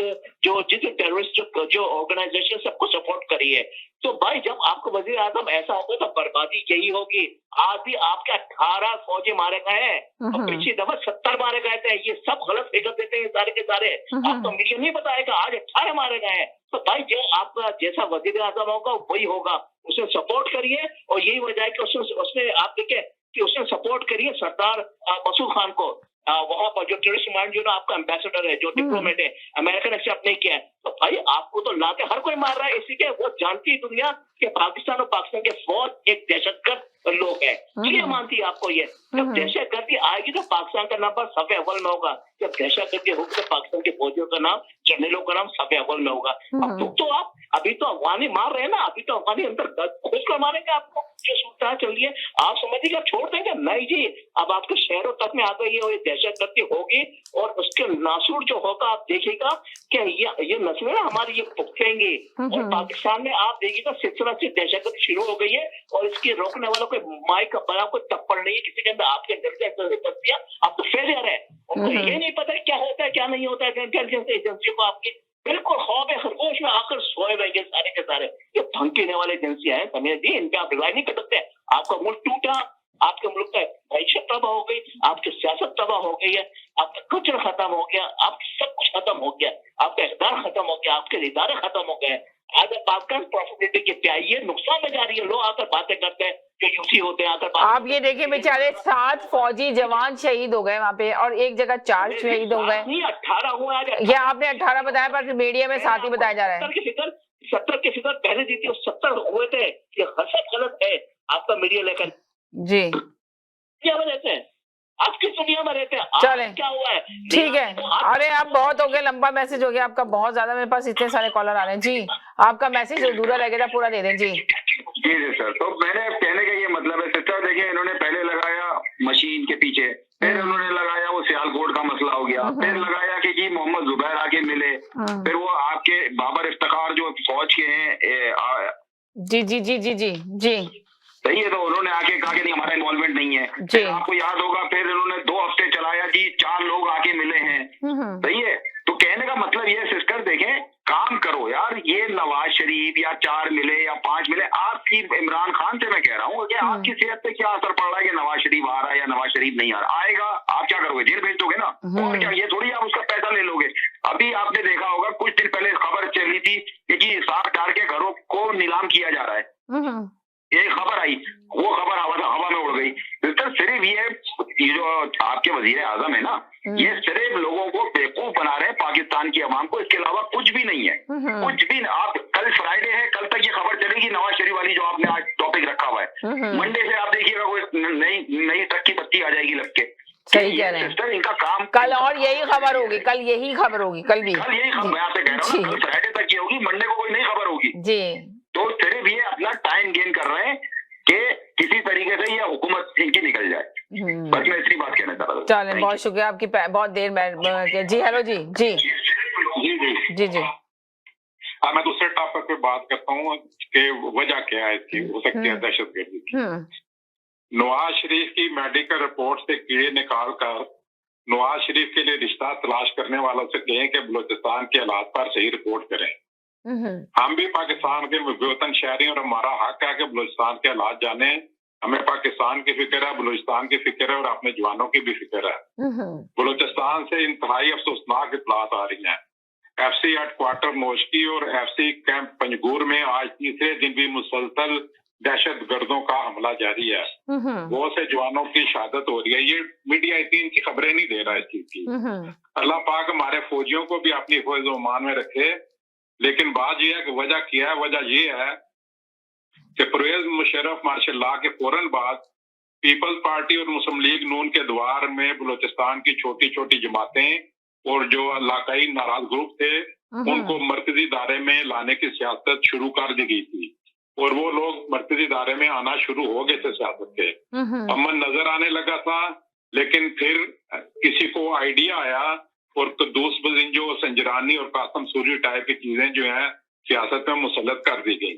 जितने टेररिस्ट जो ऑर्गेनाइजेशन सबको सपोर्ट करी है। तो भाई जब आपको वजीर आजम ऐसा होगा तो बर्बादी यही होगी। आज भी आपके 18 फौजी मारे गए हैं, और पिछली दफा 70 मारे गए थे, ये सब गलत फिगर देते हैं सारे के सारे, आपको मीडिया नहीं बताएगा, आज 18 मारे गए हैं। तो भाई जो आपका जैसा वजीर आजम होगा वही होगा, उसे सपोर्ट करिए, और यही वजह है कि उसने आप देखे कि उसने सपोर्ट करिए सरदार मसूद खान को, वहां पर जो टेररिस्ट माइंड जो ना आपका एम्बेसडर है, जो डिप्लोमेट है, अमेरिका ने एक्सेप्ट नहीं किया है। तो भाई आपको तो लाके हर कोई मार रहा है, इसी के वो जानती है दुनिया कि पाकिस्तान और पाकिस्तान के फौज एक दहशतगर्द लोग है, ये मानती है आपको। ये जब दहशतगर्दी आएगी तो पाकिस्तान का नंबर सफ़े अव्वल में होगा, जब दहशतगर्दी होगी तो पाकिस्तान के फौजियों का नाम, जनरलों का नाम सफ़े अव्वल में होगा। अब तो आप अभी तो अफगानी मार रहे हैं ना, अभी तो अफगानी अंदर खुद कर मारेंगे आपको, जो सुनता चल रही है आप समझिए आप छोड़ देंगे नहीं जी। अब आपके शहरों तक में आ गई है और ये दहशतगर्दी होगी, और उसके नासूर जो होगा आप देखिएगा कि ये नस्लें ना हमारी ये पुख्तेंगी, और पाकिस्तान में आप देखिएगा सिलसिला से दहशतगर्दी शुरू हो गई है, और इसके रोकने वालों को माइक का बड़ा कोई तप्पड़ नहीं है किसी के अंदर। आपके अंदर से दिया आप तो फेलियर है, उनको ये नहीं पता क्या होता है क्या नहीं होता है। इंटेलिजेंस एजेंसियों को आपकी बिल्कुल खौफ खरगोश में आकर सोए रहेंगे सारे के सारे, ये धमकीने वाले एजेंसियां हैं समीर जी, इन पे आप रिलाई नहीं कर सकते। आपका मुल्क टूटा, आपके मुल्क का मैशत तबाह हो गई, आपकी सियासत तबाह हो गई है, आपका कल्चर खत्म हो गया, आपका सब कुछ खत्म हो गया, आपका इक़्तिदार खत्म हो गया, आपके इदारे खत्म हो गए। आज पाकिस्तान प्रॉफिटेबिलिटी की प्याई है, नुकसान में जा रही है, लोग आकर बातें करते हैं जो यूसी होते हैं आकर। आप ये देखिए बेचारे 7 फौजी जवान शहीद हो गए वहाँ पे, और एक जगह 4 शहीद हो गए। 18 हुआ आज, ये आपने 18 बताया, पर मीडिया में 7 ही बताया जा रहा है। 70 के फिगर पहले दी थी, 70 हुए थे, ये सब गलत है आपका मीडिया लेकर जी। दुनिया में रहते हैं, आप किस दुनिया में रहते हैं? चलें, क्या हुआ है? ठीक है। अरे आप बहुत हो गया, लंबा मैसेज हो गया आपका बहुत ज्यादा, मेरे पास इतने सारे कॉलर आ रहे हैं जी। आपका मैसेज अधूरा रह गया था, पूरा दे दें जी। जी सर, तो मैंने कहने का ये मतलब है सिस्टर, देखिए इन्होंने पहले लगाया मशीन के पीछे, फिर उन्होंने लगाया वो सियालकोट का मसला हो गया, फिर लगाया कि जी मोहम्मद जुबैर आके मिले, फिर वो आपके बाबर इफ्तिखार जो फौज के हैं जी जी जी जी जी जी सही है, तो उन्होंने आके कहा कि नहीं हमारा इन्वॉल्वमेंट नहीं है। फिर आपको याद होगा फिर उन्होंने 2 हफ्ते चलाया जी, 4 लोग आके मिले हैं, सही है। तो कहने का मतलब ये सिस्टर देखें, काम करो यार, ये नवाज शरीफ या 4 मिले या 5 मिले, आपकी इमरान खान से मैं कह रहा हूँ कि आपकी सेहत पे क्या असर पड़ रहा है कि नवाज शरीफ आ रहा है या नवाज शरीफ नहीं आ रहा, आएगा आप क्या करोगे, जेल भेज दोगे ना, और क्या, ये थोड़ी आप उसका पैसा ले लोगे। अभी आपने देखा होगा कुछ दिन पहले खबर चली थी कि जी साफ डाल के घरों को नीलाम किया जा रहा है, एक खबर आई, वो खबर हवा में उड़ गई। तो सिर्फ ये जो आपके वजीर आजम है ना, ये सिर्फ लोगों को बेवकूफ बना रहे हैं, पाकिस्तान की अवाम को, इसके अलावा कुछ भी नहीं है, कुछ भी। आप कल फ्राइडे है, कल तक ये खबर चलेगी नवाज शरीफ वाली जो आपने आज टॉपिक रखा हुआ है, मंडे से आप देखिएगा कोई नई ट्रक की पत्ती आ जाएगी लग के। सही कह रहे हैं सिस्टर, इनका काम कल और यही खबर होगी, कल यही खबर होगी, कल भी यही खबर मैं आपसे कह रहा हूँ, कल फ्राइडे तक ये होगी, मंडे को कोई नई खबर होगी जी। तो सिर्फ ये अपना टाइम गेन कर रहे हैं कि किसी तरीके से ये हुकूमत इनकी निकल जाए, बस मैं इतनी बात कहना चाह रहा था। चलें, बहुत शुक्रिया आपकी, बहुत देर में जी। हेलो जी जी जी जी जी जी। हाँ, मैं दूसरे टॉपिक पे बात करता हूँ कि वजह क्या है इसकी, हो सकती है दहशतगर्दी की। नवाज शरीफ की मेडिकल रिपोर्ट से कीड़े निकाल कर नवाज शरीफ के लिए रिश्ता तलाश करने वालों से कहें कि बलूचिस्तान के हालात पर सही रिपोर्ट करें। हम भी पाकिस्तान के वतन शहरी और हमारा हक है कि बलूचिस्तान के हालात जाने। हमें पाकिस्तान की फिक्र है, बलूचिस्तान की फिक्र है और अपने जवानों की भी फिक्र है। बलूचिस्तान से इंतहाई अफसोसनाक इत्तलात आ रही हैं। FC हेडक्वार्टर नोशकी और FC कैंप पंजगूर में आज तीसरे दिन भी मुसलसल दहशतगर्दों का हमला जारी है। बहुत से जवानों की शहादत हो रही है। ये मीडिया इतनी इनकी खबरें नहीं दे रहा है इस चीज की। अल्लाह पाक हमारे फौजियों को भी अपनी हिफाज़त व अमान में रखे। लेकिन बात यह है कि वजह क्या है, वजह ये है कि परवेज मुशर्रफ मार्शल लॉ के फौरन बाद पीपल्स पार्टी और मुस्लिम लीग नून के द्वार में बलूचिस्तान की छोटी छोटी जमातें और जो इलाकाई नाराज ग्रुप थे उनको मरकजी दायरे में लाने की सियासत शुरू कर दी गई थी और वो लोग मरकजी दायरे में आना शुरू हो गए थे सियासत के। अमन नजर आने लगा था, लेकिन फिर किसी को आइडिया आया और कद्दूस बजिंजो, संजरानी और कासम सूरी टाइप की चीजें जो है सियासत में मुसल्लत कर दी गई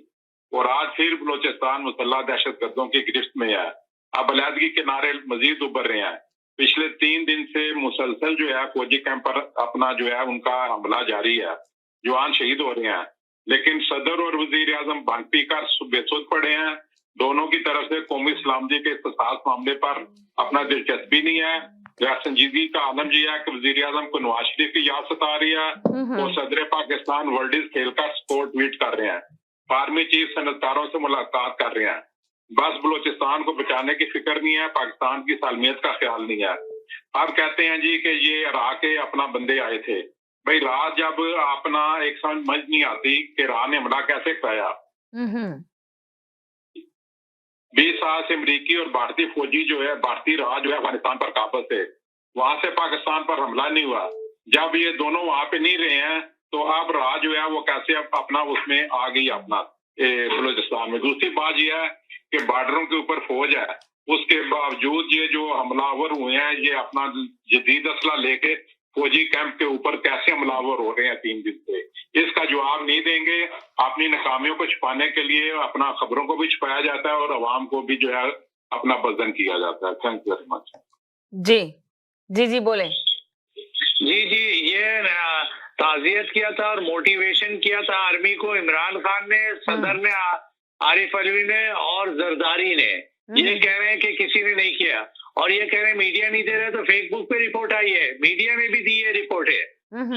और आज फिर बलोचिस्तान मुसल्लह दहशतगर्दों की गिरफ्त में है। अब अलहदगी के नारे मजीद उभर रहे हैं। पिछले 3 दिन से मुसलसल जो है फौजी कैंप पर अपना जो है उनका हमला जारी है। जवान शहीद हो रहे हैं, लेकिन सदर और वजीर आजम भंग पीकर बेसुध पड़े हैं। दोनों की तरफ से कौमी सलामती के इख्तिसास मामले पर अपना दिलचस्पी नहीं है। संजीदगी का आलम जी है कि वजीर आजम को नवाज शरीफ की याद सता रही है और सदर पाकिस्तान वर्ल्ड खेलकर स्पोर्ट ट्वीट कर रहे हैं। आर्मी चीफ सनतकारों से मुलाकात कर रहे हैं। बस बलूचिस्तान को बचाने की फिक्र नहीं है, पाकिस्तान की सालमियत का ख्याल नहीं है। अब कहते हैं जी कि ये राह के अपना बंदे आए थे। भाई राह जब अपना एक समझ नहीं आती कि राह ने हमला कैसे कराया। 20 साल से अमरीकी और भारतीय फौजी जो है, भारतीय राह जो है अफगानिस्तान पर काबज थे, वहां से पाकिस्तान पर हमला नहीं हुआ। जब ये दोनों वहां पे नहीं रहे हैं तो अब राह जो है वो कैसे अपना उसमें आ गई अपना बलूचिस्तान में। दूसरी बात यह है कि बॉर्डरों के ऊपर फौज है, उसके बावजूद ये जो हमलावर हुए हैं ये अपना जदीद असला लेके फौजी कैंप के ऊपर कैसे हमलावर हो रहे हैं 3 दिन से, इसका जवाब नहीं देंगे। अपनी नाकामियों को छुपाने के लिए अपना खबरों को भी छुपाया जाता है और अवाम को भी जो है अपना बदन किया जाता है। Thank you very much. जी जी जी बोले। जी जी, ये ताज़ियत किया था और मोटिवेशन किया था आर्मी को इमरान खान ने, सदर ने, आरिफ अलवी ने और जरदारी ने। ये कह रहे हैं कि किसी ने नहीं किया और ये कह रहे हैं मीडिया नहीं दे रहे, तो फेसबुक पे रिपोर्ट आई है, मीडिया ने भी दी है रिपोर्ट है।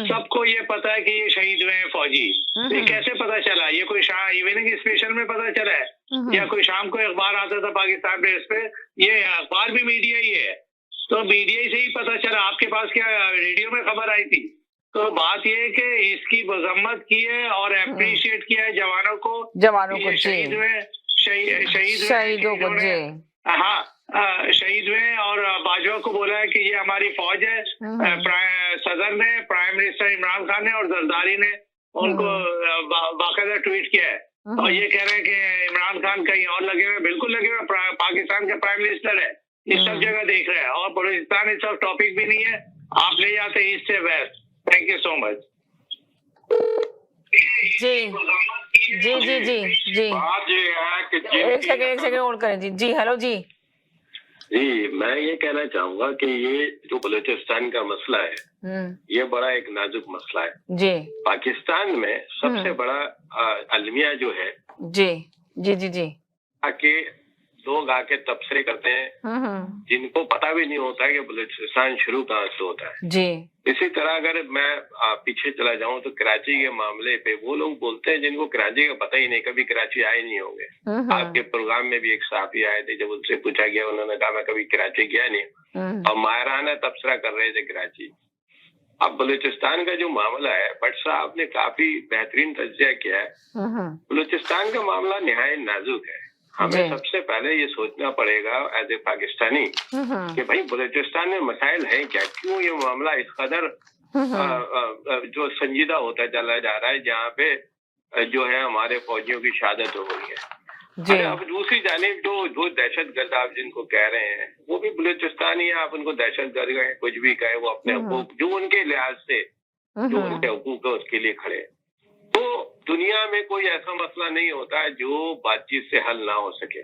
सबको ये पता है कि ये शहीद हुए हैं फौजी। ये कैसे पता चला? ये कोई इवनिंग स्पेशल में पता चला है या कोई शाम को अखबार आता था पाकिस्तान पे, इस पे ये अखबार भी मीडिया ही है, तो मीडिया से ही पता चला। आपके पास क्या रेडियो में खबर आई थी? तो बात ये है कि इसकी मजम्मत की है और अप्रिशिएट किया है जवानों को शहीद हुए, शहीदों को जी। हाँ, शहीद हुए और बाजवा को बोला है कि ये हमारी फौज है। सदर ने, प्राइम मिनिस्टर इमरान खान ने और जरदारी ने उनको बाकायदा ट्वीट किया है और ये कह रहे हैं कि इमरान खान कहीं और लगे हुए। बिल्कुल लगे हुए, पाकिस्तान का प्राइम मिनिस्टर है, इस सब जगह देख रहे हैं और बलूचिस्तान इस सब टॉपिक भी नहीं है। आप ले जाते ईस्ट से west. Thank you so much. जी जी जी जी जी बात ये है कि एक सेकंड होल्ड करें जी। जी हेलो जी। जी, मैं ये कहना चाहूंगा कि ये जो बलूचिस्तान का मसला है ये बड़ा एक नाजुक मसला है जी। पाकिस्तान में सबसे बड़ा अलमिया जो है जी जी जी जी आके लोग आके तबसरे करते हैं जिनको पता भी नहीं होता है कि बलूचिस्तान शुरू कहाँ से होता है जी। इसी तरह अगर मैं पीछे चला जाऊं तो कराची के मामले पे वो लोग बोलते हैं जिनको कराची का पता ही नहीं, कभी कराची आए नहीं होंगे। आपके प्रोग्राम में भी एक साथी आए थे, जब उनसे पूछा गया उन्होंने कहा मैं कभी कराची गया नहीं और मायराना तबसरा कर रहे थे कराची। अब बलूचिस्तान का जो मामला है, भट्ट साहब ने काफी बेहतरीन तज्जिया किया है। बलूचिस्तान का मामला निहायत नाजुक है। हमें सबसे पहले ये सोचना पड़ेगा एज ए पाकिस्तानी कि भाई बलूचिस्तान में मसाइल हैं क्या, क्यों ये मामला इस कदर जो संजीदा होता चला जा रहा है, जहाँ पे जो है हमारे फौजियों की शहादत हो गई है। अब दूसरी जानिब जो दहशतगर्द आप जिनको कह रहे हैं वो भी बलूचिस्तानी है। आप उनको दहशतगर्द कहें, कुछ भी कहे, वो अपने हकूक जो उनके लिहाज से जो उनके हकूक है उसके लिए खड़े। तो दुनिया में कोई ऐसा मसला नहीं होता है जो बातचीत से हल ना हो सके।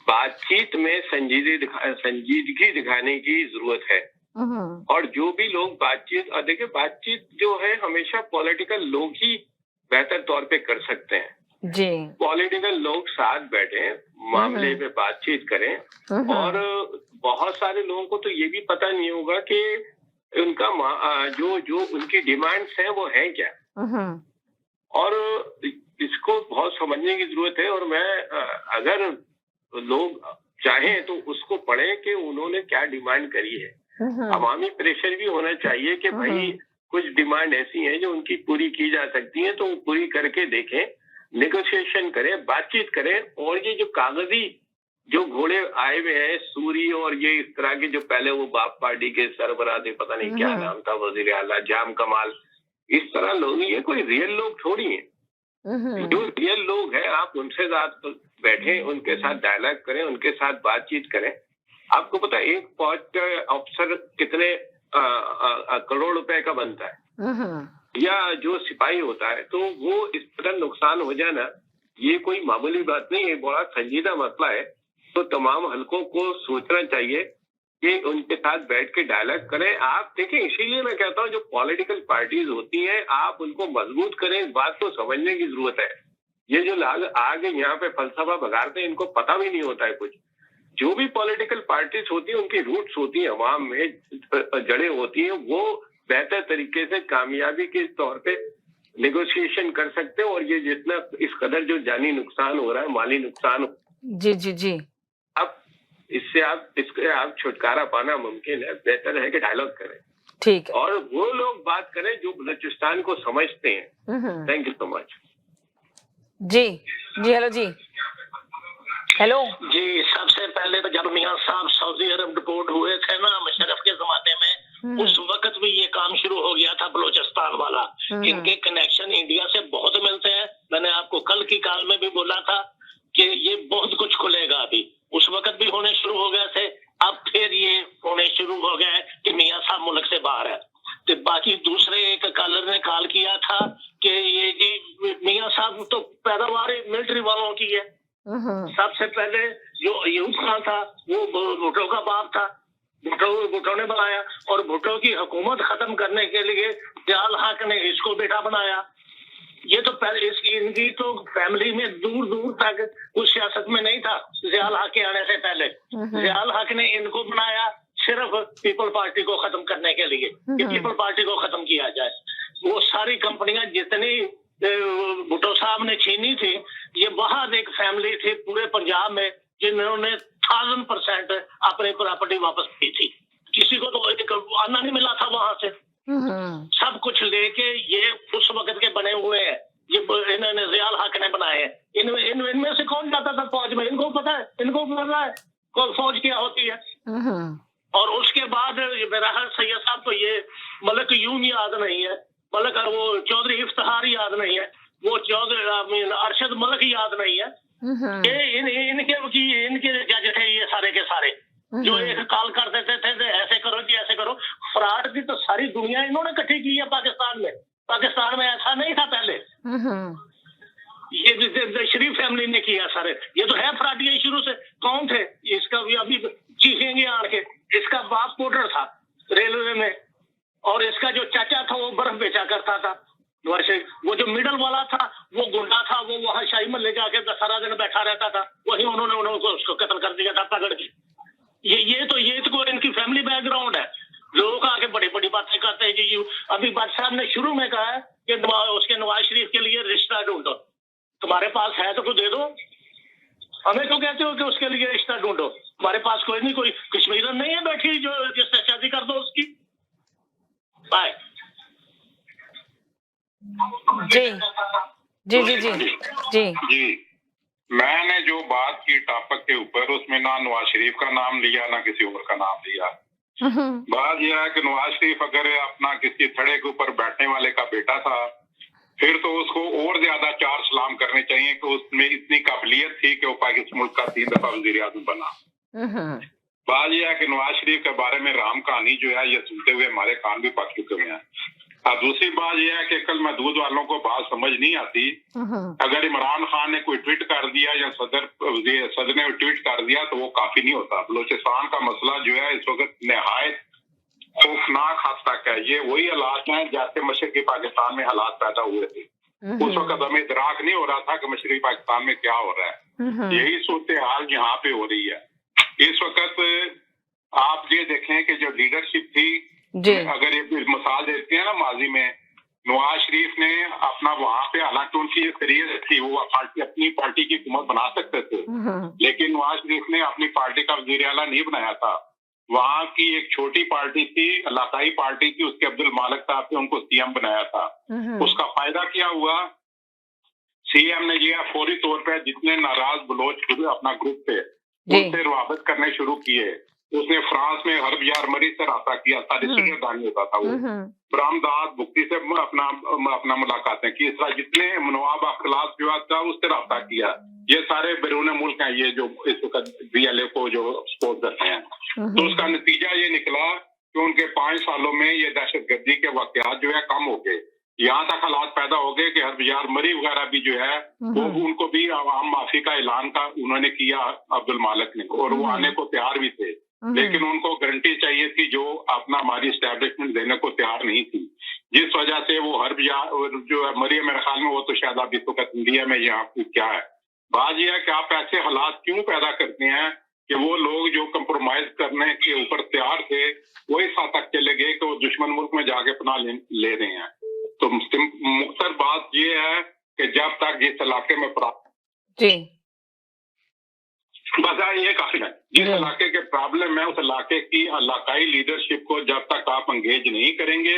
बातचीत में संजीदगी दिखाने की जरूरत है और जो भी लोग बातचीत, और देखिए बातचीत जो है हमेशा पॉलिटिकल लोग ही बेहतर तौर पे कर सकते हैं जी। पॉलिटिकल लोग साथ बैठे, मामले पे बातचीत करें और बहुत सारे लोगों को तो ये भी पता नहीं होगा कि उनका जो उनकी डिमांड्स है वो है क्या, और इसको बहुत समझने की जरूरत है। और मैं अगर लोग चाहें तो उसको पढ़ें कि उन्होंने क्या डिमांड करी है। अवामी प्रेशर भी होना चाहिए कि भाई कुछ डिमांड ऐसी हैं जो उनकी पूरी की जा सकती हैं, तो पूरी करके देखें, नेगोशिएशन करें, बातचीत करें। और ये जो कागजी जो घोड़े आए हुए हैं सूरी और ये इस तरह के, जो पहले वो बाप पार्टी के सरबराह थे, पता नहीं क्या नाम था, वजीर आला जाम कमाल, इस तरह लोग, ये कोई रियल लोग थोड़ी हैं। जो रियल लोग हैं आप उनसे साथ बैठे, उनके साथ डायलॉग करें, उनके साथ बातचीत करें। आपको पता है एक फौज का अफसर कितने करोड़ रुपए का बनता है, या जो सिपाही होता है, तो वो इस तरह नुकसान हो जाना ये कोई मामूली बात नहीं है, बड़ा संजीदा मसला है। तो तमाम हलकों को सोचना चाहिए कि उनके साथ बैठ के डायलॉग करें। आप देखें, इसीलिए मैं कहता हूँ जो पॉलिटिकल पार्टीज होती हैं आप उनको मजबूत करें, इस बात को समझने की जरूरत है। ये जो लोग आगे यहाँ पे फलसफा बगाड़ते हैं, इनको पता भी नहीं होता है कुछ। जो भी पॉलिटिकल पार्टीज होती है उनकी रूट्स होती है, अवाम में जड़ें होती हैं, वो बेहतर तरीके से कामयाबी के तौर पे नेगोशिएशन कर सकते हैं। और ये जितना इस कदर जो जानी नुकसान हो रहा है, माली नुकसान, जी जी जी, अब इससे आप छुटकारा पाना मुमकिन है। बेहतर है कि डायलॉग करें, ठीक है, और वो लोग बात करें जो बलूचिस्तान को समझते हैं। Thank you so much. जी जी, हेलो जी, हेलो जी। सबसे पहले तो जब मियां साहब सऊदी अरब डिपोर्ट हुए थे ना मुशर्रफ के जमाने में, उस वक्त भी ये काम शुरू हो गया था बलूचिस्तान वाला। इनके कनेक्शन इंडिया से बहुत मिलते हैं। मैंने आपको कल की कॉल में भी बोला था कि ये बहुत कुछ खुलेगा अभी। उस वक्त भी होने शुरू हो गए थे, अब फिर ये होने शुरू हो गए कि मियां साहब मुल्क से बाहर है। तो बाकी दूसरे एक कॉलर ने कॉल किया था कि ये जी मियां साहब तो पैदावार मिलिट्री वालों की है। सबसे पहले जो अयूब खान था वो भुट्टो का बाप था, भुट्टो ने बनाया, और भुट्टो की हुकूमत खत्म करने के लिए जियाउल हक ने इसको बेटा बनाया। ये तो पहले इनकी तो फैमिली में दूर दूर तक कुछ सियासत में नहीं था जियाउल हक के आने से पहले। जियाउल हक ने इनको बनाया सिर्फ पीपल पार्टी को खत्म करने के लिए, कि पीपल पार्टी को खत्म किया जाए। वो सारी कंपनियां जितनी भुट्टो साहब ने छीनी थी, ये बहुत एक फैमिली थी पूरे पंजाब में जिन्होंने 1000% अपनी प्रॉपर्टी वापस की थी। किसी को तो एक आना नहीं मिला था वहां से। सब कुछ लेके ये उस वक्त के बने हुए हैं, ये इन्होंने जियाउल हक ने बनाए हैं। इनमें से कौन जाता था फौज में, इनको पता है, इनको पता है फौज क्या होती है। और उसके बाद मेरा सैयद साहब को ये मलक यूं याद नहीं है, मलक वो चौधरी इफ्तिखार याद नहीं है, वो चौधरी अरशद मलक याद नहीं है। इनके जज थे ये सारे के सारे, जो एक कॉल कर देते थे ऐसे करो जी ऐसे करो। फ्रॉड की तो सारी दुनिया इन्होंने इकट्ठी की है पाकिस्तान में। पाकिस्तान में ऐसा नहीं था पहले, ये शरीफ फैमिली ने किया सारे। ये तो है फ्रॉड शुरू से। कौन थे इसका भी अभी चीखेंगे आड़ के। इसका बाप पोर्टर था रेलवे में, और इसका जो चाचा था वो बर्फ बेचा करता था। वैसे वो जो मिडल वाला था वो गुंडा था, वो वहां शाही महल ले जाके सारा दिन बैठा रहता था। वही उन्होंने उसको कत्ल कर दिया था पकड़ के। ये तो इनकी फैमिली बैकग्राउंड है। लोग आके बड़ी बड़ी बातें करते हैं जी। अभी बादशाह साहब ने शुरू में कहा है कि उसके नवाज शरीफ के लिए रिश्ता ढूंढो। तुम्हारे पास है तो कुछ दे दो। हमें तो कहते हो कि उसके लिए रिश्ता ढूंढो। हमारे पास कोई नहीं, कोई कश्मीरन नहीं है बैठी जो जिससे शादी कर दो उसकी। बाय जी जी जी जी जी जी। मैंने जो बात की टॉपिक के ऊपर, उसमें ना नवाज शरीफ का नाम लिया ना किसी और का नाम लिया। बात यह है कि नवाज शरीफ अगर अपना किसी थड़े के ऊपर बैठने वाले का बेटा था, फिर तो उसको और ज्यादा चार सलाम करने चाहिए कि उसमें इतनी काबिलियत थी कि वो पाकिस्तान मुल्क का 3 दफा वजीर आज़म बना। बात यह है कि नवाज शरीफ के बारे में राम कहानी जो है ये सुनते हुए हमारे कान भी पक चुके हैं। और दूसरी बात यह है कि कल महदूद वालों को बात समझ नहीं आती। अगर इमरान खान ने कोई ट्वीट कर दिया या सदर ने ट्वीट कर दिया तो वो काफी नहीं होता। बलोचिस्तान का मसला जो है इस वक्त निहायत खौफनाक हद तक है। ये वही हालात हैं जैसे मशरकी पाकिस्तान में हालात पैदा हुए थे। उस वक्त हमें इदराक नहीं हो रहा था कि मशरकी पाकिस्तान में क्या हो रहा है। यही सूरत हाल यहाँ पे हो रही है इस वक्त। आप ये देखें कि जो लीडरशिप थी, अगर ये मिसाल देते हैं ना, माजी में नवाज शरीफ ने अपना वहां पे, हालांकि उनकी करियर थी, वो अपनी पार्टी की हुकूमत बना सकते थे, लेकिन नवाज शरीफ ने अपनी पार्टी का वजीर आला नहीं बनाया था। वहां की एक छोटी पार्टी थी, इलाकाई पार्टी थी, उसके अब्दुल मालिक साहब ने उनको सीएम बनाया था। उसका फायदा क्या हुआ? सीएम ने ये फौरी तौर पर जितने नाराज बलोच अपना ग्रुप थे उनसे रवाबत करने शुरू किए। उसने फ्रांस में हर्ब यार मरी से रब्ता किया था, रिश्तेदारी होता था वो। बरामदाद भुक्ति से अपना मुलाकातें की। इस तरह जितने नवाब अखलास विवाद था उससे रब्ता किया। ये सारे बैरून मुल्क हैं ये जो इस वक्त BLA को जो सपोर्ट करते हैं। तो उसका नतीजा ये निकला कि उनके 5 सालों में ये दहशतगर्दी के वाकयात जो है कम हो गए। यहाँ तक हालात पैदा हो गए कि हर्ब यार मरी वगैरह भी जो है वो उनको भी आवाम माफी का ऐलान का उन्होंने किया अब्दुल मालिक ने, और वो आने को तैयार भी थे। लेकिन उनको गारंटी चाहिए थी जो अपना हमारी एस्टैब्लिशमेंट देने को तैयार नहीं थी, जिस वजह से वो हर्ब यार जो मरी, मेरे ख्याल में वो तो शायद अभी तो इंडिया में यहाँ क्या है। बात यह है कि आप ऐसे हालात क्यों पैदा करते हैं कि वो लोग जो कंप्रोमाइज करने के ऊपर तैयार थे वो इस हद तक चले गए कि वो दुश्मन मुल्क में जाके पनाह ले रहे हैं। तो मुख्तर बात ये है कि जब तक जिस इलाके में बस ये काफी है, जिस इलाके के प्रॉब्लम है उस इलाके की इलाकाई लीडरशिप को जब तक आप एंगेज नहीं करेंगे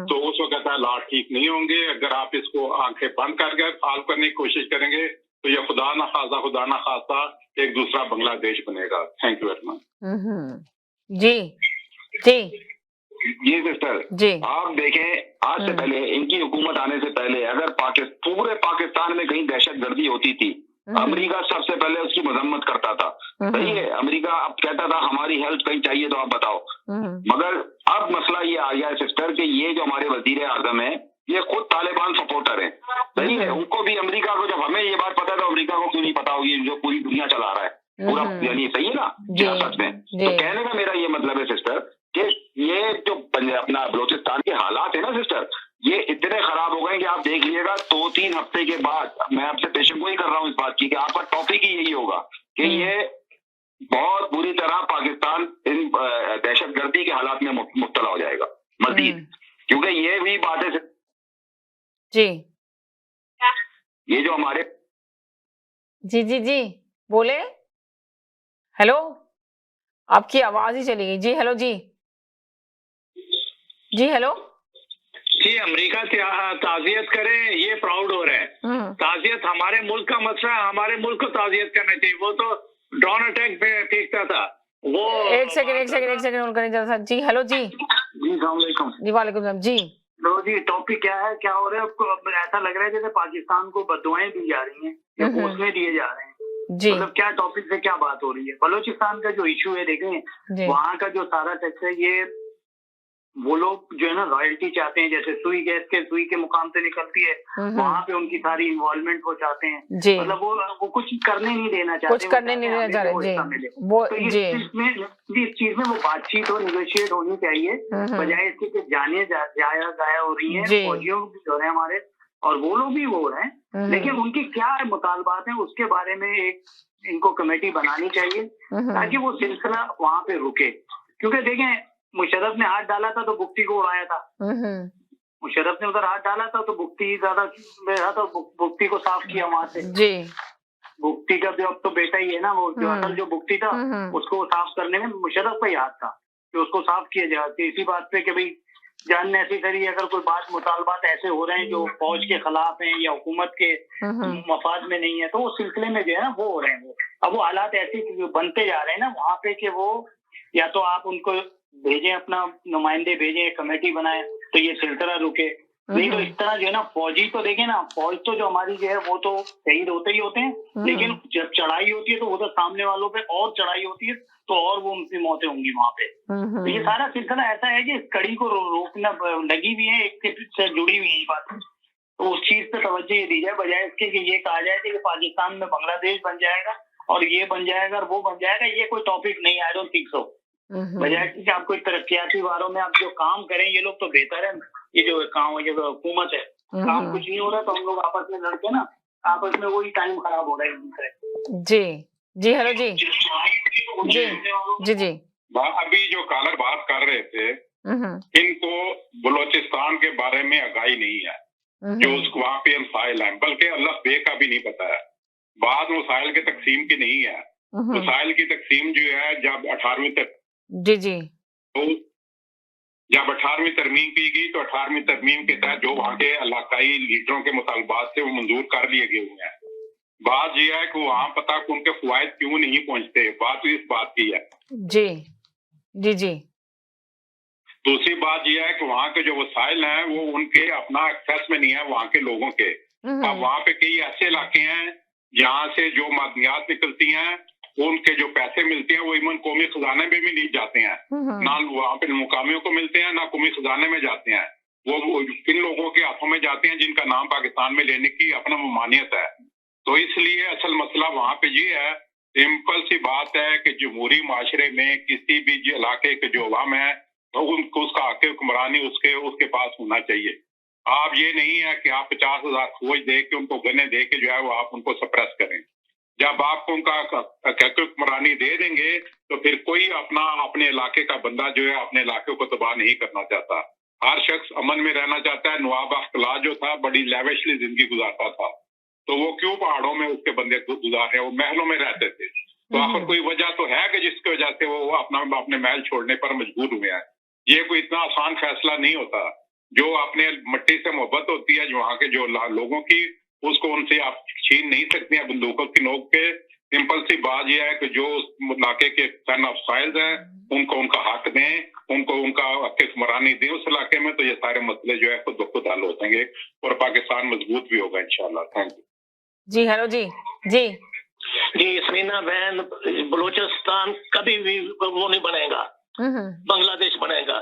तो उस वक्त हालात ठीक नहीं होंगे। अगर आप इसको आंखें बंद करके सॉल्व करने की कोशिश करेंगे तो ये खुदा ना खासा एक दूसरा बांग्लादेश बनेगा। Thank you very much. जी जी जी सिस्टर जी, आप देखें आज से पहले, इनकी हुकूमत आने से पहले अगर पूरे पाकिस्तान में कहीं दहशतगर्दी होती थी, अमेरिका सबसे पहले उसकी मजम्मत करता था। सही है, अमेरिका अब कहता था हमारी हेल्प कहीं चाहिए तो आप बताओ। मगर अब मसला ये आ गया है सिस्टर कि ये जो हमारे वजीर आजम है ये खुद तालिबान सपोर्टर है। सही है, उनको भी अमेरिका को, जब हमें ये बात पता है तो अमेरिका को क्यों नहीं पता होगी जो पूरी दुनिया चला रहा है पूरा, यानी सही है ना सियासत में। तो कहने का मेरा ये मतलब है सिस्टर कि ये जो अपना बलोचिस्तान के हालात है ना सिस्टर, ये इतने खराब हो गए कि आप देख लीजिएगा 2-3 हफ्ते के बाद, मैं आपसे पेशेंगोई कर रहा हूँ इस बात की कि आपका टॉपिक ही यही होगा कि ये बहुत बुरी तरह पाकिस्तान इन दहशतगर्दी के हालात में मुब्तला हो जाएगा मजीद, क्योंकि ये भी बात है जी, ये जो हमारे जी जी जी बोले, हेलो, आपकी आवाज ही चली गई। जी हेलो, जी जी हेलो जी, अमेरिका ताजियत करे, ये प्राउड हो रहा है। ताजियत हमारे मुल्क का मसला है, हमारे मुल्क को ताजियत करना चाहिए। वो तो ड्रोन अटैक पे फेंकता था वो। एक सेकंड होल्ड करें जरा सा। जी हेलो जी। जी अस्सलाम वालेकुम। जी वालेकुम सलाम जी। लो जी, टॉपिक क्या है, क्या हो रहा है आपको? अब ऐसा लग रहा है जैसे पाकिस्तान को बददुआएं दी जा रही हैं या पोसने दिए जा रहे हैं। जी मतलब क्या टॉपिक से क्या बात हो रही है? बलूचिस्तान का जो इशू है, देखें वहाँ का जो सारा टैक्स है, ये वो लोग जो है ना रॉयल्टी चाहते हैं, जैसे सुई गैस के सुई के मुकाम से निकलती है वहाँ पे उनकी सारी इन्वॉल्वमेंट वो चाहते हैं। मतलब वो कुछ करने नहीं देना चाहते, कुछ करने नहीं देना चाह रहे। वो तो इस चीज में वो बातचीत हो, निगोशिएट होनी चाहिए, बजाय इसके कि जाने जाया हो रही है। फौजियों भी हो रहे हैं हमारे, और वो लोग भी हो रहे हैं, लेकिन उनकी क्या मुतालबात है उसके बारे में एक इनको कमेटी बनानी चाहिए ताकि वो सिलसिला वहाँ पे रुके। क्योंकि देखें, मुशर्रफ ने हाथ डाला था तो बुख्ती को उड़ाया था। मुशर्रफ ने उधर हाथ डाला था तो बुख्ती ज्यादा रहा था, बुख्ती को साफ किया वहां से। जी बुख्ती का जो अब तो बेटा ही है ना, वो जो असल जो बुख्ती था उसको साफ करने में मुशर्रफ का ही हाथ था कि उसको साफ किया जाए। तो इसी बात पे कि भाई जान नेसेसरी अगर कोई बात मुतालबात ऐसे हो रहे हैं जो फौज के खिलाफ हैं या हुकूमत के मफाद में नहीं है, तो वो सिलसिले में जो है ना वो हो रहे हैं। अब वो हालात ऐसे बनते जा रहे हैं ना वहाँ पे कि वो या तो आप उनको भेजें, अपना नुमाइंदे भेजें, कमेटी बनाए तो ये सिलसिला रुके, नहीं तो इस तरह जो है ना फौजी तो देखे ना, फौज तो जो हमारी जो है वो तो शहीद होते ही होते हैं, लेकिन जब चढ़ाई होती है तो उधर सामने वालों पे और चढ़ाई होती है तो और वो उनकी मौतें होंगी वहाँ पे। तो ये सारा सिलसिला ऐसा है कि इस कड़ी को रोकना लगी हुई है, एक से जुड़ी हुई है बात, तो उस चीज पे तवज्जो ये दी जाए, बजाय इसके कि ये कहा जाए कि पाकिस्तान में बांग्लादेश बन जाएगा और ये बन जाएगा और वो बन जाएगा। ये कोई टॉपिक नहीं, आई डोंट थिंक सो। बजाय कि आप कोई तरक्याती वारों में आप जो काम करें, ये लोग तो बेहतर है, ये जो काम ये जो हुकूमत है काम कुछ नहीं हो रहा, तो हम लोग आपस में लड़के ना आपस में वही टाइम खराब हो रहा है एक दूसरे। जी हेलो जी। जी अभी जो कॉलर बात कर रहे थे, इनको बलोचिस्तान के बारे में आगाही नहीं है, जो उसको वहाँ पे मसाइल है, बल्कि अल्लाह बे का भी नहीं पता है। बात मसाइल के तकसीम की नहीं है, मसाइल की तकसीम जो है जब 18वीं तक तो जब 18वीं तरमीम की गई तो 18वीं तरमीम के तहत जो वहाँ के इलाकाई लीडरों के मुतालबात थे वो मंजूर कर लिए गए हुए हैं। बात यह है कि वहाँ पता कि उनके फवायद क्यों नहीं पहुँचते, बात तो इस बात की है। जी दूसरी बात यह है कि वहाँ के जो वसाइल हैं वो उनके अपना एक्सेस में नहीं है वहाँ के लोगों के। अब वहाँ पे कई ऐसे इलाके हैं जहाँ से जो मादनियात निकलती हैं, उनके जो पैसे मिलते हैं वो इमन कौमी खजाने में भी नहीं जाते हैं, ना वहाँ पे मुकामियों को मिलते हैं ना कौमी खजाने में जाते हैं, वो किन लोगों के हाथों में जाते हैं जिनका नाम पाकिस्तान में लेने की अपना ममानियत है। तो इसलिए असल मसला वहाँ पे ये है, सिंपल सी बात है कि जमहूरी माशरे में किसी भी इलाके के जो अवाम है तो उनको उसका हक हुक्मरानी उसके पास होना चाहिए। आप ये नहीं है कि आप 50,000 फौज दे के उनको गने दे के जो है वो आप उनको सप्रेस करें। जब आप उनका हुक्मरानी दे देंगे तो फिर कोई अपने इलाके का बंदा जो है अपने इलाके को तबाह नहीं करना चाहता। हर शख्स अमन में रहना चाहता है। नवाब अख्तला जो था बड़ी लैविशली जिंदगी गुजारता था, तो वो क्यों पहाड़ों में उसके बंदे गुजार रहे, वो महलों में रहते थे। तो आखिर कोई वजह तो है कि जिसकी वजह से वो अपने महल छोड़ने पर मजबूर हुए हैं। ये कोई इतना आसान फैसला नहीं होता। जो अपने मिट्टी से मोहब्बत होती है जो वहाँ के जो लोगों की, उसको उनसे आप छीन नहीं सकते हैं बंदूकों की नोक पे। सिंपल सी बात यह है कि जो इलाके के सन ऑफ साइज हैं उनको उनका हक दें, उनको उनका हुक्मरानी दें उस इलाके में, तो ये सारे मसले जो है खुद ब खुद हल हो जाएंगे और पाकिस्तान मजबूत भी होगा इंशाल्लाह। Thank you. जी हेलो जी समीना बहन, बलूचिस्तान कभी भी वो नहीं बनेगा, बांग्लादेश बनेगा।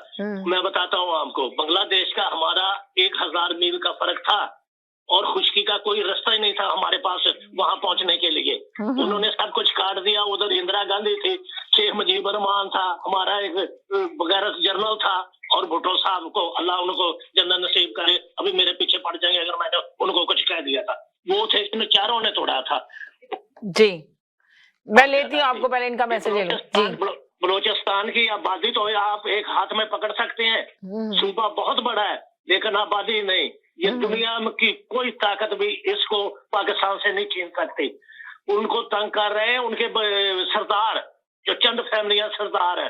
मैं बताता हूँ आपको, बांग्लादेश का हमारा 1000 मील का फर्क था और खुशकी का कोई रास्ता ही नहीं था हमारे पास वहां पहुंचने के लिए। उन्होंने सब कुछ काट दिया। उधर इंदिरा गांधी थी, शेख मुजीबुर रहमान था, हमारा एक वगैरह जनरल था, और भुट्टो साहब को अल्लाह उनको जन्नत नसीब करे, अभी मेरे पीछे पड़ जाएंगे अगर मैंने उनको कुछ कह दिया था। वो थे, इन चारों ने तोड़ा था। जी मैं लेती हूँ आपको, पहले इनका मैसेज ले लो। बलूचिस्तान की आबादी तो आप एक हाथ में पकड़ सकते हैं, सूबा बहुत बड़ा है लेकिन आबादी नहीं। ये दुनिया की कोई ताकत भी इसको पाकिस्तान से नहीं छीन सकती। उनको तंग कर रहे हैं उनके सरदार, जो चंद फैमिलियां सरदार है,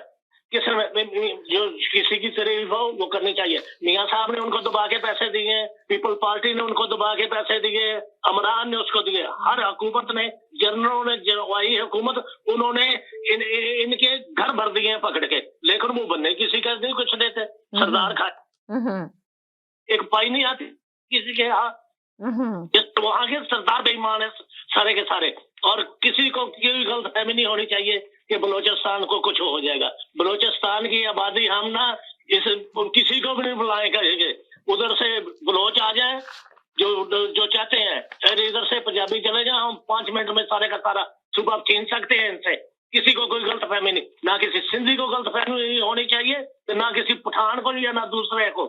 जो किसी की तारीफ हो वो करनी चाहिए। मियां साहब ने उनको दबा के पैसे दिए, पीपल पार्टी ने उनको दबा के पैसे दिए, अमरान ने उसको दिए, हर हुकूमत ने जनरलों ने जवाई हुकूमत, उन्होंने इनके घर भर दिए हैं पकड़ के, लेकिन वो बनने किसी का नहीं कुछ देते। सरदार खाए एक पाई नहीं आती किसी के हाथ। वहां के सरदार बेईमान है सारे के सारे, और किसी को कोई गलतफहमी नहीं होनी चाहिए कि बलोचिस्तान को कुछ हो जाएगा। बलोचिस्तान की आबादी हम ना इस किसी को भी नहीं बुलाए करेंगे। उधर से बलोच आ जाए जो चाहते हैं, अरे इधर से पंजाबी चले जाए, हम 5 मिनट में सारे का सारा सुबह छीन सकते हैं इनसे। किसी को कोई गलतफहमी नहीं, ना किसी सिंधी को गलतफहमी होनी चाहिए, तो ना किसी पठान को या ना दूसरे को।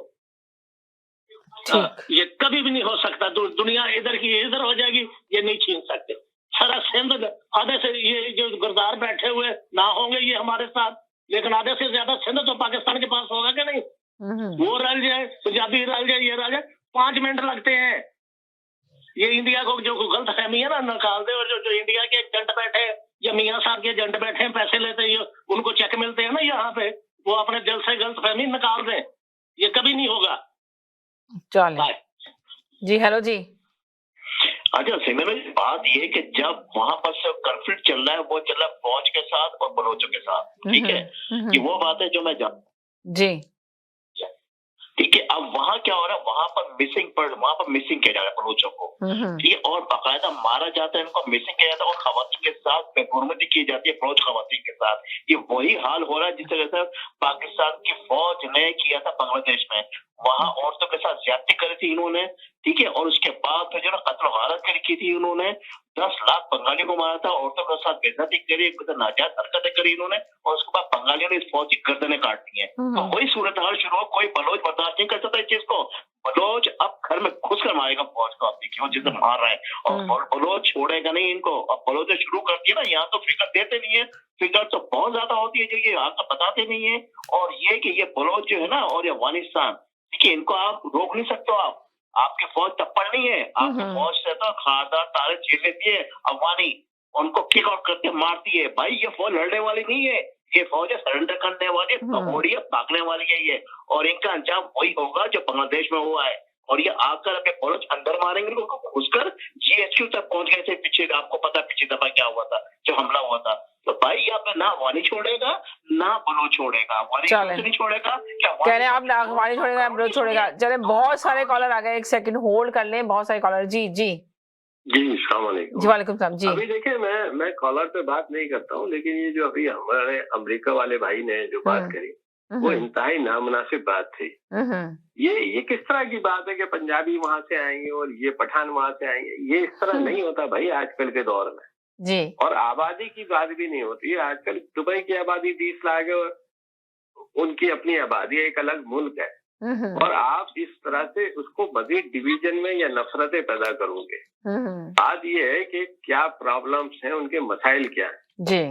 ये कभी भी नहीं हो सकता। दुनिया इधर की इधर हो जाएगी, ये नहीं छीन सकते। सारा सिंध आधे से, ये जो गरदार बैठे हुए ना होंगे ये हमारे साथ, लेकिन आधे से ज्यादा सिंध तो पाकिस्तान के पास होगा कि नहीं। वो रल जाए, पंजाबी रल जाए, ये रल जाए, 5 मिनट लगते हैं। ये इंडिया को जो गलतफहमी है ना निकाल दे, और जो इंडिया के एजेंट बैठे या मियाँ साहब के एजेंट बैठे हैं, पैसे लेते हैं, उनको चेक मिलते हैं ना यहाँ पे, वो अपने दिल से गलतफहमी निकाल दें। ये कभी नहीं होगा। चलिए जी, हेलो जी। अच्छा सिमी में बात ये कि जब वहां पर से कर्फ्यू चल रहा है, वो चल रहा है फौज के साथ और बलोचों के साथ, ठीक है, कि वो बात है जो मैं जान जी, ठीक है। अब वहाँ क्या हो रहा है, वहां पर मिसिंग किया जा रहा है बलोचों को, ठीक है, और बाकायदा मारा जाता है, इनको मिसिंग किया जाता है, और खवातीन के साथ बेगुरमती की जाती है बलोच खवातीन के साथ। ये वही हाल हो रहा है जिस तरह से पाकिस्तान की फौज ने किया था बांग्लादेश में, वहां औरतों के साथ ज्यादती करी थी इन्होंने, ठीक है, और उसके बाद फिर जो ना कत्ल गारत की थी इन्होंने, 10 लाख बंगालियों को मारा था, औरतों के साथ बेइज्जती करी, नाजायज हरकतें करी इन्होंने, और उसके बाद बंगालियों ने इस फौज की गर्दनें काट दी है। तो कोई सूरत हाल शुरू हो, कोई बलोच बर्दाश्त नहीं कर सकता इस चीज को। बलोच अब घर में घुस कर मारेगा फौज को, आप देखिए जिसे मार रहे हैं, और बलोच छोड़ेगा नहीं इनको। अब बलोच ने शुरू कर दिया ना, यहाँ तो फिक्र देते नहीं है, फिक्र तो बहुत ज्यादा होती है जो ये यहाँ तो बताते नहीं है। और ये कि ये बलोच जो है ना, और ये अफगानिस्तान, देखिए इनको आप रोक नहीं सकते हो। आपकी फौज तप्पड़ नहीं है, आपकी फौज से तो खारदार तारे छीन लेती है अफगानी, उनको किक आउट करके मारती है। भाई ये फौज लड़ने वाली नहीं है, ये फौज है सरेंडर करने वाली, कबोड़ी है, भागने वाली है ये, और इनका अंजाम वही होगा जो बांग्लादेश में हुआ है। और ये आकर अपने बलोच अंदर मारेंगे, उनको घुसकर GHQ तक पहुंच गए थे। पीछे आपको पता पिछली दफा क्या हुआ था, जो हमला हुआ था। तो भाई यहाँ पे ना अफगानी छोड़ेगा ना बलोच छोड़ेगा, अफगानी नहीं छोड़ेगा, कह रहे हैं आप ना अफगानी छोड़ेगा बलोच छोड़ेगा। चले बहुत सारे कॉलर आ गए, 1 सेकंड होल्ड कर लें, बहुत सारे कॉलर। जी जी जी, वालेकुम सलाम जी। अभी देखिए मैं कॉलर पे बात नहीं करता हूँ, लेकिन ये जो अभी हमारे अमेरिका वाले भाई ने जो बात करी, वो इंतहाई नामुनासिब बात थी। ये किस तरह की बात है कि पंजाबी वहां से आएंगे और ये पठान वहां से आएंगे? ये इस तरह नहीं होता भाई आजकल के दौर में जी। और आबादी की बात भी नहीं होती है। आजकल दुबई की आबादी 30 लाख है, उनकी अपनी आबादी एक अलग मुल्क है, और आप इस तरह से उसको मजीद डिवीजन में या नफरतें पैदा करोगे। बात ये है कि क्या प्रॉब्लम्स हैं, उनके मसाइल क्या है जी।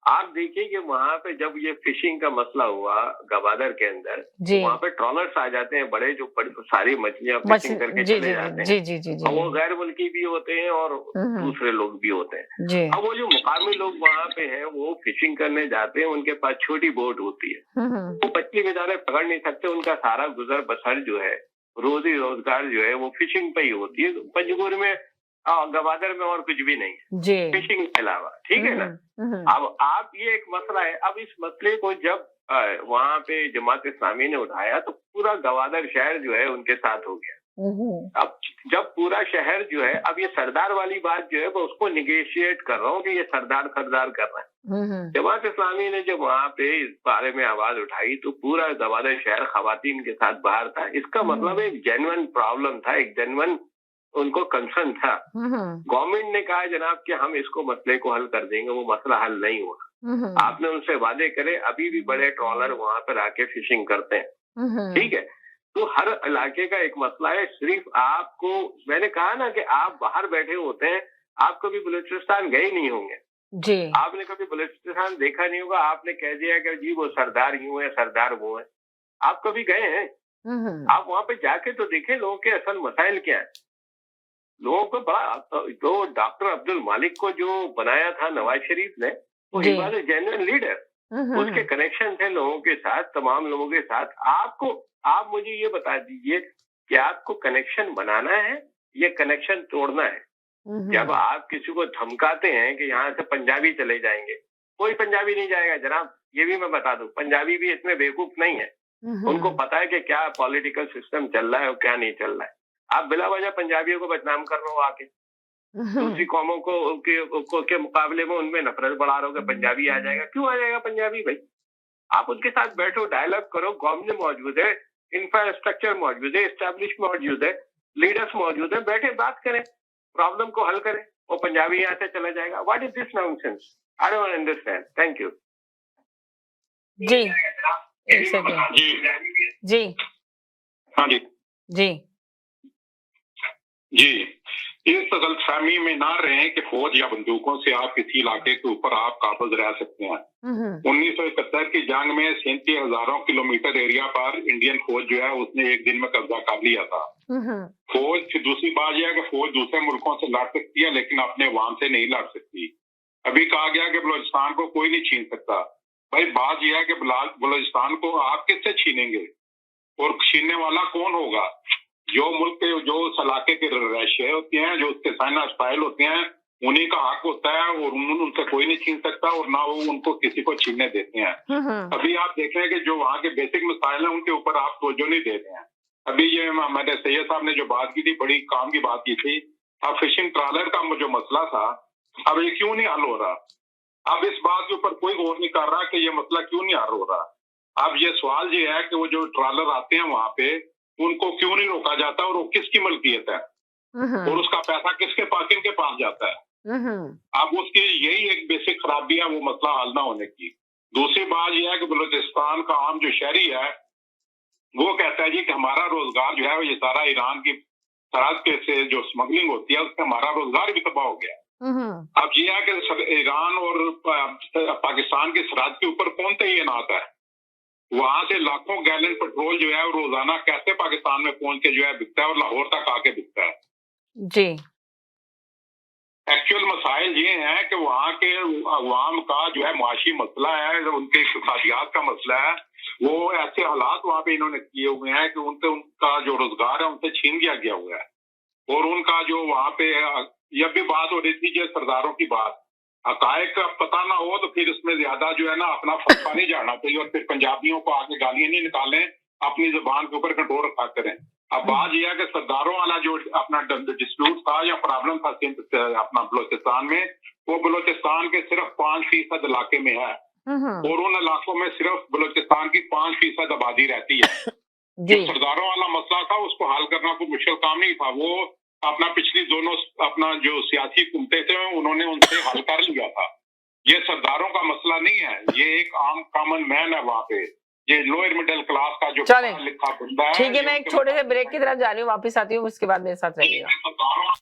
आप देखिए कि वहाँ पे जब ये फिशिंग का मसला हुआ गवादर के अंदर, वहाँ पे ट्रॉलर्स आ जाते हैं बड़े, जो सारी मछलियां फिशिंग करके चले जाते हैं। जी। वो गैर मुल्की भी होते हैं और दूसरे लोग भी होते हैं। अब वो जो मुकामी लोग वहाँ पे हैं, वो फिशिंग करने जाते हैं, उनके पास छोटी बोट होती है, वो मछली बेचारे पकड़ नहीं सकते, उनका सारा गुजर बसर जो है, रोजी रोजगार जो है, वो फिशिंग पे ही होती है। पंजगुर में गवादर में और कुछ भी नहीं है फिशिंग के अलावा, ठीक है ना। अब आप ये एक मसला है। अब इस मसले को जब वहाँ पे जमात इस्लामी ने उठाया तो पूरा गवादर शहर जो है उनके साथ हो गया। अब जब पूरा शहर जो है, अब ये सरदार वाली बात जो है वो उसको निगेशिएट कर रहा हूँ कि ये सरदार कर रहा है। जमात इस्लामी ने जब वहाँ पे इस बारे में आवाज उठाई तो पूरा गवादर शहर खवातीन के साथ बाहर था। इसका मतलब एक जेन्युइन प्रॉब्लम था, एक जेन्युइन उनको कंसर्न था। गवर्नमेंट ने कहा जनाब कि हम इसको मसले को हल कर देंगे, वो मसला हल नहीं हुआ। आपने उनसे वादे करे, अभी भी बड़े ट्रॉलर वहां पर आके फिशिंग करते हैं, ठीक है। तो हर इलाके का एक मसला है। सिर्फ आपको मैंने कहा ना कि आप बाहर बैठे होते हैं, आप कभी बलूचिस्तान गए नहीं होंगे जी, आपने कभी बलूचिस्तान देखा नहीं होगा, आपने कह दिया कि जी वो सरदार यूं है, सरदार वो है। आप कभी गए हैं? आप वहां पे जाके तो देखें लोगों के असल मसाइल क्या है। लोगों को बड़ा, तो डॉक्टर अब्दुल मालिक को जो बनाया था नवाज शरीफ ने, वो he was a genuine leader, उसके कनेक्शन थे लोगों के साथ, तमाम लोगों के साथ। आप मुझे ये बता दीजिए कि आपको कनेक्शन बनाना है या कनेक्शन तोड़ना है? जब आप किसी को धमकाते हैं कि यहाँ से पंजाबी चले जाएंगे, कोई पंजाबी नहीं जाएगा जनाब। ये भी मैं बता दूं, पंजाबी भी इतने बेवकूफ नहीं है, उनको पता है कि क्या पॉलिटिकल सिस्टम चल रहा है और क्या नहीं चल रहा है। आप बिला वजह पंजाबियों को बदनाम कर रहे हो आके, दूसरी कौमों के मुकाबले में उनमें नफरत बढ़ा रहे हो कि पंजाबी आ जाएगा। क्यों आ जाएगा पंजाबी भाई? आप उनके साथ बैठो, डायलॉग करो, गवर्नमेंट मौजूद है, इंफ्रास्ट्रक्चर मौजूद है, एस्टेब्लिश मौजूद है, लीडर्स मौजूद है, बैठे बात करें, प्रॉब्लम को हल करें। वो पंजाबी यहाँ से चला जाएगा। What is this nonsense? I don't understand. Thank you जी, एक सेकंड जी। हाँ जी जी जी, इस गलतफहमी में ना रहें कि फौज या बंदूकों से आप किसी इलाके के ऊपर आप काबिज रह सकते हैं। 1971 की जंग में 37,000 किलोमीटर एरिया पर इंडियन फौज जो है उसने एक दिन में कब्जा कर लिया था। फौज, दूसरी बात यह है कि फौज दूसरे मुल्कों से लड़ सकती है लेकिन अपने अवाम से नहीं लड़ सकती। अभी कहा गया कि बलूचिस्तान को कोई नहीं छीन सकता। भाई बात यह है कि बलूचिस्तान को आप किससे छीनेंगे और छीनने वाला कौन होगा? जो मुल्क के जो इलाके के रशिया होते हैं, जो उसके सैन्य स्टाइल होते हैं, उन्हीं का हक होता है और उनसे कोई नहीं छीन सकता और ना वो उनको किसी को छीनने देते हैं। अभी आप देख रहे हैं कि जो वहाँ के बेसिक मसाइल हैं उनके ऊपर आप तवज्जो नहीं दे रहे हैं। अभी ये हमारे सैयद साहब ने जो बात की थी, बड़ी काम की बात की थी। अब फिशिंग ट्रॉलर का जो मसला था, अब ये क्यों नहीं हल हो रहा? अब इस बात के ऊपर कोई गौर नहीं कर रहा कि ये मसला क्यों नहीं हल हो रहा। अब ये सवाल ये है कि वो जो ट्रॉलर आते हैं वहाँ पे, उनको क्यों नहीं रोका जाता और वो किसकी मलकियत है और उसका पैसा किनके पास जाता है? अब उसकी यही एक बेसिक खराबी है, वो मसला हल ना होने की। दूसरी बात यह है कि बलूचिस्तान का आम जो शहरी है वो कहता है जी कि हमारा रोजगार जो है ये सारा ईरान की सरहद के से जो स्मगलिंग होती है उससे हमारा रोजगार भी तबाह हो गया। अब ये है कि ईरान और पाकिस्तान की सरहद के ऊपर कौन तैनात है? वहां से लाखों गैलन पेट्रोल जो है रोजाना कैसे पाकिस्तान में पहुंच के जो है बिकता है और लाहौर तक आके बिकता है? जी, एक्चुअल मसाइल ये हैं कि वहाँ के अवाम का जो है माशी मसला है, उनके इक़्तिसादियात का मसला है, वो ऐसे हालात वहाँ पे इन्होंने किए हुए हैं कि उनसे उनका जो रोजगार है उनसे छीन गया हुआ है। और उनका जो वहाँ पे यह भी बात हो रही थी जो सरदारों की बात, हकायक का पता ना हो तो फिर उसमें ज्यादा जो है ना अपना फंसा नहीं जाना चाहिए और फिर पंजाबियों को आगे गालियां नहीं निकालें, अपनी जुबान के ऊपर कंट्रोल रखा करें। अब बात यह है कि सरदारों वाला जो अपना डिस्प्यूट था या प्रॉब्लम था अपना बलोचिस्तान में, वो बलोचिस्तान के सिर्फ 5% इलाके में है और उन इलाकों में सिर्फ बलोचिस्तान की 5% आबादी रहती है। जो सरदारों वाला मसला था उसको हल करना कोई मुश्किल काम नहीं था। वो अपना पिछली दोनों अपना जो सियासी हुकूमतें थे उन्होंने उनसे हल कर लिया था। ये सरदारों का मसला नहीं है, ये एक आम कॉमन मैन है वहाँ पे, ये लोअर मिडिल क्लास का जो लिखा बंदा है। ठीक है, मैं एक छोटे से ब्रेक की तरफ जा रही हूँ, वापस आती हूँ, उसके बाद मेरे साथ रहिएगा।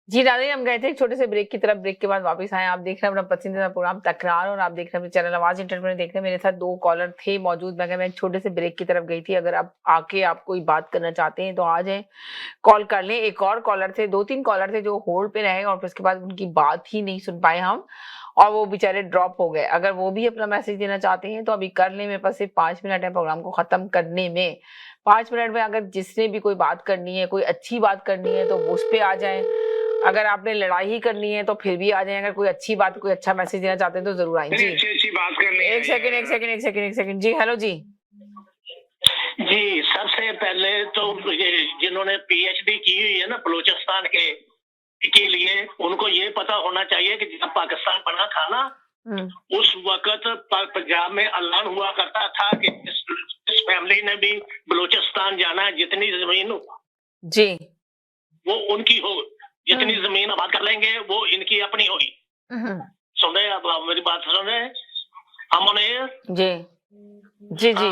जी नाज़रीन, हम गए थे एक छोटे से ब्रेक की तरफ, ब्रेक के बाद वापस आए। आप देख रहे हैं अपना पसंदीदा प्रोग्राम तकरार और आप देख रहे हैं चैनल आवाज एंटरटेनमेंट देख रहे हैं। मेरे साथ 2 कॉलर थे मौजूद। मैं एक छोटे से ब्रेक की तरफ गई थी। अगर आप आके आप कोई बात करना चाहते हैं तो आ जाए, कॉल कर लें। एक और कॉलर थे, 2-3 कॉलर थे जो होल्ड पे रहे और उसके बाद उनकी बात ही नहीं सुन पाए हम और वो बेचारे ड्रॉप हो गए। अगर वो भी अपना मैसेज देना चाहते हैं तो अभी कर लें। मेरे पास सिर्फ 5 मिनट है प्रोग्राम को खत्म करने में। 5 मिनट में अगर जिसने भी कोई बात करनी है, कोई अच्छी बात करनी है तो उस पर आ जाए। अगर आपने लड़ाई ही करनी है तो फिर भी आ जाए। अगर कोई अच्छी बात, कोई अच्छा मैसेज देना चाहते हैं तो जरूर आए। जी अच्छी बात करनी है। एक सेकंड जी। हेलो जी। जी, सबसे पहले तो ये जिन्होंने PhD की हुई है ना बलूचिस्तान के लिए, उनको ये पता होना चाहिए कि जब पाकिस्तान बना था ना, उस वक्त पंजाब में ऐलान हुआ करता था कि इस फैमिली ने भी बलूचिस्तान जाना है, जितनी जमीन जी वो उनकी हो, जितनी जमीन आबाद कर लेंगे वो इनकी अपनी होगी। सुने अब मेरी बात सुने हम जी जी जी।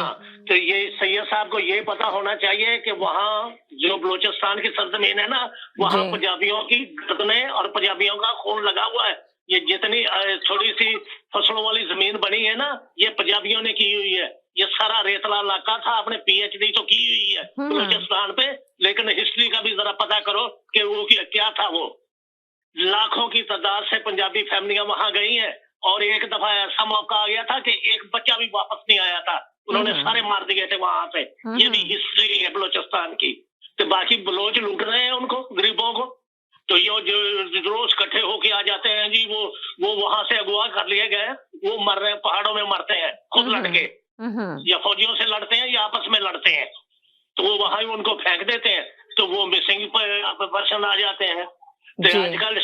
तो ये सैयद साहब को ये पता होना चाहिए कि वहाँ जो बलूचिस्तान की सरजमीन है ना, वहाँ पंजाबियों की गर्दनें और पंजाबियों का खून लगा हुआ है। ये जितनी थोड़ी सी फसलों वाली जमीन बनी है ना, ये पंजाबियों ने की हुई है। ये सारा रेतला इलाका था। आपने PhD तो की हुई है बलूचिस्तान पे, लेकिन हिस्ट्री का भी जरा पता करो कि वो क्या था। वो लाखों की तादाद से पंजाबी फैमिलियां वहां गई हैं और एक दफा ऐसा मौका आ गया था कि एक बच्चा भी वापस नहीं आया था, उन्होंने सारे मार दिए थे वहां पे। ये भी हिस्ट्री है बलूचिस्तान की। तो बाकी बलोच लूट रहे हैं उनको, गरीबों को। तो भैया जो रोज इकट्ठे होके आ जाते हैं जी, वो वहां से अगवा कर लिए गए, वो मर रहे हैं, पहाड़ों में मरते हैं खुद लड़के, या फौजियों से लड़ते हैं या आपस में लड़ते हैं, तो वो वहां ही उनको फेंक देते हैं, तो वो मिसिंग पर्सन आ जाते हैं। तो आजकल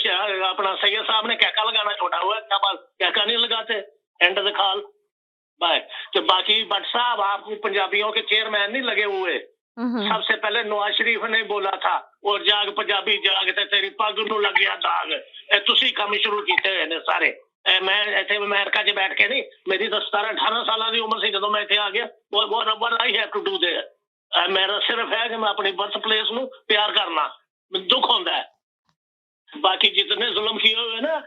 अपना सैयद साहब ने कैका लगाना छोड़ा हुआ है, क्या बात, कैका नहीं लगाते, एंड द कॉल बाय। तो बाकी भट्ट साहब, आप पंजाबियों के चेयरमैन नहीं लगे हुए, सबसे पहले नवाज शरीफ ने बोला था, और जाग पंजाबी जाग ते तेरी पग नूं लग गया दाग, तुसी काम शुरू किए हुए ने सारे। मैं इतने अमेरिका च बैठ के नहीं, मेरी तो 17-18 साल की उम्र से जो मैं इतने आ गया, what I have to do there, मेरा सिर्फ है कि मैं अपनी बर्थ प्लेस नूं प्यार करना, दुख होता है। बाकी जितने जुल्म किए हुए ना,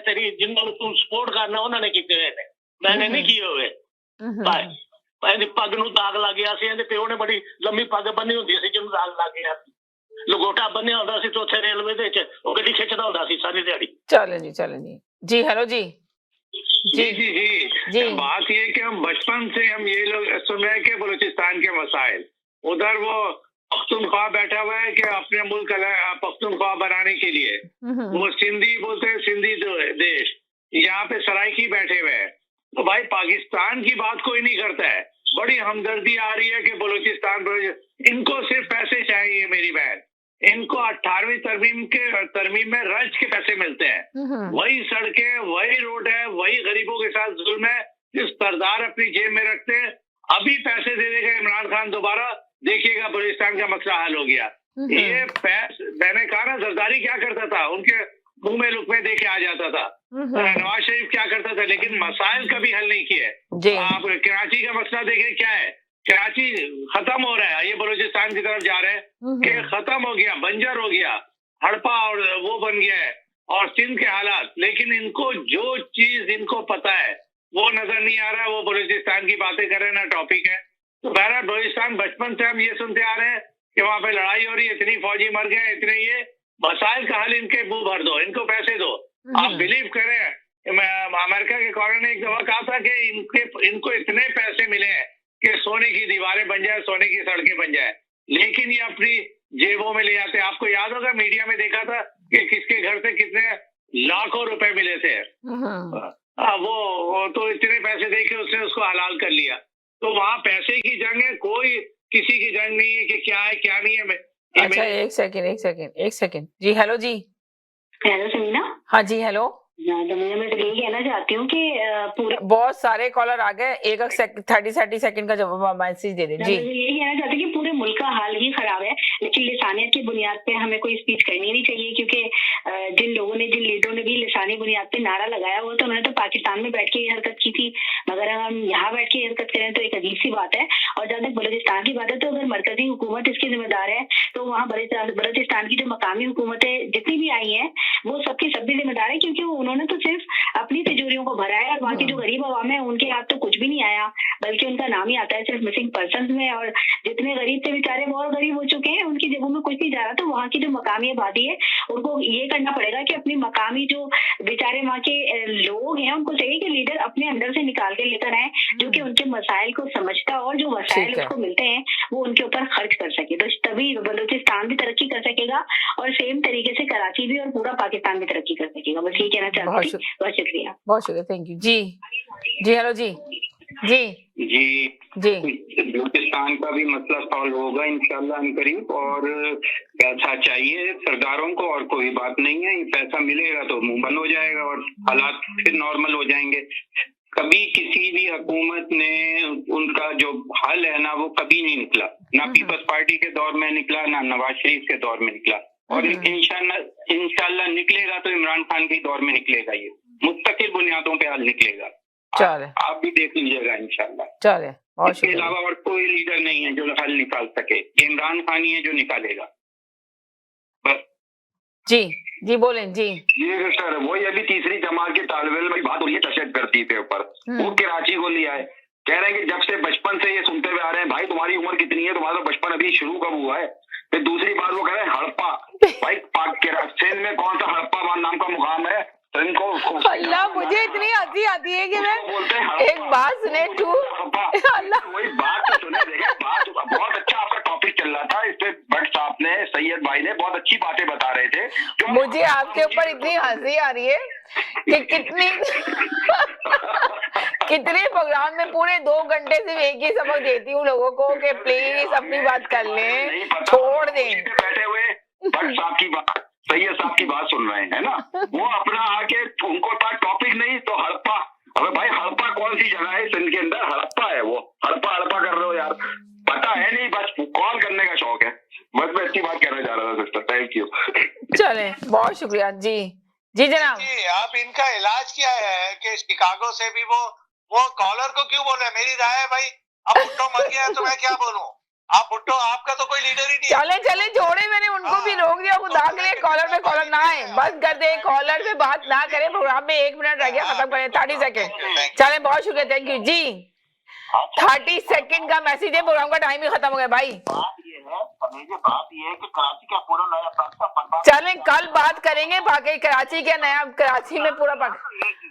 तेरी जिन्होंने तुम सपोर्ट करना उन्होंने किए हुए ने, मैंने नहीं किए हुए। पग नूं दाग लग गया सी, प्यो ने बड़ी लंबी पग बन्नी हुंदी सी, जिन्होंने दाग लग गया, लंगोटा बन्निया हुंदा सी, तो उत्थे रेलवे दे विच ओ गड्डी खिच्चदा हुंदा सी सारी दिहाड़ी। चलें जी जी, हेलो जी जी। बात ये कि हम बचपन से हम ये लोग सुन रहे हैं कि बलूचिस्तान के मसाइल, उधर वो पख्तूनख्वा बैठा हुआ है कि अपने मुल्क पख्तूनख्वा बनाने के लिए, वो सिंधी बोलते हैं, सिंधी देश, यहाँ पे सराइकी बैठे हुए हैं। तो भाई पाकिस्तान की बात कोई नहीं करता है, बड़ी हमदर्दी आ रही है कि बलूचिस्तान, इनको सिर्फ पैसे चाहिए मेरी बहन, इनको 18वीं तरमीम में रज के पैसे मिलते हैं, वही सड़कें, वही रोड है, वही गरीबों के साथ जुल्म है, जिस सरदार अपनी जेब में रखते हैं। अभी पैसे दे देगा इमरान खान दोबारा, देखिएगा बलूचिस्तान का मसला हल हो गया। ये मैंने कहा ना, जरदारी क्या करता था, उनके मुंह में लुकमे दे के आ जाता था, नवाज शरीफ क्या करता था, लेकिन मसाइल कभी हल नहीं किए। आप कराची का मसला देखें, क्या है, कराची खत्म हो रहा है, ये बलूचिस्तान की तरफ जा रहे हैं कि खत्म हो गया, बंजर हो गया, हड़पा और वो बन गया है, और सिंध के हालात, लेकिन इनको जो चीज इनको पता है वो नजर नहीं आ रहा है, वो बलूचिस्तान की बातें कर रहे हैं ना, टॉपिक है। तो बहरहाल बलूचिस्तान बचपन से हम ये सुनते आ रहे हैं कि वहां पे लड़ाई हो रही है, इतनी फौजी मर गए, इतने ये मसाइल का हल इनके मुंह भर दो, इनको पैसे दो। आप बिलीव करें, अमेरिका के गवर्नर ने एक दफा कहा था कि इनको इतने पैसे मिले हैं कि सोने की दीवारें बन जाए, सोने की सड़कें बन जाए, लेकिन ये अपनी जेबों में ले जाते हैं। आपको याद होगा, मीडिया में देखा था कि किसके घर से कितने लाखों रुपए मिले थे। वो तो इतने पैसे दे के उसने उसको हलाल कर लिया। तो वहाँ पैसे की जंग है, कोई किसी की जंग नहीं है कि क्या है क्या नहीं है। अच्छा, एक सेकंड जी, हेलो समीना। हाँ जी, हेलो। तो मैं तो यही कहना चाहती हूँ कि पूरे बहुत सारे कॉलर आ गए, 30 सेकंड का जवाब मैसेज दे दे जी। यही कहना चाहती हूँ कि पूरे मुल्क का हाल ही खराब है, लेकिन लिसानियत की बुनियाद पे हमें कोई स्पीच करनी नहीं चाहिए, क्योंकि जिन लोगों ने, जिन लीडरों ने भी लिसानी बुनियाद पे नारा लगाया हुआ, तो उन्होंने तो पाकिस्तान में बैठ के ये हरकत की थी, मगर हम यहाँ बैठ के हरकत करें तो एक अजीब सी बात है। और जहाँ तक बलूचिस्तान की बात है, तो अगर मरकजी हुकूमत इसकी जिम्मेदार है, तो वहाँ बलूचिस्तान की जो मकामी हुकूमतें जितनी भी आई हैं, वो सबकी सब भी जिम्मेदार है, क्योंकि उन्होंने तो सिर्फ अपनी तिजोरियों को भरा है, और वहाँ की जो गरीब आवाम है उनके हाथ तो कुछ भी नहीं आया, बल्कि उनका नाम ही आता है सिर्फ मिसिंग पर्सन में। और जितने गरीब थे बेचारे बहुत गरीब हो चुके हैं, उनकी जेबों में कुछ नहीं जा रहा। तो वहाँ की जो मकामी आबादी है, उनको ये करना पड़ेगा कि अपनी मकामी जो बेचारे वहाँ के लोग हैं, उनको चाहिए कि लीडर अपने अंदर से निकाल के लेकर आए, जो कि उनके मसाइल को समझता, और जो वसाइल उसको मिलते हैं वो उनके ऊपर खर्च कर सके, तो तभी बलूचिस्तान भी तरक्की कर सकेगा, और सेम तरीके से कराची भी और पूरा पाकिस्तान भी तरक्की कर सकेगा। बस ये कहना चाहती हूँ। बहुत शुक्रिया, थैंक यू जी। हेलो जी। बलूचिस्तान का भी मसला सॉल्व होगा इंशाल्लाह करीब, और पैसा चाहिए सरदारों को, और कोई बात नहीं है, पैसा मिलेगा तो मुंह बंद हो जाएगा और हालात फिर नॉर्मल हो जाएंगे। कभी किसी भी हुकूमत ने उनका जो हल है ना, वो कभी नहीं निकला, ना पीपल्स पार्टी के दौर में निकला, ना नवाज शरीफ के दौर में निकला, और इंशाल्लाह निकलेगा तो इमरान खान के दौर में निकलेगा, ये मुस्तकिल बुनियादों पे हल निकलेगा। आप भी देख लीजिएगा इंशाल्लाह। इसके अलावा और कोई लीडर नहीं है जो हल निकाल सके, इमरान खान ही है जो निकालेगा। बस जी बोलें जी। ये सर वही अभी तीसरी जमात के तालिब इल्म की बात हो रही है दहशतगर्दी के ऊपर, वो कराची को लिया है, कह रहे हैं कि जब से बचपन से ये सुनते हुए आ रहे हैं, भाई तुम्हारी उम्र कितनी है, तुम्हारा बचपन अभी शुरू कब हुआ है। फिर दूसरी बात वो कह रहे हैं हड़प्पा, भाई सिंध में कौन सा हड़प्पा नाम का मुकाम है। अल्लाह, मुझे इतनी हंसी आती है कि मैं एक बात सुने वही बात तो सुने, देखे बात बहुत अच्छा आपका टॉपिक चल रहा था, इस पे भट्ट साहब ने, सैयद रजत भाई ने बहुत अच्छी बातें बता रहे थे। जो मुझे आपके ऊपर इतनी हंसी आ रही है कि कितने प्रोग्राम में पूरे 2 घंटे सिर्फ एक ही सबक देती हूँ लोगों को कि प्लीज अपनी बात कर लें, छोड़ दें। बैठे हुए भट्ट साहब की बात, सैयद साहब की बात सुन रहे हैं ना, वो अपना आके उनको पास टॉपिक नहीं तो हड़प्पा। अबे भाई हड़प्पा कौन सी जगह है सिंध के अंदर? हड़प्पा है वो, हड़प्पा कर रहे हो यार, पता है नहीं, बस कॉल करने का शौक है। बस मैं इतनी बात कहना चाह रहा था सिस्टर, थैंक यू। चले, बहुत शुक्रिया जी। जी जनाब जी, आप इनका इलाज क्या है कि शिकागो से भी वो कॉलर को क्यों बोले? मेरी राय है भाई, अब भुट्टो मर गया तो मैं क्या बोलूं? आप भुट्टो, आपका तो कोई लीडर ही नहीं। चले जोड़े, मैंने उनको भी रोक दिया, खुदा के लिए कॉलर पे कॉलर ना आए, बस कर दे, कॉलर पे बात ना करें, प्रोग्राम में 1 मिनट रह गया, खत्म करें 30 सेकंड। चले, बहुत शुक्रिया, थैंक यू जी। 30 सेकंड का मैसेज है, प्रोग्राम का टाइम ही खत्म हो गया भाई। बात ये है कि कराची का पूरा नया पाकिस्तान। चले, कल बात करेंगे बाकी कराची क्या नया, कराची में पूरा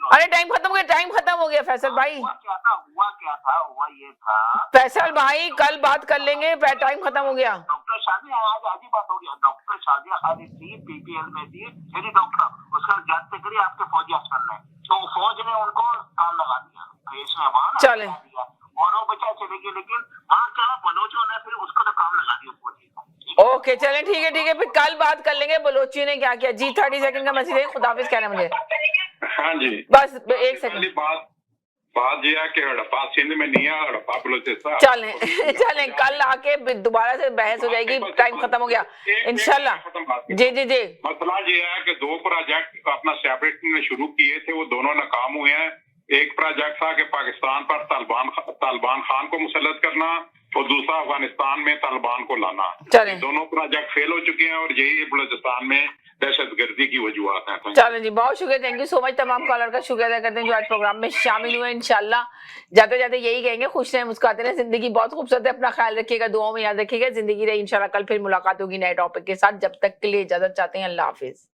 अरे टाइम खत्म हो गया, टाइम खत्म हो गया फैसल भाई। हुआ ये था फैसल भाई, कल बात कर लेंगे, टाइम खत्म हो गया। डॉक्टर शादिया आज ही बात हो गया। डॉक्टर शादिया खाली थी, PPL में थी, मेरी डॉक्टर, उसका रिजल्ट करिए आपके फौजी अफसर ने, तो फौज ने उनको काम लगा दिया। चले, और वो बचा चलेगी, लेकिन वहाँ क्या बलोचों ने फिर उसको तो काम लगा दिया फौजी। ओके चले, ठीक है, फिर कल बात कर लेंगे बलोची ने क्या किया। जी 30 सेकंड का मैसेज है, खुदाफिज कहना मुझे। हाँ जी, बस 1 सेकंड। बात ये है कि हड़प्पा सिंध में नहीं है, हड़प्पा बलोचिस्तान। चले कल आके दोबारा से बहस हो जाएगी, टाइम खत्म हो गया इंशाल्लाह। जी मसला ये है कि 2 प्रोजेक्ट अपना सेपरेट ने शुरू किए थे, वो दोनों नाकाम हुए हैं। एक प्रोजेक्ट था कि पाकिस्तान पर तालिबान खान को मुसल्लत करना और दूसरा अफगानिस्तान में तालिबान को लाना। दोनों प्रोजेक्ट फेल हो चुके हैं और यही बलूचिस्तान में दहशतगर्दी की वजूहत है। चलो जी, बहुत शुक्रिया, थैंक यू सो मच। तमाम कॉलर का शुक्रिया अदा करते हैं जो आज प्रोग्राम में शामिल हुए। इंशाल्लाह जाते जाते यही कहेंगे, खुश रहें, मुस्कुराते रहें, जिंदगी बहुत खूबसूरत है, अपना ख्याल रखिएगा, दुआओं में याद रखिएगा, जिंदगी रही। इंशाल्लाह कल फिर मुलाकात होगी नए टॉपिक के साथ, जब तक के लिए इजाजत चाहते हैं, अल्लाह हाफिज।